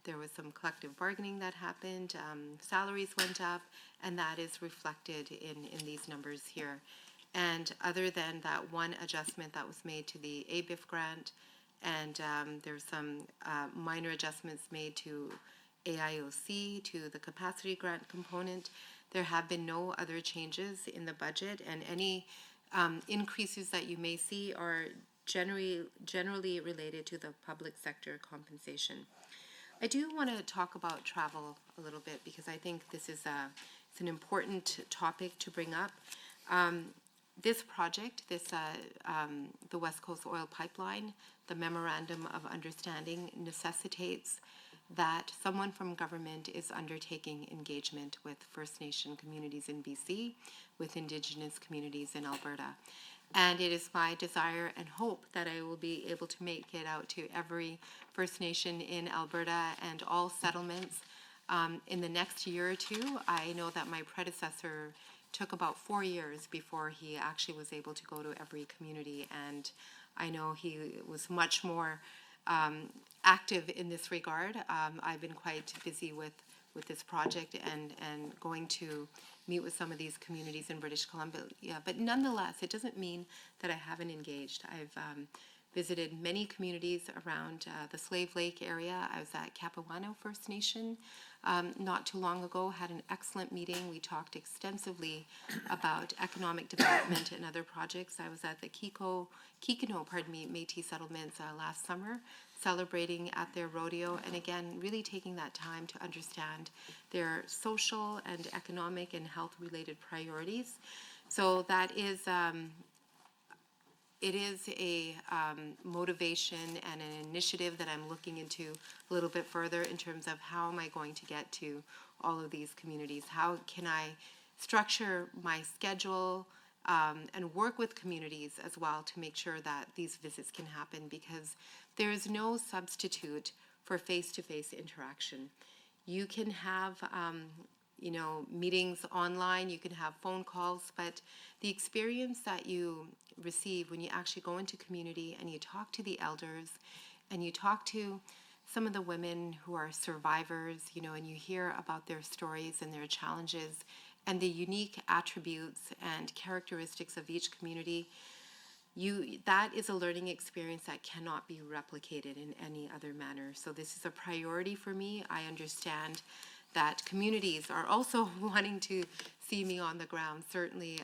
There was some collective bargaining that happened, salaries went up, and that is reflected in these numbers here. And other than that one adjustment that was made to the ABIF grant, and there's some minor adjustments made to AIOC, to the capacity grant component, there have been no other changes in the budget, and any increases that you may see are generally related to the public sector compensation. I do want to talk about travel a little bit because I think this is it's an important topic to bring up. This project, the West Coast Oil Pipeline, the Memorandum of Understanding necessitates that someone from government is undertaking engagement with First Nation communities in BC, with Indigenous communities in Alberta. And it is my desire and hope that I will be able to make it out to every First Nation in Alberta and all settlements in the next year or two. I know that my predecessor took about 4 years before he actually was able to go to every community and I know he was much more active in this regard. I've been quite busy with this project and going to meet with some of these communities in British Columbia. But nonetheless, it doesn't mean that I haven't engaged. I've visited many communities around the Slave Lake area. I was at Capuano First Nation not too long ago, had an excellent meeting. We talked extensively about economic development and other projects. I was at the Kikino, Métis settlements last summer, celebrating at their rodeo, and again, really taking that time to understand their social and economic and health-related priorities. So that is, it is a motivation and an initiative that I'm looking into a little bit further in terms of how am I going to get to all of these communities? How can I structure my schedule and work with communities as well to make sure that these visits can happen, because there is no substitute for face-to-face interaction. You can have meetings online, you can have phone calls, but the experience that you receive when you actually go into community and you talk to the elders and you talk to some of the women who are survivors, and you hear about their stories and their challenges and the unique attributes and characteristics of each community, that is a learning experience that cannot be replicated in any other manner. So this is a priority for me. I understand that communities are also wanting to see me on the ground. Certainly,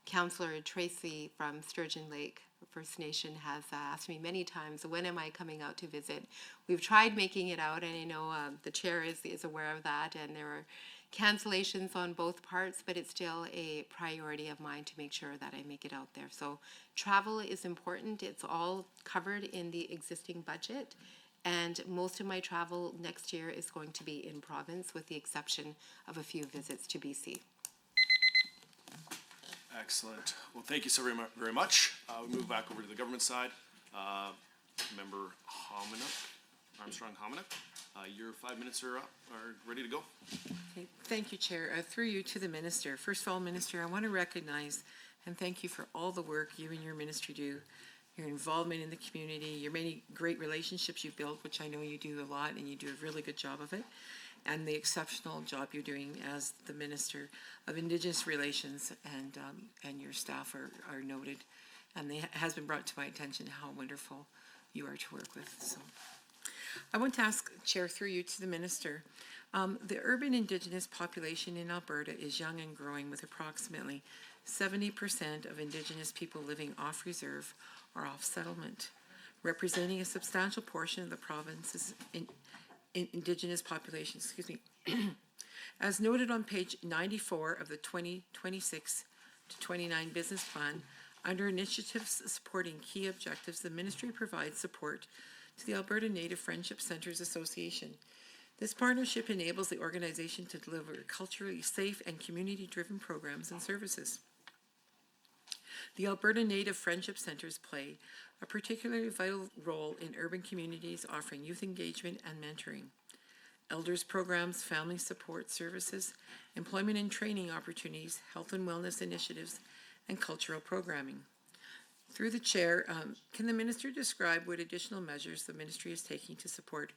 Councillor Tracy from Sturgeon Lake First Nation has asked me many times, when am I coming out to visit? We've tried making it out, and I know the chair is aware of that, and there are cancellations on both parts, but it's still a priority of mine to make sure that I make it out there. So travel is important. It's all covered in the existing budget, and most of my travel next year is going to be in province, with the exception of a few visits to BC. Excellent. Well, thank you so very much. We move back over to the government side. Member Armstrong Hominick, your 5 minutes are up, are ready to go. Okay, thank you, Chair. Through you to the Minister. First of all, Minister, I want to recognize and thank you for all the work you and your ministry do, your involvement in the community, your many great relationships you've built, which I know you do a lot, and you do a really good job of it, and the exceptional job you're doing as the Minister of Indigenous Relations, and your staff are noted, and it has been brought to my attention how wonderful you are to work with. So I want to ask, Chair, through you to the Minister, the urban Indigenous population in Alberta is young and growing, with approximately 70% of Indigenous people living off reserve or off settlement, representing a substantial portion of the province's Indigenous population. As noted on page 94 of the 2026 to 29 business plan, under initiatives supporting key objectives, the ministry provides support to the Alberta Native Friendship Centres Association. This partnership enables the organization to deliver culturally safe and community-driven programs and services. The Alberta Native Friendship Centres play a particularly vital role in urban communities, offering youth engagement and mentoring, elders programs, family support services, employment and training opportunities, health and wellness initiatives, and cultural programming. Through the Chair, can the Minister describe what additional measures the Ministry is taking to support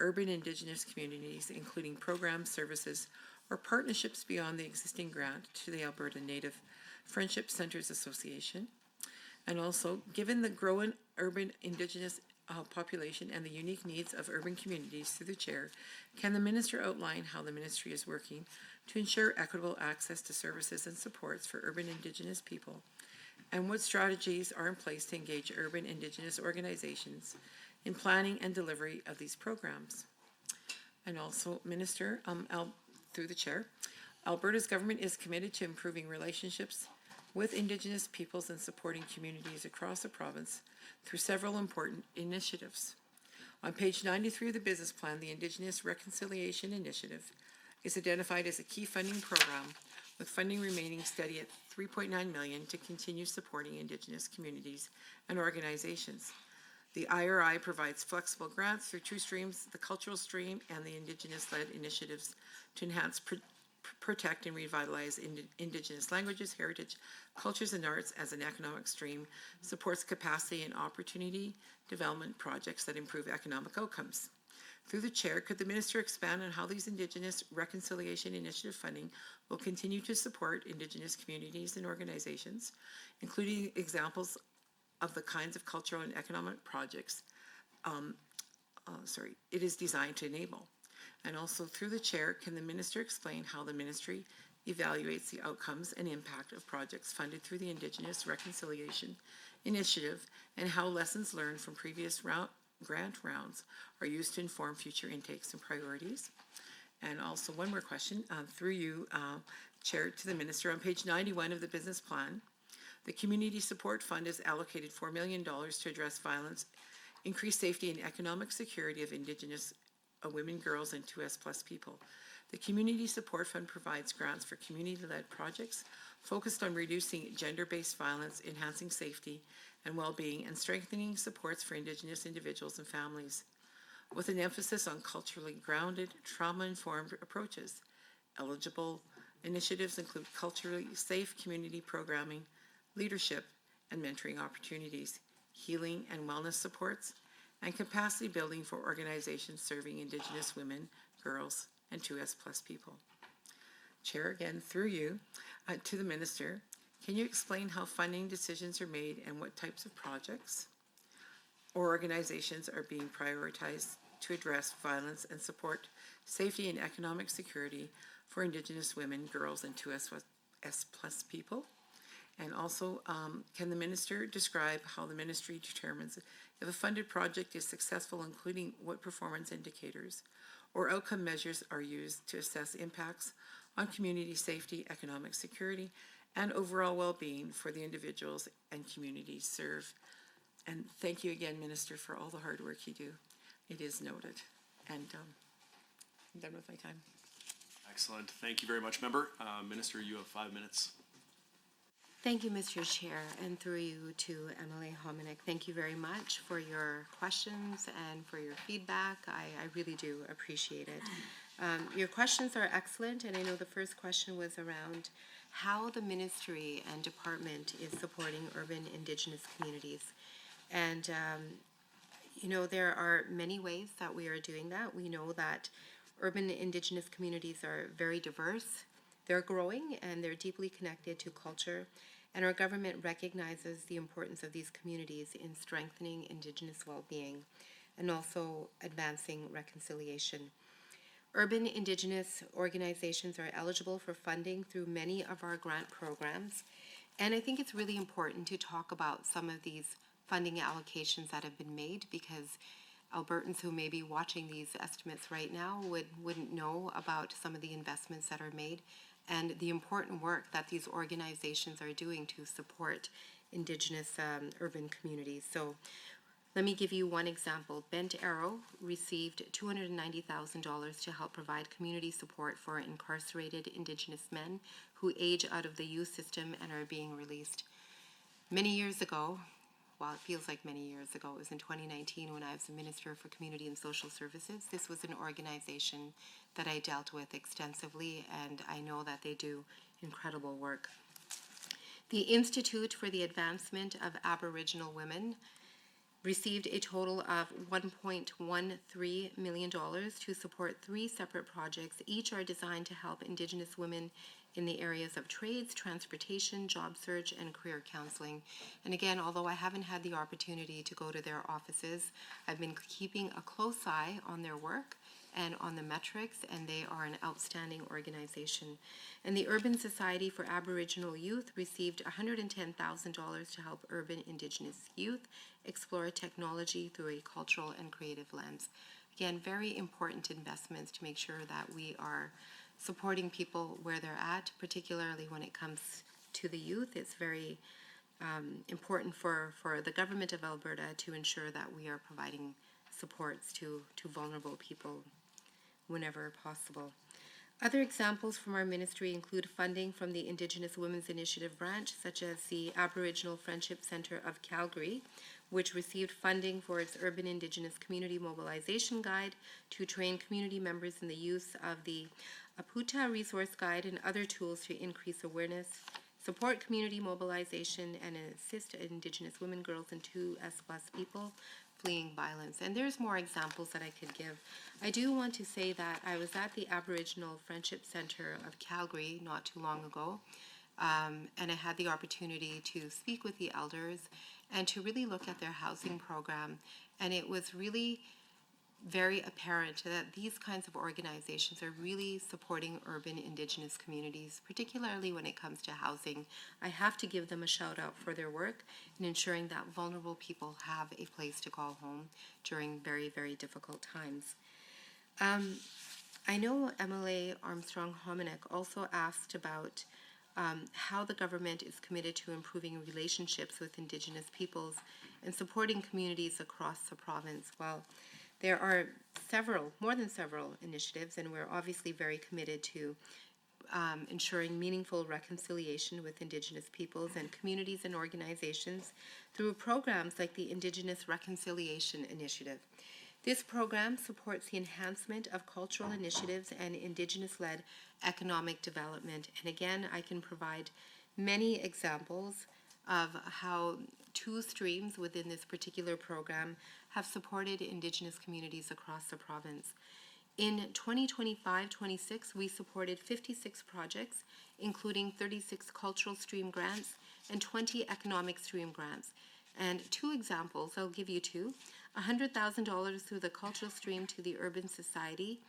urban Indigenous communities, including programs, services, or partnerships beyond the existing grant to the Alberta Native Friendship Centres Association? And also, given the growing urban Indigenous population and the unique needs of urban communities, through the Chair, can the Minister outline how the Ministry is working to ensure equitable access to services and supports for urban Indigenous people, and what strategies are in place to engage urban Indigenous organizations in planning and delivery of these programs? And also, Minister, through the Chair, Alberta's government is committed to improving relationships with Indigenous peoples and supporting communities across the province through several important initiatives. On page 93 of the business plan, the Indigenous Reconciliation Initiative is identified as a key funding program, with funding remaining steady at $3.9 million to continue supporting Indigenous communities and organizations. The IRI provides flexible grants through two streams, the cultural stream and the Indigenous-led initiatives, to enhance protect and revitalize Indigenous languages, heritage, cultures, and arts as an economic stream, supports capacity and opportunity development projects that improve economic outcomes. Through the chair, could the minister expand on how these Indigenous Reconciliation Initiative funding will continue to support Indigenous communities and organizations, including examples of the kinds of cultural and economic projects it is designed to enable? And also, through the chair, can the minister explain how the ministry evaluates the outcomes and impact of projects funded through the Indigenous Reconciliation Initiative, and how lessons learned from previous grant rounds are used to inform future intakes and priorities? And also, one more question, through you, Chair, to the minister. On page 91 of the business plan, the Community Support Fund is allocated $4 million to address violence, increase safety and economic security of Indigenous women, girls, and 2S plus people. The Community Support Fund provides grants for community-led projects focused on reducing gender-based violence, enhancing safety and well-being, and strengthening supports for Indigenous individuals and families, with an emphasis on culturally grounded, trauma-informed approaches. Eligible initiatives include culturally safe community programming, leadership and mentoring opportunities, healing and wellness supports, and capacity building for organizations serving Indigenous women, girls, and 2S plus people. Chair, again, through you, to the minister, can you explain how funding decisions are made and what types of projects or organizations are being prioritized to address violence and support safety and economic security for Indigenous women, girls, and 2S plus people? And also, can the minister describe how the ministry determines if a funded project is successful, including what performance indicators or outcome measures are used to assess impacts on community safety, economic security, and overall well-being for the individuals and communities served? And thank you again, Minister, for all the hard work you do. It is noted. And I'm done with my time. Excellent. Thank you very much, member. Minister, you have 5 minutes. Thank you, Mr. Chair, and through you to MLA Hominick. Thank you very much for your questions and for your feedback. I really do appreciate it. Your questions are excellent, and I know the first question was around how the ministry and department is supporting urban Indigenous communities. And, you know, there are many ways that we are doing that. We know that urban Indigenous communities are very diverse. They're growing and they're deeply connected to culture, and our government recognizes the importance of these communities in strengthening Indigenous well-being and also advancing reconciliation. Urban Indigenous organizations are eligible for funding through many of our grant programs, and I think it's really important to talk about some of these funding allocations that have been made, because Albertans who may be watching these estimates right now wouldn't know about some of the investments that are made and the important work that these organizations are doing to support Indigenous urban communities. So let me give you one example. Bent Arrow received $290,000 to help provide community support for incarcerated Indigenous men who age out of the youth system and are being released. Many years ago, well, it feels like many years ago, it was in 2019 when I was the Minister for Community and Social Services. This was an organization that I dealt with extensively, and I know that they do incredible work. The Institute for the Advancement of Aboriginal Women received a total of $1.13 million to support 3 separate projects. Each are designed to help Indigenous women in the areas of trades, transportation, job search, and career counseling. And again, although I haven't had the opportunity to go to their offices, I've been keeping a close eye on their work and on the metrics, and they are an outstanding organization. And the Urban Society for Aboriginal Youth received $110,000 to help urban Indigenous youth explore technology through a cultural and creative lens. Again, very important investments to make sure that we are supporting people where they're at, particularly when it comes to the youth. It's very important for the government of Alberta to ensure that we are providing supports to vulnerable people whenever possible. Other examples from our ministry include funding from the Indigenous Women's Initiative branch, such as the Aboriginal Friendship Centre of Calgary, which received funding for its Urban Indigenous Community Mobilization Guide to train community members in the use of the Aputa Resource Guide and other tools to increase awareness, support community mobilization, and assist Indigenous women, girls, and 2S+ people fleeing violence. And there's more examples that I could give. I do want to say that I was at the Aboriginal Friendship Centre of Calgary not too long ago, and I had the opportunity to speak with the elders and to really look at their housing program. And it was really very apparent that these kinds of organizations are really supporting urban Indigenous communities, particularly when it comes to housing. I have to give them a shout out for their work in ensuring that vulnerable people have a place to call home during very, very difficult times. I know MLA Armstrong Hominick also asked about how the government is committed to improving relationships with Indigenous peoples and supporting communities across the province. Well, there are more than several initiatives, and we're obviously very committed to ensuring meaningful reconciliation with Indigenous peoples and communities and organizations through programs like the Indigenous Reconciliation Initiative. This program supports the enhancement of cultural initiatives and Indigenous-led economic development. And again, I can provide many examples of how two streams within this particular program have supported Indigenous communities across the province. In 2025-26, we supported 56 projects, including 36 cultural stream grants and 20 economic stream grants. And two examples, I'll give you two. $100,000 through the cultural stream to the Urban Society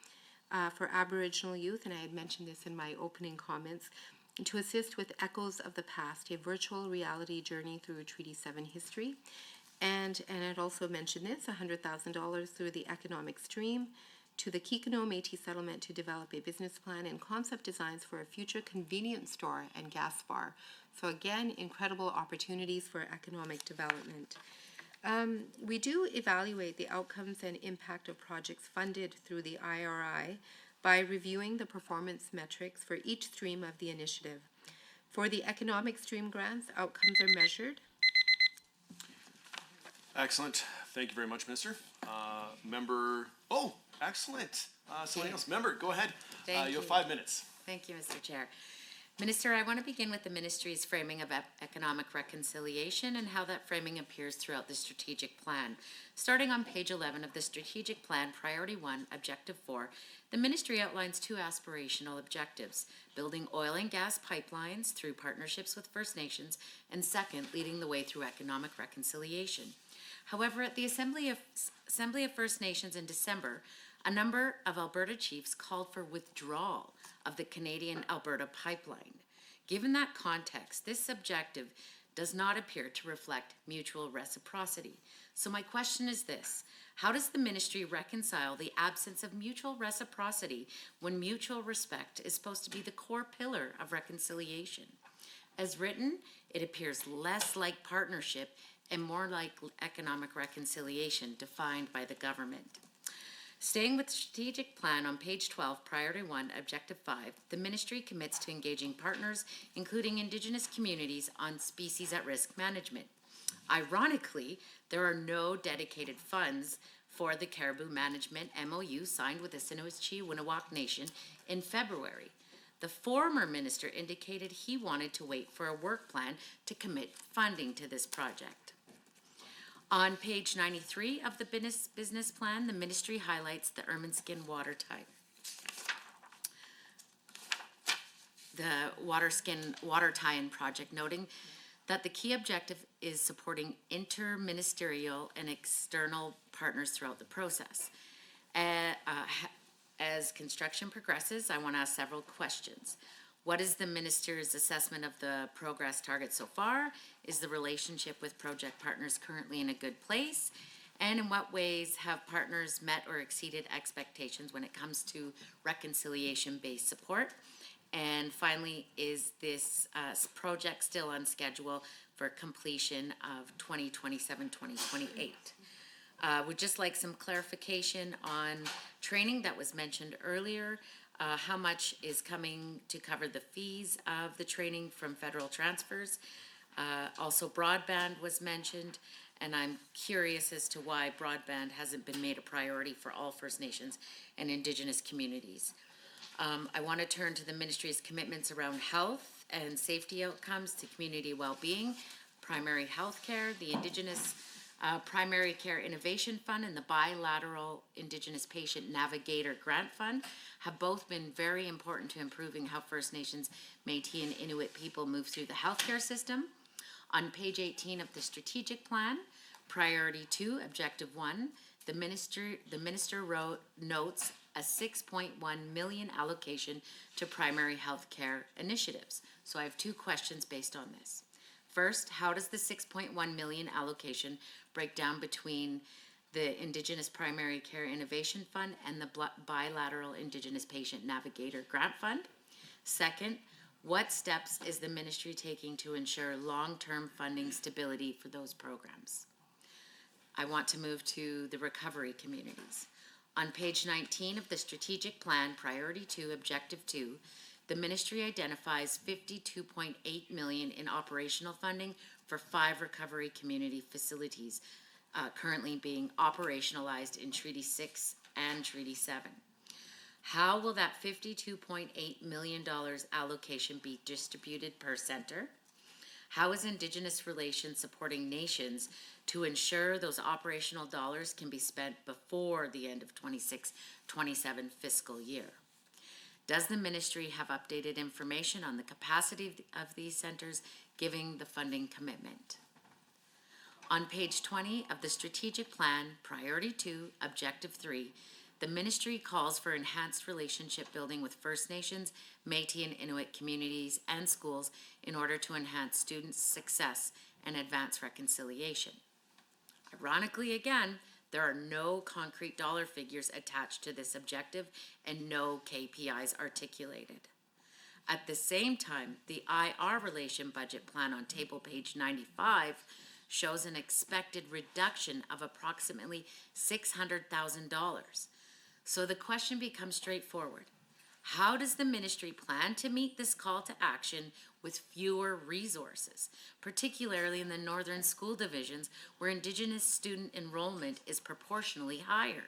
for Aboriginal youth, and I had mentioned this in my opening comments, to assist with Echoes of the Past, a virtual reality journey through Treaty 7 history. And I'd also mentioned this, $100,000 through the economic stream to the Kikino Métis settlement to develop a business plan and concept designs for a future convenience store and gas bar. So again, incredible opportunities for economic development. We do evaluate the outcomes and impact of projects funded through the IRI by reviewing the performance metrics for each stream of the initiative. For the economic stream grants, outcomes are measured. Excellent. Thank you very much, Minister. Member, excellent. Somebody else. Member, go ahead. Thank You have you. 5 minutes. Thank you, Mr. Chair. Minister, I want to begin with the ministry's framing of economic reconciliation and how that framing appears throughout the strategic plan. Starting on page 11 of the strategic plan, Priority 1, Objective 4, the ministry outlines two aspirational objectives: building oil and gas pipelines through partnerships with First Nations, and second, leading the way through economic reconciliation. However, at the Assembly of First Nations in December, a number of Alberta chiefs called for withdrawal of the Canadian-Alberta pipeline. Given that context, this objective does not appear to reflect mutual reciprocity. So my question is this: how does the ministry reconcile the absence of mutual reciprocity when mutual respect is supposed to be the core pillar of reconciliation? As written, it appears less like partnership and more like economic reconciliation defined by the government. Staying with the strategic plan on page 12, Priority 1, Objective 5, the ministry commits to engaging partners, including Indigenous communities, on species at risk management. Ironically, there are no dedicated funds for the Caribou Management MOU signed with the Sinuichi-Winawak Nation in February. The former minister indicated he wanted to wait for a work plan to commit funding to this project. On page 93 of the business plan, the ministry highlights the Ermineskin water type. The water tie-in project, noting that the key objective is supporting interministerial and external partners throughout the process. As construction progresses, I want to ask several questions. What is the minister's assessment of the progress target so far? Is the relationship with project partners currently in a good place? And in what ways have partners met or exceeded expectations when it comes to reconciliation-based support? And finally, is this project still on schedule for completion of 2027-2028? Would just like some clarification on training that was mentioned earlier. how much is coming to cover the fees of the training from federal transfers. Also broadband was mentioned, and I'm curious as to why broadband hasn't been made a priority for all First Nations and Indigenous communities. I want to turn to the ministry's commitments around health and safety outcomes to community well-being, primary health care, the Indigenous Primary Care Innovation Fund, and the bilateral Indigenous Patient Navigator Grant Fund have both been very important to improving how First Nations, Métis, and Inuit people move through the healthcare system. On page 18 of the strategic plan, priority 2, objective 1, the minister notes a 6.1 million allocation to primary health care initiatives. So I have 2 questions based on this. First, how does the 6.1 million allocation break down between the Indigenous Primary Care Innovation Fund and the bilateral Indigenous Patient Navigator Grant Fund? Second, what steps is the ministry taking to ensure long-term funding stability for those programs? I want to move to the recovery communities. On page 19 of the strategic plan, priority 2, objective 2, the ministry identifies 52.8 million in operational funding for 5 recovery community facilities currently being operationalized in Treaty 6 and Treaty 7. How will that $52.8 million allocation be distributed per center? How is Indigenous relations supporting nations to ensure those operational dollars can be spent before the end of 26-27 fiscal year? Does the ministry have updated information on the capacity of these centers, giving the funding commitment? On page 20 of the strategic plan, priority 2, objective 3, the ministry calls for enhanced relationship building with First Nations, Métis, and Inuit communities and schools in order to enhance students' success and advance reconciliation. Ironically, again, there are no concrete dollar figures attached to this objective and no KPIs articulated. At the same time, the IR relation budget plan on table page 95 shows an expected reduction of approximately $600,000. So the question becomes straightforward. How does the ministry plan to meet this call to action with fewer resources, particularly in the northern school divisions where Indigenous student enrollment is proportionally higher?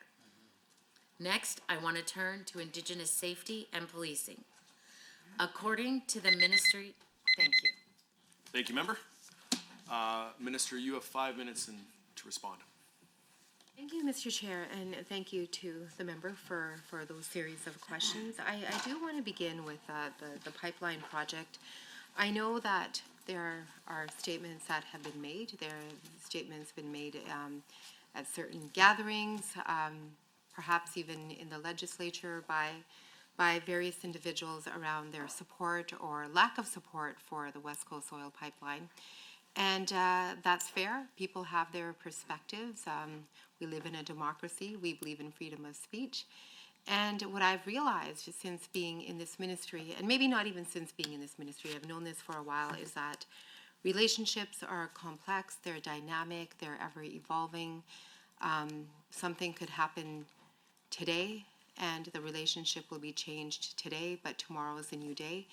Next, I want to turn to Indigenous safety and policing. According to the ministry, thank you. Thank you, member. Minister, you have 5 minutes to respond. Thank you, Mr. Chair, and thank you to the member for those series of questions. I do want to begin with the pipeline project. I know that there are statements that have been made. There are statements been made at certain gatherings, perhaps even in the legislature by various individuals around their support or lack of support for the West Coast Oil Pipeline. And that's fair. People have their perspectives. We live in a democracy. We believe in freedom of speech. And what I've realized since being in this ministry, and maybe not even since being in this ministry, I've known this for a while, is that relationships are complex, they're dynamic, they're ever evolving. Something could happen today and the relationship will be changed today, but tomorrow is a new day.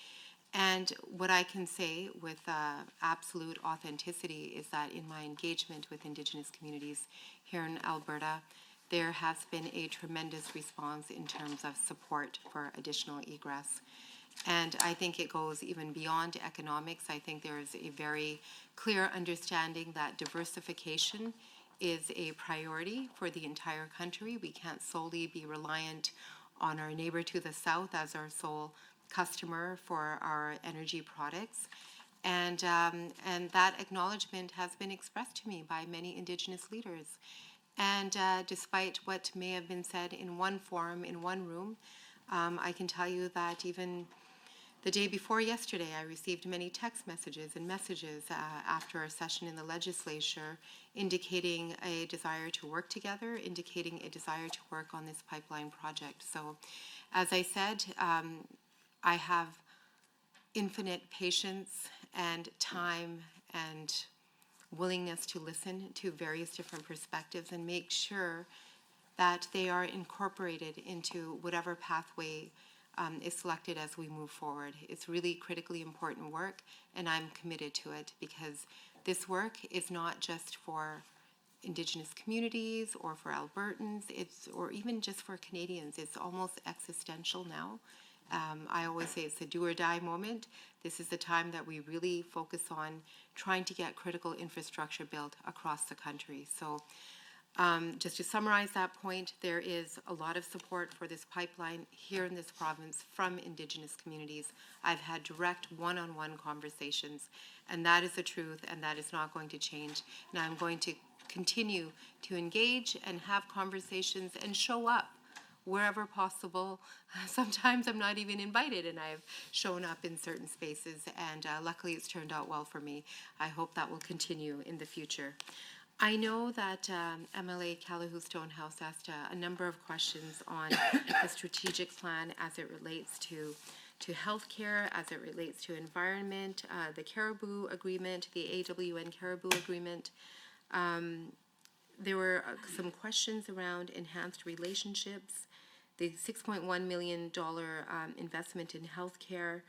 And what I can say with absolute authenticity is that in my engagement with Indigenous communities here in Alberta, there has been a tremendous response in terms of support for additional egress. And I think it goes even beyond economics. I think there is a very clear understanding that diversification is a priority for the entire country. We can't solely be reliant on our neighbor to the south as our sole customer for our energy products. And that acknowledgement has been expressed to me by many Indigenous leaders. And despite what may have been said in one forum, in one room, I can tell you that even the day before yesterday, I received many text messages and messages after a session in the legislature indicating a desire to work together, indicating a desire to work on this pipeline project. So, as I said, I have infinite patience and time and willingness to listen to various different perspectives and make sure that they are incorporated into whatever pathway is selected as we move forward. It's really critically important work, and I'm committed to it because this work is not just for Indigenous communities or for Albertans, or even just for Canadians. It's almost existential now. I always say it's a do or die moment. This is the time that we really focus on trying to get critical infrastructure built across the country. So just to summarize that point, there is a lot of support for this pipeline here in this province from Indigenous communities. I've had direct one-on-one conversations, and that is the truth, and that is not going to change. And I'm going to continue to engage and have conversations and show up wherever possible. Sometimes I'm not even invited, and I've shown up in certain spaces, and luckily it's turned out well for me. I hope that will continue in the future. I know that MLA Callahoo Stonehouse asked a number of questions on the strategic plan as it relates to healthcare, as it relates to environment, the Caribou Agreement, the AWN Caribou Agreement. There were some questions around enhanced relationships, the $6.1 million investment in healthcare,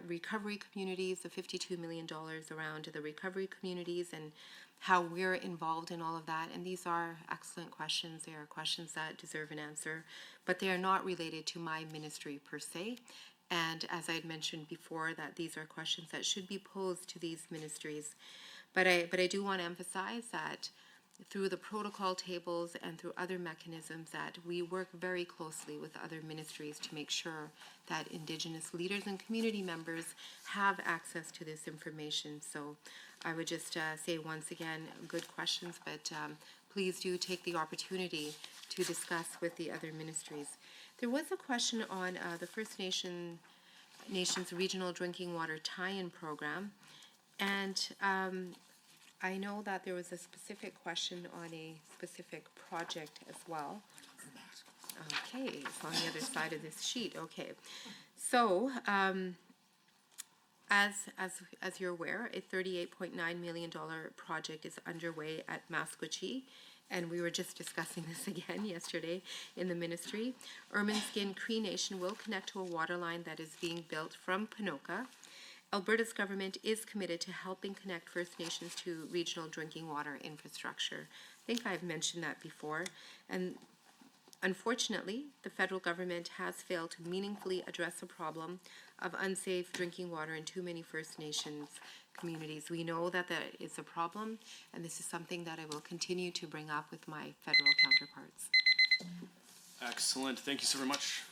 recovery communities, the $52 million around the recovery communities, and how we're involved in all of that. And these are excellent questions. They are questions that deserve an answer, but they are not related to my ministry per se. And as I had mentioned before, that these are questions that should be posed to these ministries. But I do want to emphasize that through the protocol tables and through other mechanisms, that we work very closely with other ministries to make sure that Indigenous leaders and community members have access to this information. So I would just say once again, good questions, but please do take the opportunity to discuss with the other ministries. There was a question on the First Nations Regional Drinking Water Tie-in Program, and I know that there was a specific question on a specific project as well. Okay, it's on the other side of this sheet. Okay, so as you're aware, a $38.9 million project is underway at Masquatchee, and we were just discussing this again yesterday in the ministry. Ermineskin Cree Nation will connect to a water line that is being built from Ponoka. Alberta's government is committed to helping connect First Nations to regional drinking water infrastructure. I think I've mentioned that before. And unfortunately, the federal government has failed to meaningfully address the problem of unsafe drinking water in too many First Nations communities. We know that that is a problem, and this is something that I will continue to bring up with my federal counterparts. Excellent. Thank you so very much.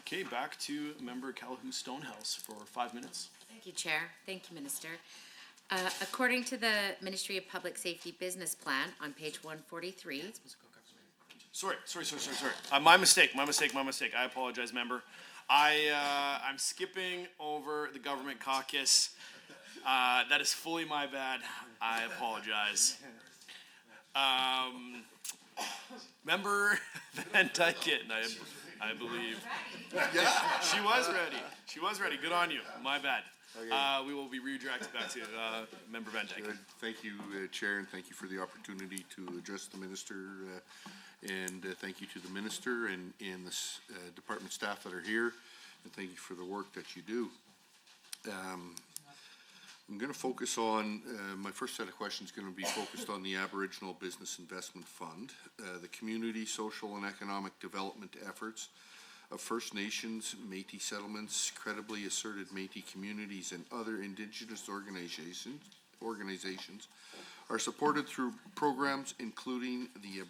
Okay, back to Member Callahoo Stonehouse for 5 minutes. Thank you, Chair. Thank you, Minister. According to the Ministry of Public Safety Business Plan on page 143. Sorry. My mistake. I apologize, member. I'm skipping over the government caucus. That is fully my bad. I apologize. Member Van Dyken, I believe. Yeah, she was ready. Good on you. My bad. We will be redirected back to Member Van Dyken. Good. Thank you, Chair, and thank you for the opportunity to address the minister. And thank you to the minister and the department staff that are here. And thank you for the work that you do. I'm going to focus on, my first set of questions is going to be focused on the Aboriginal Business Investment Fund, the community, social, and economic development efforts of First Nations, Métis settlements, credibly asserted Métis communities, and other Indigenous organizations are supported through programs including the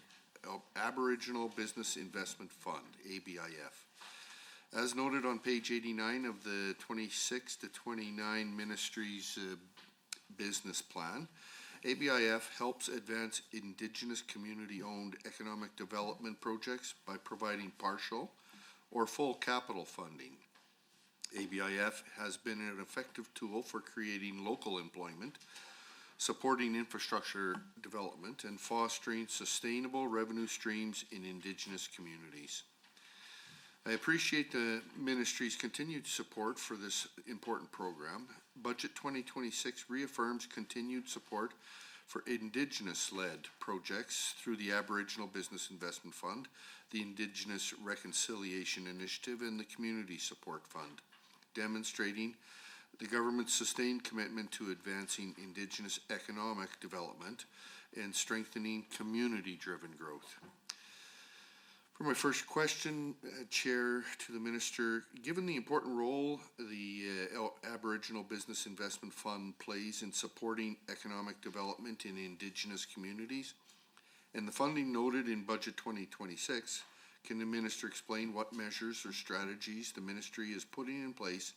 Aboriginal Business Investment Fund, ABIF. As noted on page 89 of the 26 to 29 Ministry's business plan, ABIF helps advance Indigenous community-owned economic development projects by providing partial or full capital funding. ABIF has been an effective tool for creating local employment, supporting infrastructure development, and fostering sustainable revenue streams in Indigenous communities. I appreciate the Ministry's continued support for this important program. Budget 2026 reaffirms continued support for Indigenous-led projects through the Aboriginal Business Investment Fund, the Indigenous Reconciliation Initiative, and the Community Support Fund, demonstrating the government's sustained commitment to advancing Indigenous economic development and strengthening community-driven growth. For my first question, Chair, to the Minister, given the important role the Aboriginal Business Investment Fund plays in supporting economic development in Indigenous communities, and the funding noted in Budget 2026, can the Minister explain what measures or strategies the Ministry is putting in place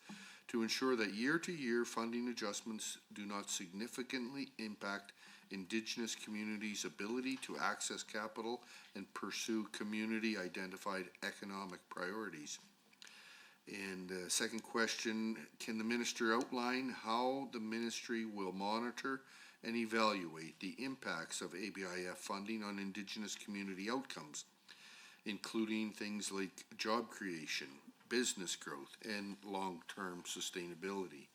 to ensure that year-to-year funding adjustments do not significantly impact Indigenous communities' ability to access capital and pursue community-identified economic priorities? And second question, can the Minister outline how the Ministry will monitor and evaluate the impacts of ABIF funding on Indigenous community outcomes, including things like job creation, business growth, and long-term sustainability?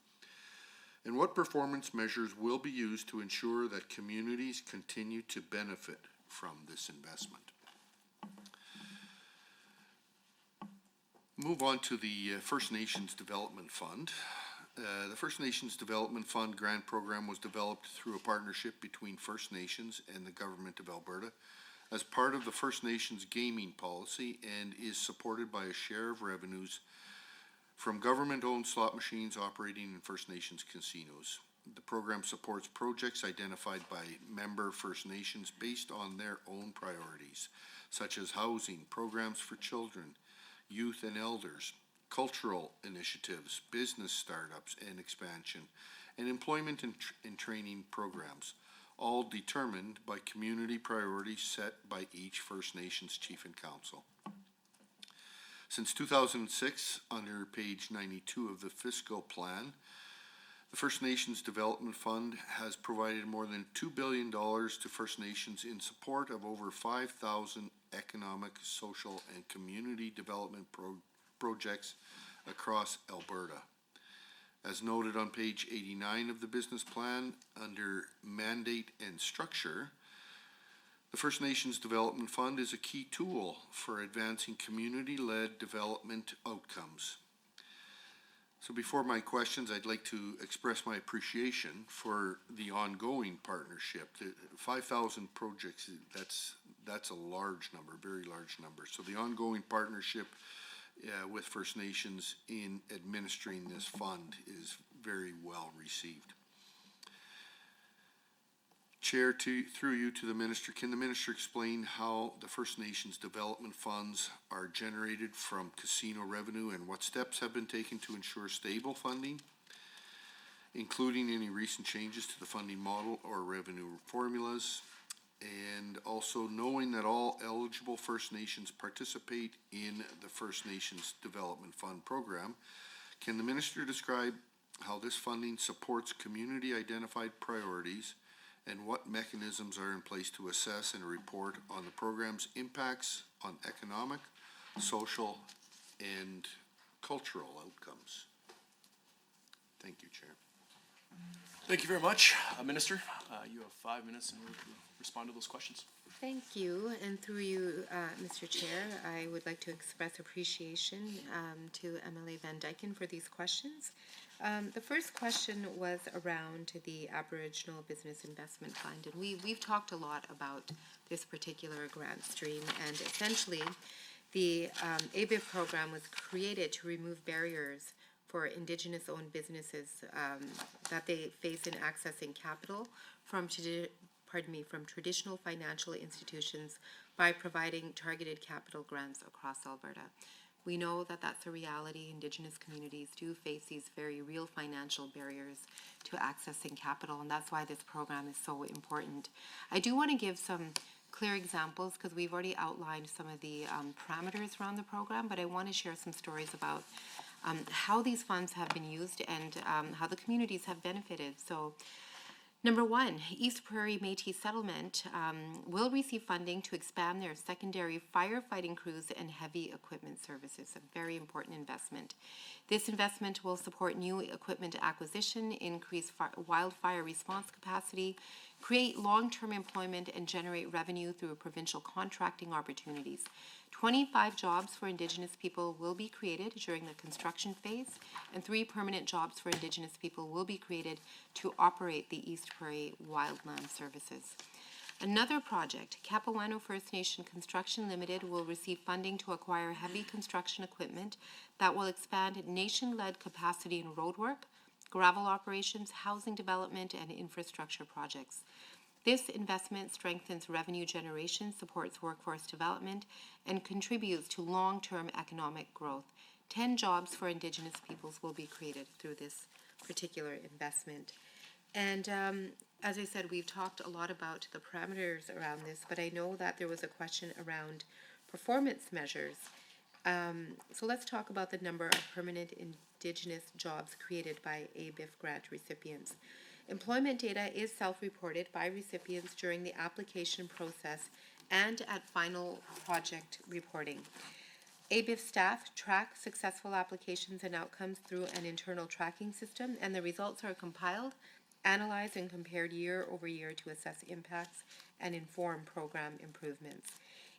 And what performance measures will be used to ensure that communities continue to benefit from this investment? Move on to the First Nations Development Fund. The First Nations Development Fund grant program was developed through a partnership between First Nations and the Government of Alberta as part of the First Nations gaming policy and is supported by a share of revenues from government-owned slot machines operating in First Nations casinos. The program supports projects identified by member First Nations based on their own priorities, such as housing, programs for children, youth and elders, cultural initiatives, business startups and expansion, and employment and training programs, all determined by community priorities set by each First Nations Chief and Council. Since 2006, under page 92 of the fiscal plan, the First Nations Development Fund has provided more than $2 billion to First Nations in support of over 5,000 economic, social, and community development projects across Alberta. As noted on page 89 of the business plan, under mandate and structure, the First Nations Development Fund is a key tool for advancing community-led development outcomes. So before my questions, I'd like to express my appreciation for the ongoing partnership. 5,000 projects, that's a large number, very large number. So the ongoing partnership with First Nations in administering this fund is very well received. Chair, through you to the Minister, can the Minister explain how the First Nations development funds are generated from casino revenue and what steps have been taken to ensure stable funding, including any recent changes to the funding model or revenue formulas? And also, knowing that all eligible First Nations participate in the First Nations Development Fund program, can the Minister describe how this funding supports community-identified priorities and what mechanisms are in place to assess and report on the program's impacts on economic, social, and cultural outcomes? Thank you, Chair. Thank you very much. Minister, you have 5 minutes in order to respond to those questions. Thank you, and through you, Mr. Chair, I would like to express appreciation to MLA Van Dyken for these questions. The first question was around the Aboriginal Business Investment Fund, and we've talked a lot about this particular grant stream, and essentially, the ABIF program was created to remove barriers for Indigenous-owned businesses that they face in accessing capital from traditional financial institutions by providing targeted capital grants across Alberta. We know that that's a reality. Indigenous communities do face these very real financial barriers to accessing capital, and that's why this program is so important. I do want to give some clear examples because we've already outlined some of the parameters around the program, but I want to share some stories about how these funds have been used and how the communities have benefited. So, number one, East Prairie Métis Settlement will receive funding to expand their secondary firefighting crews and heavy equipment services, a very important investment. This investment will support new equipment acquisition, increase wildfire response capacity, create long-term employment, and generate revenue through provincial contracting opportunities. 25 jobs for Indigenous people will be created during the construction phase, and 3 permanent jobs for Indigenous people will be created to operate the East Prairie Wildland Services. Another project, Capilano First Nation Construction Limited, will receive funding to acquire heavy construction equipment that will expand nation-led capacity in roadwork, gravel operations, housing development, and infrastructure projects. This investment strengthens revenue generation, supports workforce development, and contributes to long-term economic growth. 10 jobs for Indigenous peoples will be created through this particular investment. And as I said, we've talked a lot about the parameters around this, but I know that there was a question around performance measures. So let's talk about the number of permanent Indigenous jobs created by ABIF grant recipients. Employment data is self-reported by recipients during the application process and at final project reporting. ABIF staff track successful applications and outcomes through an internal tracking system, and the results are compiled, analyzed, and compared year over year to assess impacts and inform program improvements.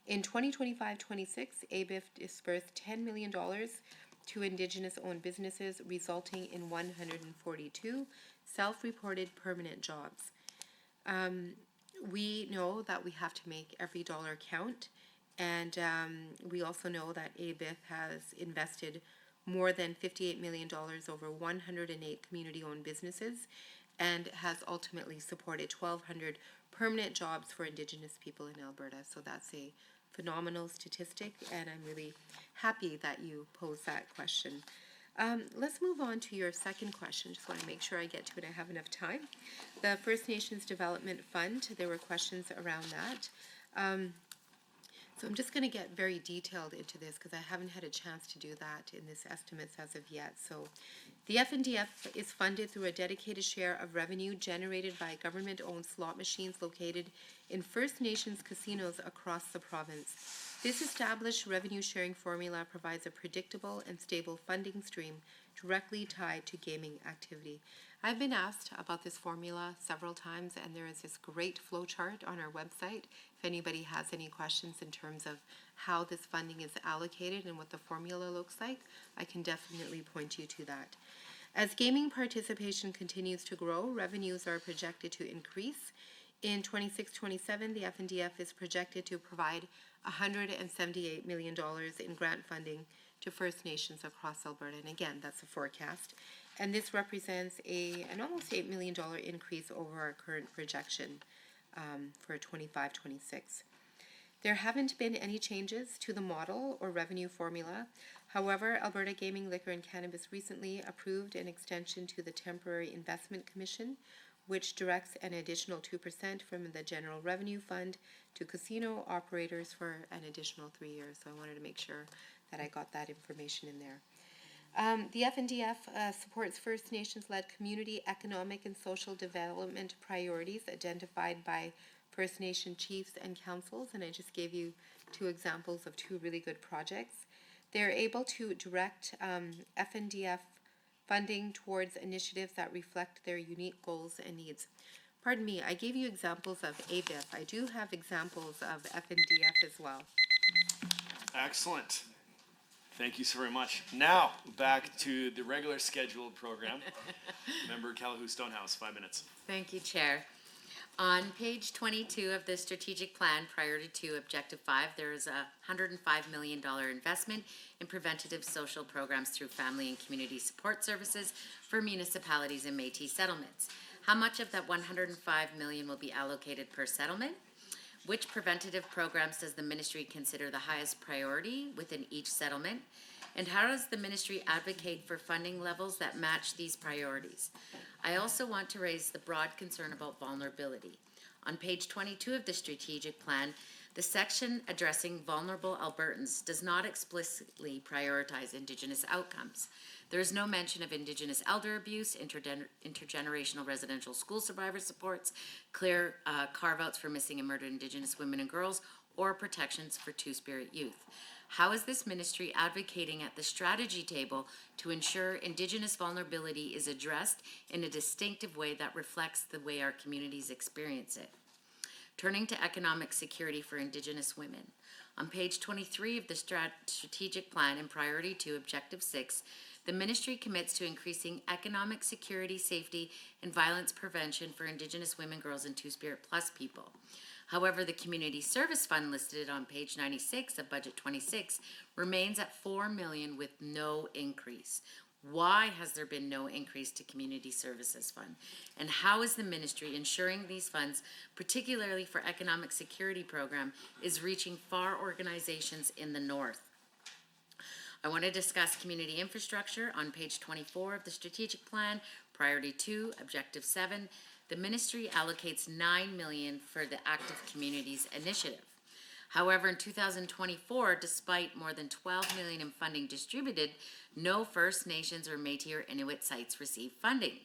In 2025-26, ABIF dispersed $10 million to Indigenous-owned businesses, resulting in 142 self-reported permanent jobs. We know that we have to make every dollar count, and we also know that ABIF has invested more than $58 million over 108 community-owned businesses and has ultimately supported 1,200 permanent jobs for Indigenous people in Alberta. So that's a phenomenal statistic, and I'm really happy that you posed that question. Let's move on to your second question. Just want to make sure I get to it. I have enough time. The First Nations Development Fund, there were questions around that. So I'm just going to get very detailed into this because I haven't had a chance to do that in this estimates as of yet. So the FNDF is funded through a dedicated share of revenue generated by government-owned slot machines located in First Nations casinos across the province. This established revenue-sharing formula provides a predictable and stable funding stream directly tied to gaming activity. I've been asked about this formula several times, and there is this great flow chart on our website. If anybody has any questions in terms of how this funding is allocated and what the formula looks like, I can definitely point you to that. As gaming participation continues to grow, revenues are projected to increase. In 26-27, the FNDF is projected to provide $178 million in grant funding to First Nations across Alberta. And again, that's a forecast. And this represents an almost $8 million increase over our current projection for 25-26. There haven't been any changes to the model or revenue formula. However, Alberta Gaming, Liquor and Cannabis recently approved an extension to the Temporary Investment Commission, which directs an additional 2% from the General Revenue Fund to casino operators for an additional 3 years. So I wanted to make sure that I got that information in there. The FNDF supports First Nations-led community, economic, and social development priorities identified by First Nation chiefs and councils, and I just gave you 2 examples of 2 really good projects. They're able to direct FNDF funding towards initiatives that reflect their unique goals and needs. Pardon me, I gave you examples of ABIF. I do have examples of FNDF as well. Excellent. Thank you so very much. Now, back to the regular scheduled program. Member Calahoo Stonehouse, 5 minutes. Thank you, Chair. On page 22 of the strategic plan, priority to Objective 5, there is a $105 million investment in preventative social programs through family and community support services for municipalities and Métis settlements. How much of that $105 million will be allocated per settlement? Which preventative programs does the ministry consider the highest priority within each settlement? And how does the ministry advocate for funding levels that match these priorities? I also want to raise the broad concern about vulnerability. On page 22 of the strategic plan, the section addressing vulnerable Albertans does not explicitly prioritize Indigenous outcomes. There is no mention of Indigenous elder abuse, intergenerational residential school survivor supports, clear carve-outs for missing and murdered Indigenous women and girls, or protections for Two-Spirit youth. How is this ministry advocating at the strategy table to ensure Indigenous vulnerability is addressed in a distinctive way that reflects the way our communities experience it? Turning to economic security for Indigenous women. On page 23 of the strategic plan in Priority 2, Objective 6, the ministry commits to increasing economic security, safety, and violence prevention for Indigenous women, girls, and Two-Spirit Plus people. However, the Community Service Fund listed on page 96 of Budget 26 remains at $4 million with no increase. Why has there been no increase to Community Services Fund? And how is the ministry ensuring these funds, particularly for economic security program, is reaching far organizations in the north? I want to discuss community infrastructure on page 24 of the strategic plan, Priority 2, Objective 7. The ministry allocates $9 million for the Active Communities Initiative. However, in 2024, despite more than $12 million in funding distributed, no First Nations or Métis or Inuit sites received funding.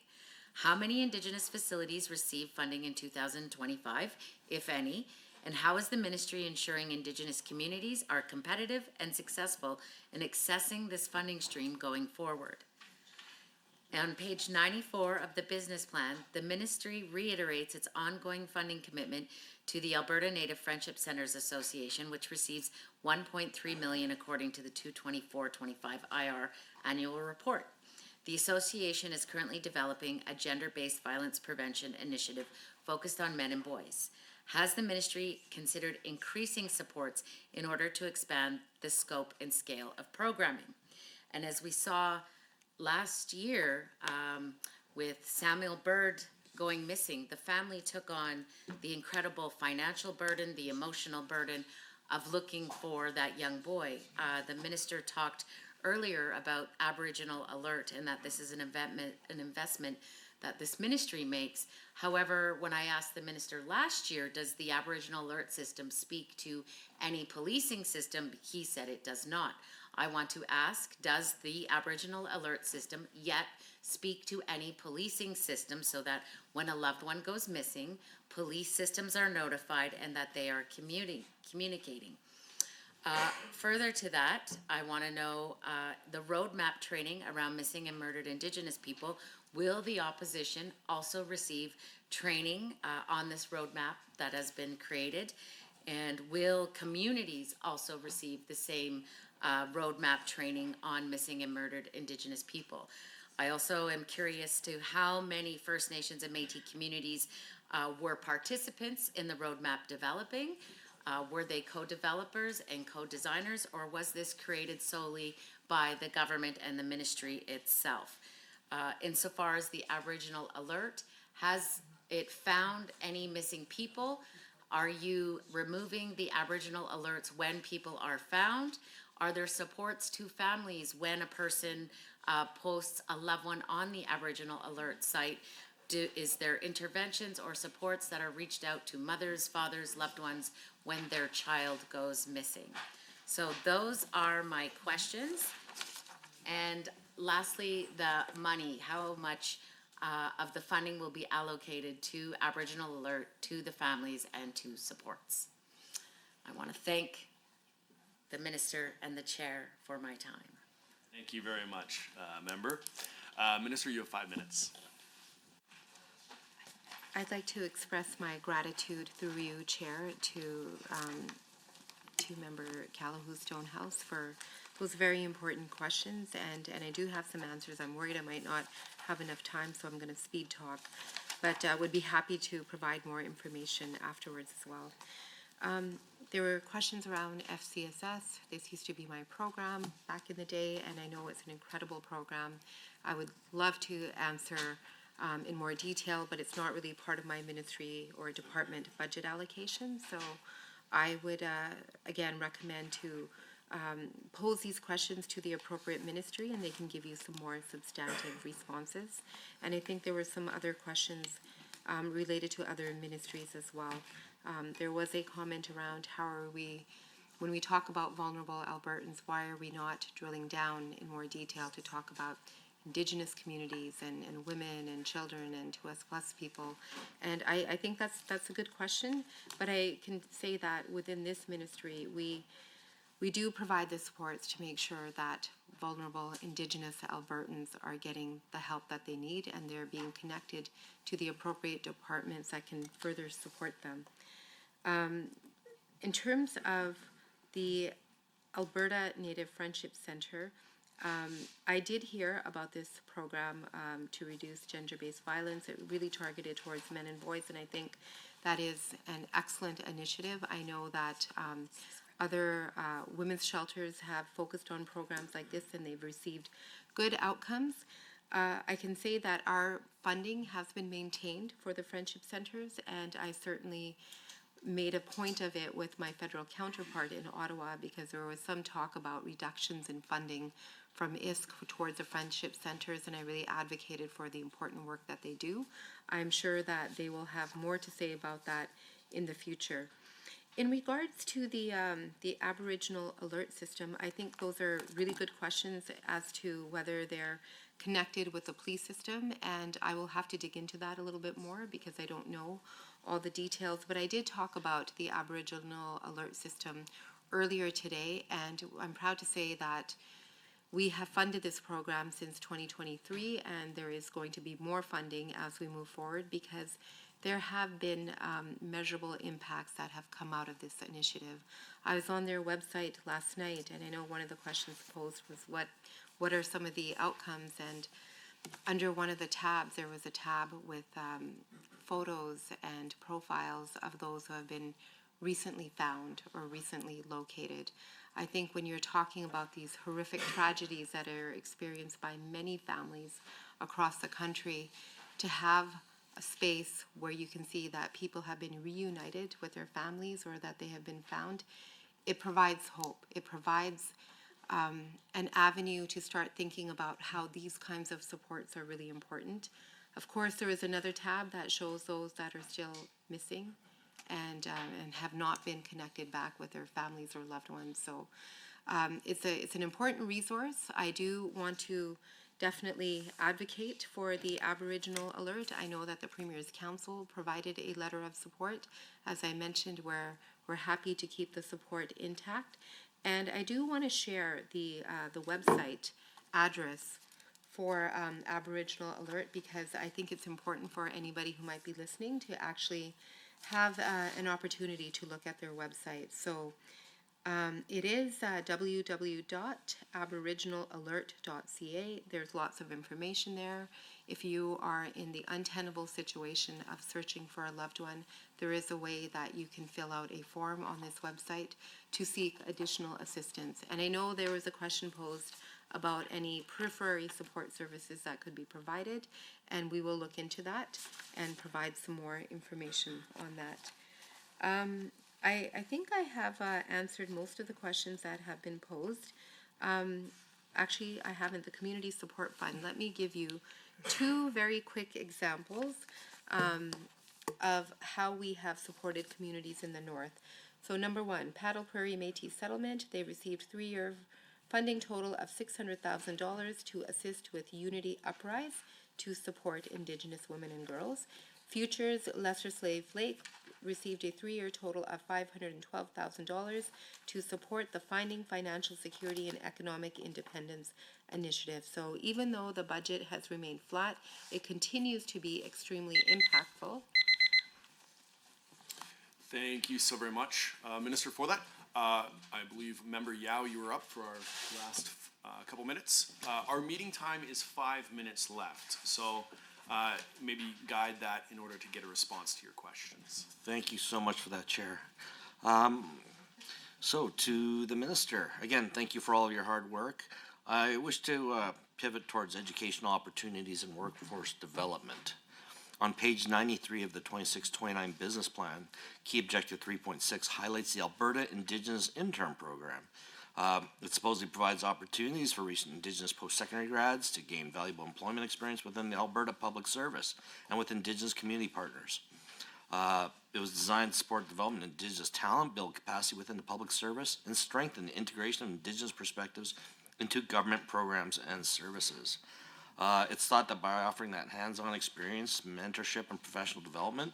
How many Indigenous facilities received funding in 2025, if any? And how is the ministry ensuring Indigenous communities are competitive and successful in accessing this funding stream going forward? On page 94 of the business plan, the ministry reiterates its ongoing funding commitment to the Alberta Native Friendship Centers Association, which receives $1.3 million according to the 224-25 IR annual report. The association is currently developing a gender-based violence prevention initiative focused on men and boys. Has the ministry considered increasing supports in order to expand the scope and scale of programming? And as we saw last year, with Samuel Bird going missing, the family took on the incredible financial burden, the emotional burden of looking for that young boy. The minister talked earlier about Aboriginal Alert and that this is an investment that this ministry makes. However, when I asked the minister last year, does the Aboriginal Alert system speak to any policing system, he said it does not. I want to ask, does the Aboriginal Alert system yet speak to any policing system so that when a loved one goes missing, police systems are notified and that they are communicating? Further to that, I want to know the roadmap training around missing and murdered Indigenous people. Will the opposition also receive training on this roadmap that has been created? And will communities also receive the same roadmap training on missing and murdered Indigenous people? I also am curious to how many First Nations and Métis communities were participants in the roadmap developing. Were they co-developers and co-designers, or was this created solely by the government and the ministry itself? Insofar as the Aboriginal Alert, has it found any missing people? Are you removing the Aboriginal alerts when people are found? Are there supports to families when a person posts a loved one on the Aboriginal Alert site? Is there interventions or supports that are reached out to mothers, fathers, loved ones when their child goes missing? So those are my questions. And lastly, the money, how much of the funding will be allocated to Aboriginal Alert, to the families, and to supports? I want to thank the minister and the chair for my time. Thank you very much, member. Minister, you have 5 minutes. I'd like to express my gratitude through you, Chair, to Member Callahoo Stonehouse for those very important questions, and I do have some answers. I'm worried I might not have enough time, so I'm going to speed talk, but would be happy to provide more information afterwards as well. There were questions around FCSS. This used to be my program back in the day, and I know it's an incredible program. I would love to answer in more detail, but it's not really part of my ministry or department budget allocation. So I would, again, recommend to pose these questions to the appropriate ministry, and they can give you some more substantive responses. And I think there were some other questions related to other ministries as well. There was a comment around how are we, when we talk about vulnerable Albertans, why are we not drilling down in more detail to talk about Indigenous communities and women and children and 2S plus people. And I think that's a good question, but I can say that within this ministry, we do provide the supports to make sure that vulnerable Indigenous Albertans are getting the help that they need and they're being connected to the appropriate departments that can further support them. In terms of the Alberta Native Friendship Center, I did hear about this program to reduce gender-based violence. It really targeted towards men and boys, and I think that is an excellent initiative. I know that other women's shelters have focused on programs like this, and they've received good outcomes. I can say that our funding has been maintained for the friendship centers, and I certainly made a point of it with my federal counterpart in Ottawa because there was some talk about reductions in funding from ISC towards the friendship centers, and I really advocated for the important work that they do. I'm sure that they will have more to say about that in the future. In regards to the Aboriginal alert system, I think those are really good questions as to whether they're connected with the police system, and I will have to dig into that a little bit more because I don't know all the details, but I did talk about the Aboriginal alert system earlier today, and I'm proud to say that we have funded this program since 2023, and there is going to be more funding as we move forward because there have been measurable impacts that have come out of this initiative. I was on their website last night, and I know one of the questions posed was what are some of the outcomes, and under one of the tabs, there was a tab with photos and profiles of those who have been recently found or recently located. I think when you're talking about these horrific tragedies that are experienced by many families across the country, to have a space where you can see that people have been reunited with their families or that they have been found, it provides hope. It provides an avenue to start thinking about how these kinds of supports are really important. Of course, there is another tab that shows those that are still missing and have not been connected back with their families or loved ones. So it's an important resource. I do want to definitely advocate for the Aboriginal alert. I know that the Premier's Council provided a letter of support. As I mentioned, we're happy to keep the support intact. And I do want to share the website address for Aboriginal Alert because I think it's important for anybody who might be listening to actually have an opportunity to look at their website. So it is www.aboriginalalert.ca. There's lots of information there. If you are in the untenable situation of searching for a loved one, there is a way that you can fill out a form on this website to seek additional assistance. And I know there was a question posed about any periphery support services that could be provided, and we will look into that and provide some more information on that. I think I have answered most of the questions that have been posed. Actually, I haven't. The Community Support Fund. Let me give you two very quick examples of how we have supported communities in the North. So number one, Paddle Prairie Métis Settlement. They received 3-year funding total of $600,000 to assist with Unity Uprise to support Indigenous women and girls. Futures Lesser Slave Lake received a 3-year total of $512,000 to support the Finding Financial Security and Economic Independence initiative. So even though the budget has remained flat, it continues to be extremely impactful. Thank you so very much, Minister, for that. I believe Member Yao, you were up for our last couple minutes. Our meeting time is 5 minutes left, so maybe guide that in order to get a response to your questions. Thank you so much for that, Chair. So to the Minister, again, thank you for all of your hard work. I wish to pivot towards educational opportunities and workforce development. On page 93 of the 26-29 business plan, key objective 3.6 highlights the Alberta Indigenous Intern Program. It supposedly provides opportunities for recent Indigenous post-secondary grads to gain valuable employment experience within the Alberta Public Service and with Indigenous community partners. It was designed to support development of Indigenous talent, build capacity within the public service, and strengthen the integration of Indigenous perspectives into government programs and services. It's thought that by offering that hands-on experience, mentorship, and professional development,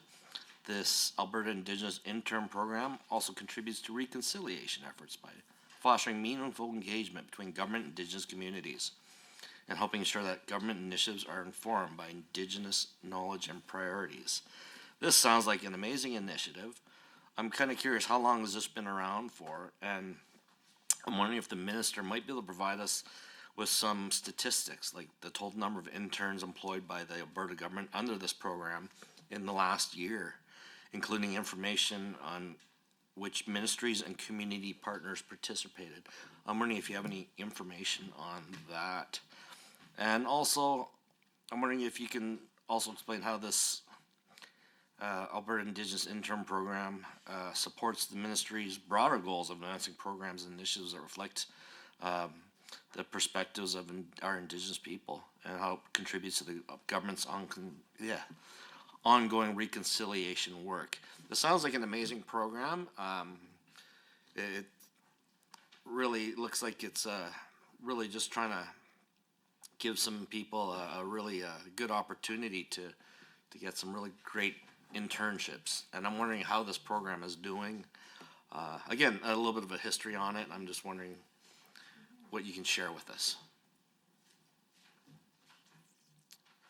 this Alberta Indigenous intern program also contributes to reconciliation efforts by fostering meaningful engagement between government and Indigenous communities and helping ensure that government initiatives are informed by Indigenous knowledge and priorities. This sounds like an amazing initiative. I'm kind of curious, how long has this been around for? And I'm wondering if the minister might be able to provide us with some statistics, like the total number of interns employed by the Alberta government under this program in the last year, including information on which ministries and community partners participated. I'm wondering if you have any information on that. And also, I'm wondering if you can also explain how this Alberta Indigenous Intern Program supports the ministry's broader goals of advancing programs and initiatives that reflect the perspectives of our Indigenous people, and how it contributes to the government's ongoing reconciliation work. This sounds like an amazing program. It really looks like it's really just trying to give some people a really good opportunity to get some really great internships. And I'm wondering how this program is doing. Again, a little bit of a history on it. I'm just wondering what you can share with us.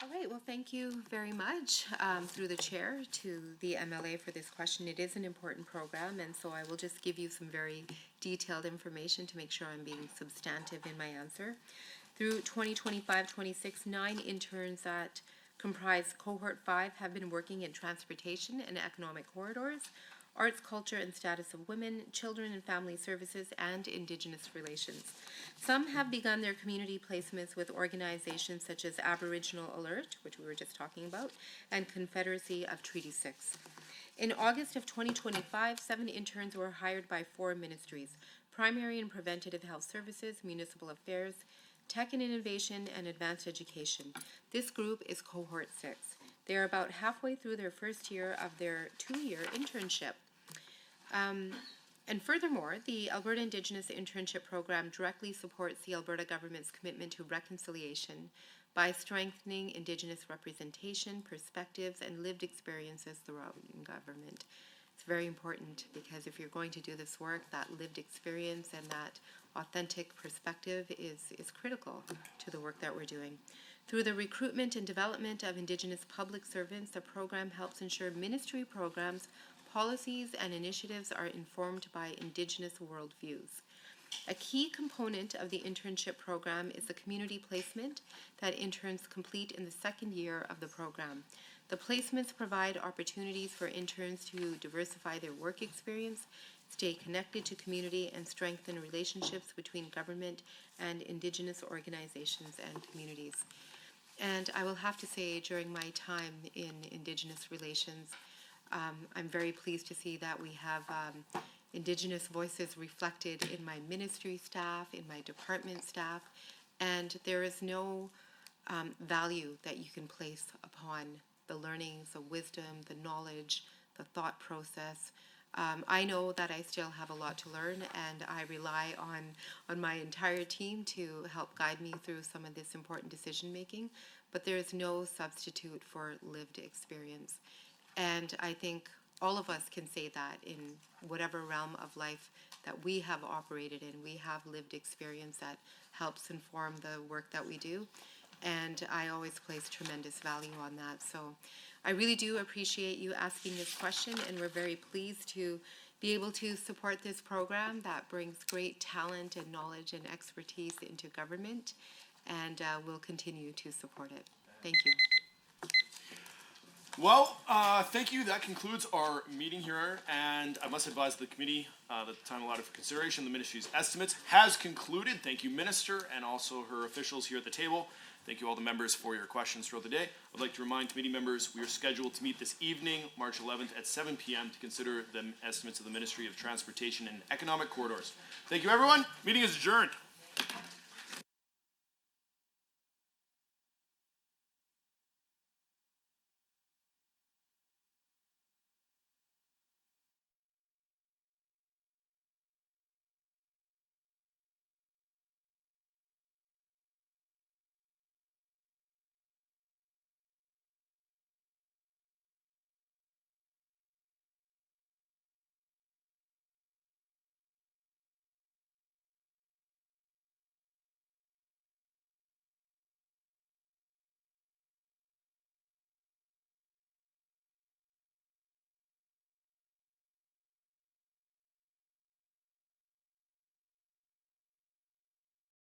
All right, well, thank you very much through the chair to the MLA for this question. It is an important program, and so I will just give you some very detailed information to make sure I'm being substantive in my answer. Through 2025-26, 9 interns that comprise Cohort 5 have been working in transportation and economic corridors, arts, culture, and status of women, children and family services, and Indigenous relations. Some have begun their community placements with organizations such as Aboriginal Alert, which we were just talking about, and Confederacy of Treaty 6. In August of 2025, 7 interns were hired by 4 ministries: Primary and Preventative Health Services, Municipal Affairs, Tech and Innovation, and Advanced Education. This group is Cohort 6. They are about halfway through their first year of their 2-year internship. And furthermore, the Alberta Indigenous Internship Program directly supports the Alberta government's commitment to reconciliation by strengthening Indigenous representation, perspectives, and lived experiences throughout government. It's very important because if you're going to do this work, that lived experience and that authentic perspective is critical to the work that we're doing. Through the recruitment and development of Indigenous public servants, the program helps ensure ministry programs, policies, and initiatives are informed by Indigenous worldviews. A key component of the internship program is the community placement that interns complete in the 2nd year of the program. The placements provide opportunities for interns to diversify their work experience, stay connected to community, and strengthen relationships between government and Indigenous organizations and communities. And I will have to say, during my time in Indigenous relations, I'm very pleased to see that we have Indigenous voices reflected in my ministry staff, in my department staff, and there is no value that you can place upon the learnings, the wisdom, the knowledge, the thought process. I know that I still have a lot to learn, and I rely on my entire team to help guide me through some of this important decision making, but there is no substitute for lived experience. And I think all of us can say that in whatever realm of life that we have operated in, we have lived experience that helps inform the work that we do. And I always place tremendous value on that. So I really do appreciate you asking this question, and we're very pleased to be able to support this program that brings great talent and knowledge and expertise into government, and we'll continue to support it. Thank you. Well, thank you. That concludes our meeting here, and I must advise the committee that the time allotted for consideration of the ministry's estimates has concluded. Thank you, Minister, and also her officials here at the table. Thank you all the members for your questions throughout the day. I'd like to remind committee members we are scheduled to meet this evening, March 11th at 7 p.m. to consider the estimates of the Ministry of Transportation and Economic Corridors. Thank you, everyone. Meeting is adjourned.